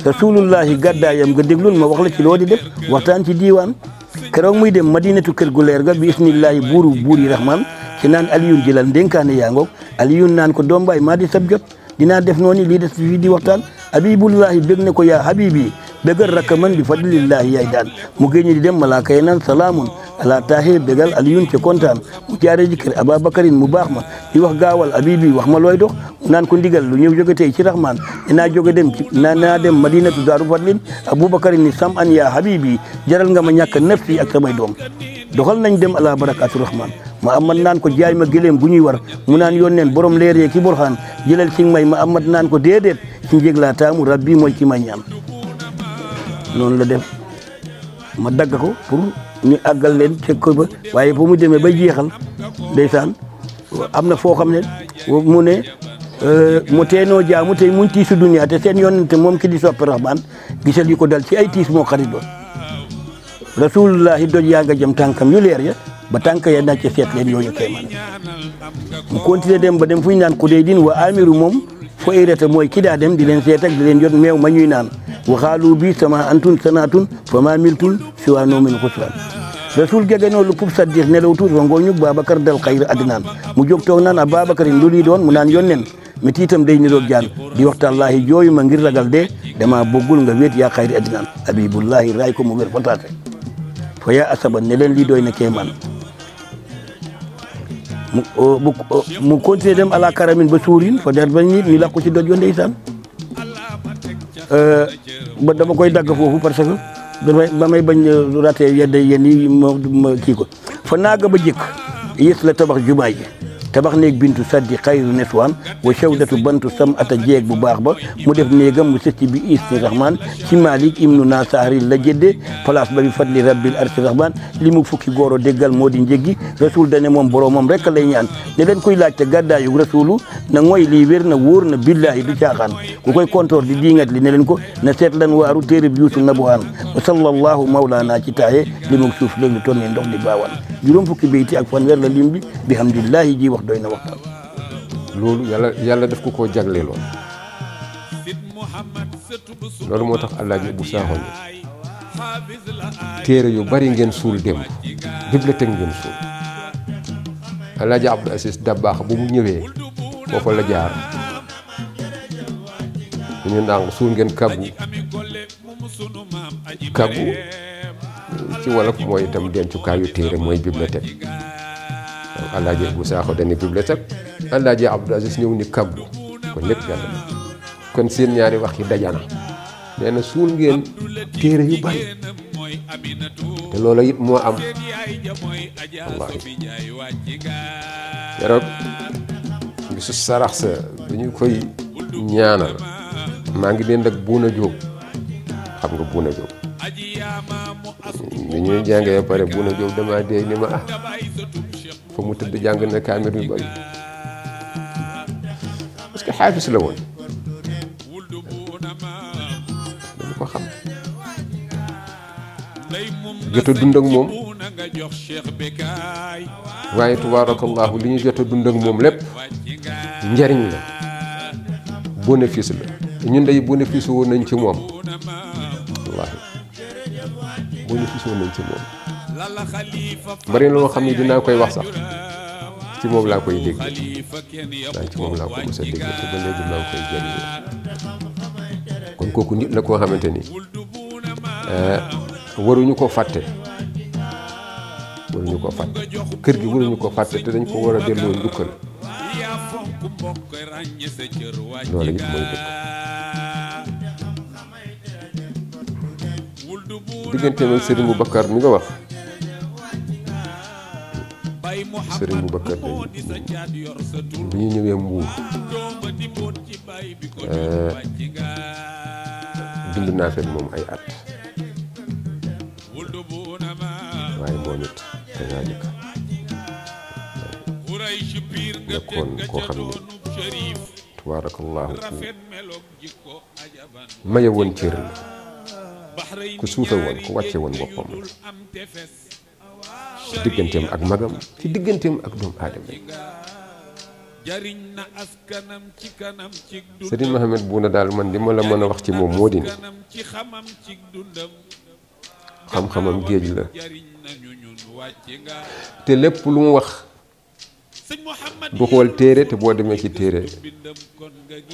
rasulullahi gàddaayam nga déglul ma wax la ci loo di def waxtaan ci diiwaan keroog muy dem madinatu kër gu leer ga bi isnillahi buuri rahman ci naan aliyun jëlal ndénkaane yaa ngoog aliyun naan ko doom baay maa di sab jot dinaa def noonu lii des fii di waxtaan habibullahi bég ne ko yaa habibi bégal rakka man bi fadlillahi yaay daan mu génn di dem malaaka yi naan salaamun ala taaxe bégal aliyun ca kontaan mu jaaree ji kër ababakarin mu baax ma di wax gaawal habibi wax ma looy dox mu naan ko ndigal lu ñëw jóge tey ci rahman dinaa jóge dem ci naa dem madinatu daaru fadlin abubakarin ni sam an yaa habibi jaral nga ma ñàkk nafsi ak samay doom doxal nañ dem ala barakaatu rahman ma amat naan ko jaay ma gëléem gu ñuy war mu naan yónneen borom leer yee ki borxaan jëlal ci may ma amat naan ko déedéet ci njég laa taamu rabbi mooy ki ma ñaan noonu la def ma dagg ko pour ñu àggal leen ca ko ba waaye bu mu demee ba jeexal ndeysaan am na foo xam ne mu ne mu teenoo jaamu tey muñ tiisu dunya te seen yonente moom ki di soppi rahman gisal yi ko dal ci ay tiis moo xarit ba rasulullahi doj yaa nga jëm tànkam yu leer ya ba tànk ya naaj ca seet leen yooyu kay man mu continuer dem ba dem fu ñu naan ku dee din wa amiru moom fo irata mooy ki daa dem di leen seet ak di leen jot meew ma ñuy naan waxaalu bi sama antun sanatun fa ma miltun siwa noo min xusran rasul gegenoo lu pub saddiq nelaw tuut fa ngooñu Babacar dal xayr adnaan mu jóg toog naan a Babakarin lu lii doon mu naan yonnen mi tiitam day niroog jaan di waxtaallahi jooyu ma ngir ragal de dama bëggul nga wéet yaa xayri adnaan habibullahi raay ko mu wér fataate fa yaa asaban ne leen lii doy na kéemaan mu continuer dem ala karamin ba suurin fa der ba nit ñu làqu ci doj yo ndeysaan ba dama koy dagg foofu parce que ba may bañ raté yedda yenn yi ma kii ko fa naaga ba jëkk yées la tabax jumaa ji tabax néeg bintu saddi xayru neswaan wa shawdatu bantu sam ata jeeg bu baax ba mu def néegam mu sëcc bi isni rahman ci malik ibnu nasaari la jëdde place ba bi fadli rabbil arsi rahman li mu fukki góoro déggal moo di njéggi rasul dane moom boroomam rek lay ñaan ne leen koy laajte gàddaayu rasulu na ngoy lii wér na wóor na billahi du caaxaan ku koy kontoor di diingat li ne leen ko na seet lan waaru téere bi yuusu nabuhaan wa sallallahu mawlana ci taaye li mu suuf léegi lu toll ni ndox di baawaan juróom fukki béyti ak fanweer la lim bi bi hamdillahi ji wax doy na waxtaan loolu yàlla daf ko koo jagleeloon loolu moo tax Alaaji bu Saaxo ni téere yu bari ngeen suul démb bibliothèque ngeen suul Alaaji Abdou Aziz Dabakh bu mu ñëwee foofa la jaar ñu ndàng suul ngeen kaggu ci wolof mooy itam dencukaayu téere mooy bibliothèque Alaaji bu Saaxo dani bibliothèque Alaaji Abdou Aziz ñëw ni kaggu kon lépp yàlla la kon seen ñaari wax yi dajana nee na suul ngeen téere yu bari te loolu it moo am wallaahi keroog bisu sarax sa bi ñu koy ñaanal maa ngi leen ak Buuna Jóob xam nga Buuna Jóob bi ñuy jàngee ba pare Buuna Jóob dama dee ni ma fa mu tëdd jàng na kaamir yu bari parce que xaafis la woon dama ko xam jot a dund ak moom waaye tabaarakallaahu li ñu jot a dund ak moom lépp njariñ la bénéfice la ñun day bénéfice woon nañ ci moom wallaahi bénéfice woon nañ ci moom bari na loo xam ne dinaa koy wax sax ci moom laa koy dégg waaye ci moom laa ko mos a dégg te ba léegi maa ngi koy jëriñoo kon kooku nit la koo xamante ni waruñu ko fàtte kër gi waruñu ko fàtte te dañ ko war a delloo njukkal loolu it mooy dëkk diggante ak Serigne Boubacar mi nga wax Serigne Boubacar day bi ñu ñëwee Mbuur dund naa fekk moom ay at waaye moom it kazaalika nekkoon koo xam ne tabaarakallaahu ku maye woon cër la ku suufe woon ku wàcce woon boppam ci digganteem ak magam ci digganteem ak doomu aadama yi Sëriñ Mohamed Bouna daal man li ma la mën a wax ci moom moo di ne xam-xamam géej la te lépp lu mu wax du xool téere te boo demee ci téere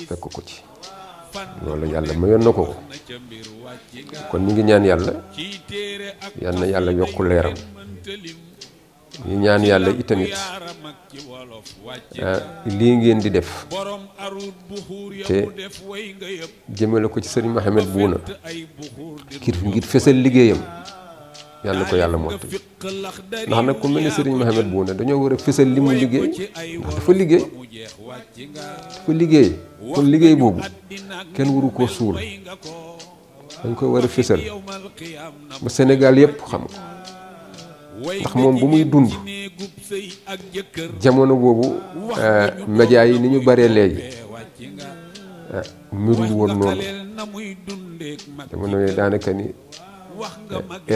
fekk ko ci loolu yàlla mayoon na ko kon ñu ngi ñaan yàlla yal na yàlla yokku leeram ñu ñaan yàlla itamit lii ngeen di def te jëmale ko ci Sëriñ Mohamed Bouna ngir fësal liggéeyam yàlla ko yàlla mottali ndax nag ku mel ni Sëriñ Mohamed Bouna dañoo war a fësal li mu liggéey ndax dafa liggéey kon liggéey boobu kenn waru koo suul dañ koy war a fësal ba Sénégal yépp xam ko ndax moom bu muy dund jamono boobu média yi ni ñu baree léegi mirul woon noonu jamono yooyu daanaka ni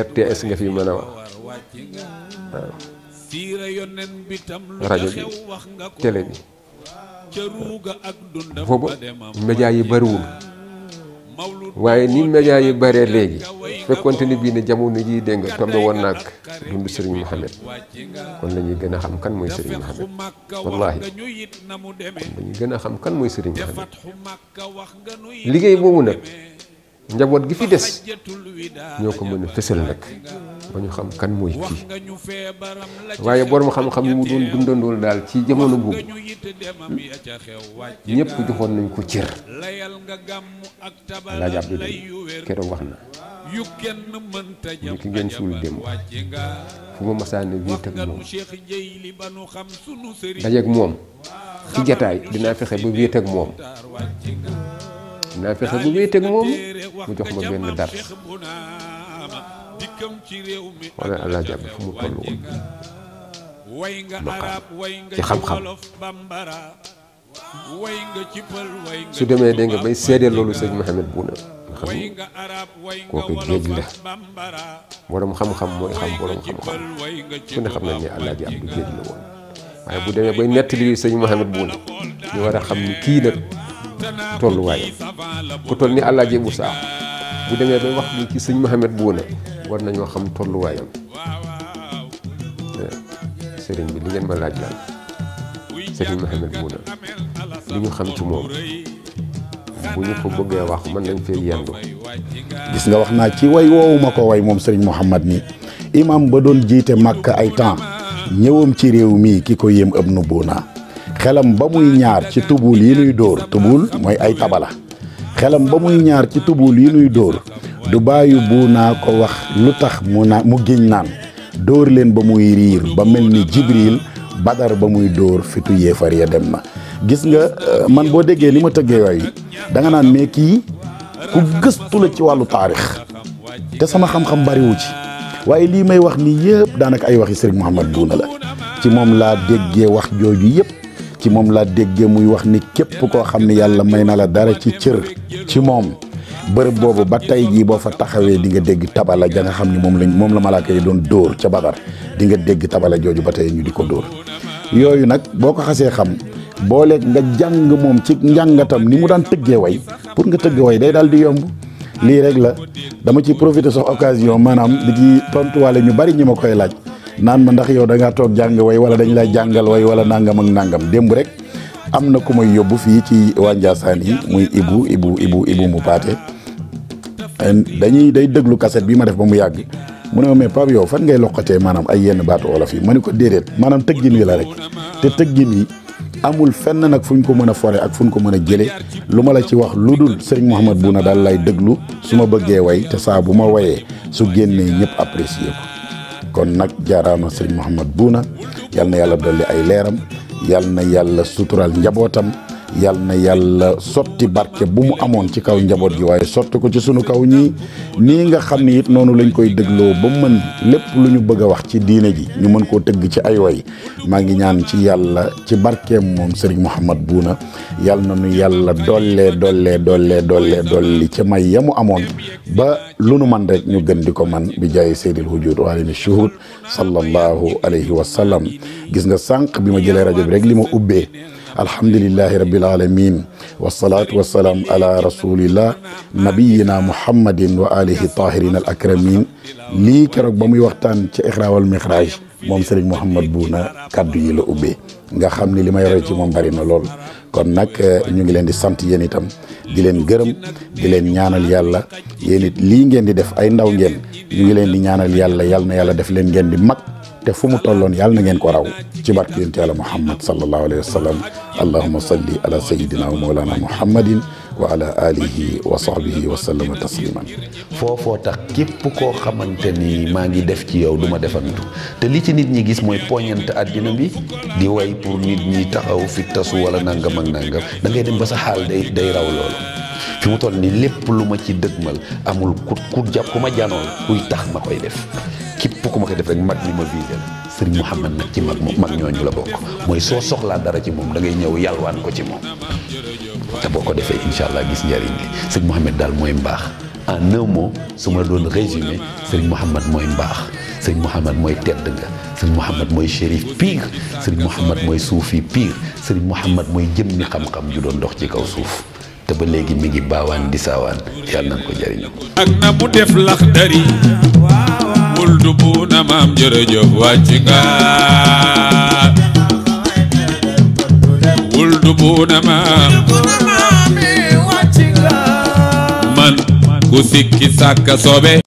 RTS nga fi mën a wax waaw rajo bi télé bi booba média yi bariwul waaye ni média yi baree léegi fekkonte ni bii ne jamono jii dégg nga tombe woon naag dund Sëriñ Mohamed kon la ñuy gën a xam kan mooy Sëriñ Mohamed wallaahi kon la ñuy gën a xam kan mooy Sëriñ Mohamed liggéey boobu nag njaboot gi fi des ñoo ko mën a fësal nag ba ñu xam kan mooy kii waaye borom xam-xam yi mu doon dundandool daal ci jamono boobu ñëpp joxoon nañ ko cër Alaaji Abdu keroog wax na ñu ki ngeen suul démb fu ma masaane wéet ak moom dajeeg moom ci jataay dinaa fexe ba wéet ak moom dinaa fexe ba wéet ak moom mu jox ma benn dar wala Alaaji Abdu fu mu toll woon maqaam ci xam-xam su demee dégg nga bay seedee loolu sëñ Mohamed Bouna nga xam ni kooku géej la borom xam-xam mooy xam borom xam-xam ku ne xam nañ ne Alaaji Abdu géej la woon waaye bu demee bay nettali sëñ Mohamed Bouna ñu war a xam ni kii nag tolluwaayam ku toll ni Alaaji Ibou Sakho bu demee bay wax ni ci sëñ Mohamed Bouna war nañoo xam tolluwaayam sëriñ bi li ngeen ma laaj laal Sëriñ Mohamed Bouna li ñu xam ci moom bu ñu ko bëggee wax mën nañ fee yendu. gis nga wax naa ci way woowu ma ko way moom Sëriñ Mohamed ni imam ba doon jiite Makka ay temps ñëwam ci réew mii ki ko yéem ëpp nu Bouna xelam ba muy ñaar ci tubul yi nuy dóor tubul mooy ay tabala xelam ba muy ñaar ci tubul yi nuy dóor du bàyyi Bouna ko wax lu tax mu giñ naan dóor leen ba muy riir ba mel ni Jibril Badar ba muy dóor fitu yéefar ya dem na. gis nga man boo déggee ni ma tëggee yooyu da nga naan mais kii ku gëstu la ci wàllu taarix te sama xam-xam bariwu ci waaye lii may wax nii yëpp daanaka ay waxi Sëriñ Mohamed Bouna la ci moom laa déggee wax jooju yëpp ci moom laa déggee muy wax ni képp koo xam ne yàlla may na la dara ci cër ci moom bërëb boobu ba tey jii boo fa taxawee di nga dégg tabala ja nga xam ne moom la malaaka yi doon dóor ca Badar di nga dégg tabala jooju ba tey ñu di ko dóor yooyu nag boo ko xasee xam booleeg nga jàng moom ci njàngatam ni mu daan tëggee way pour nga tëgg way day daal di yomb lii rek la dama ci profiter sax occasion maanaam di ci tontuwaale ñu bari ñi ma koy laaj naan ma ndax yow da ngaa toog jàng way wala dañ lay jàngal way wala nangam ak nangam démb rek am na ku may yóbbu fii ci waa Ndiassane yi muy Ibu mu paate day déglu cassette bi ma def ba mu yàgg mu ne ma mais Pape yow fan ngay loqatee maanaam ay yenn baatu wolof yi ma ne ko déedéet maanaam tëggin wi la rek te tëggin yi amul fenn nag fu ñu ko mën a fore ak fu ñu ko mën a jëlee lu ma la ci wax lu dul Sëriñ Mohamed Bouna daal lay déglu su ma bëggee way te saa bu ma wayee su génnee ñëpp apprécier ko kon nag jaaraama Sëriñ Mohamed Bouna yal na yàlla dolli ay leeram yal na yàlla sutural njabootam yal na yàlla sotti barke bu mu amoon ci kaw njaboot gi waaye sotti ko ci sunu kaw ñii nii nga xam ni it noonu lañ koy dégloo ba mën lépp lu ñu bëgg a wax ci diine ji ñu mën koo tëgg ci ay way maa ngi ñaan ci yàlla ci barkeem moom Serigne Mouhamad Bouna yal na nu yàlla dolli ci may ya mu amoon ba lu nu man rek ñu gën di ko man bi jaay seydil hujud waalini shuhud sallallahu alayhi wa sallam. gis nga sànq bi ma jëlee rajo bi rek li ma ubbee alhamdulillahi rabbil alamin wasalaatu wasalaam ala rasulillah nabiyina muhammadin wa alihi tahirin al akramin lii keroog ba muy waxtaan ci ixra wal mixraaj moom Serigne Mouhamad Bouna kaddu yi la ubbee nga xam ni li may roy ci moom bari na lool. kon nag ñu ngi leen di sant yéen itam di leen gërëm di leen ñaanal yàlla yéen it lii ngeen di def ay ndaw ngeen ñu ngi leen di ñaanal yàlla yal na yàlla def leen ngeen di mag te fu mu tolloon yàlla na ngeen ko raw ci barke yonent yàlla Muhammad sallallahu alayhi wa sallam allahumma salli ala sayyidina wa mawlana muhammadin wa ala alihi wa sahbihi wa sallama tasliman. foofoo tax képp koo xamante ni maa ngi def ci yow du ma defantu te li ci nit ñi gis mooy poñante àddina bi di way pour nit ñi taxaw fi tasu wala nangam ak nangam da ngay dem ba sa xaal day raw loolu fi mu toll ni lépp lu ma ci dëgmal amul ku jàpp ku ma janoon kuy tax ma koy def képp ku ma koy def rek mag li ma visé la Serigne Mouhamad nag ci mag ñooñu la bokk mooy soo soxlaa dara ci moom da ngay ñëw yalwaan ko ci moom te boo ko defee incha allah gis njëriñ li Serigne Mouhamad daal mooy mbaax en un mot su ma doon résumé Serigne Mouhamad mooy mbaax Serigne Mouhamad mooy tedd nga Serigne Mouhamad mooy shérif pire Serigne Mouhamad mooy suufi pire Serigne Mouhamad mooy jëmmi xam-xam ju doon dox ci kaw suuf te ba léegi mi ngi baawaan di saawaan yàlla nañ ko jëriñoo. ak na mu def lax dari bul du Bouna maam jërëjëf wàcc nga bul du Bouna maam man ku sikki sàkka sobe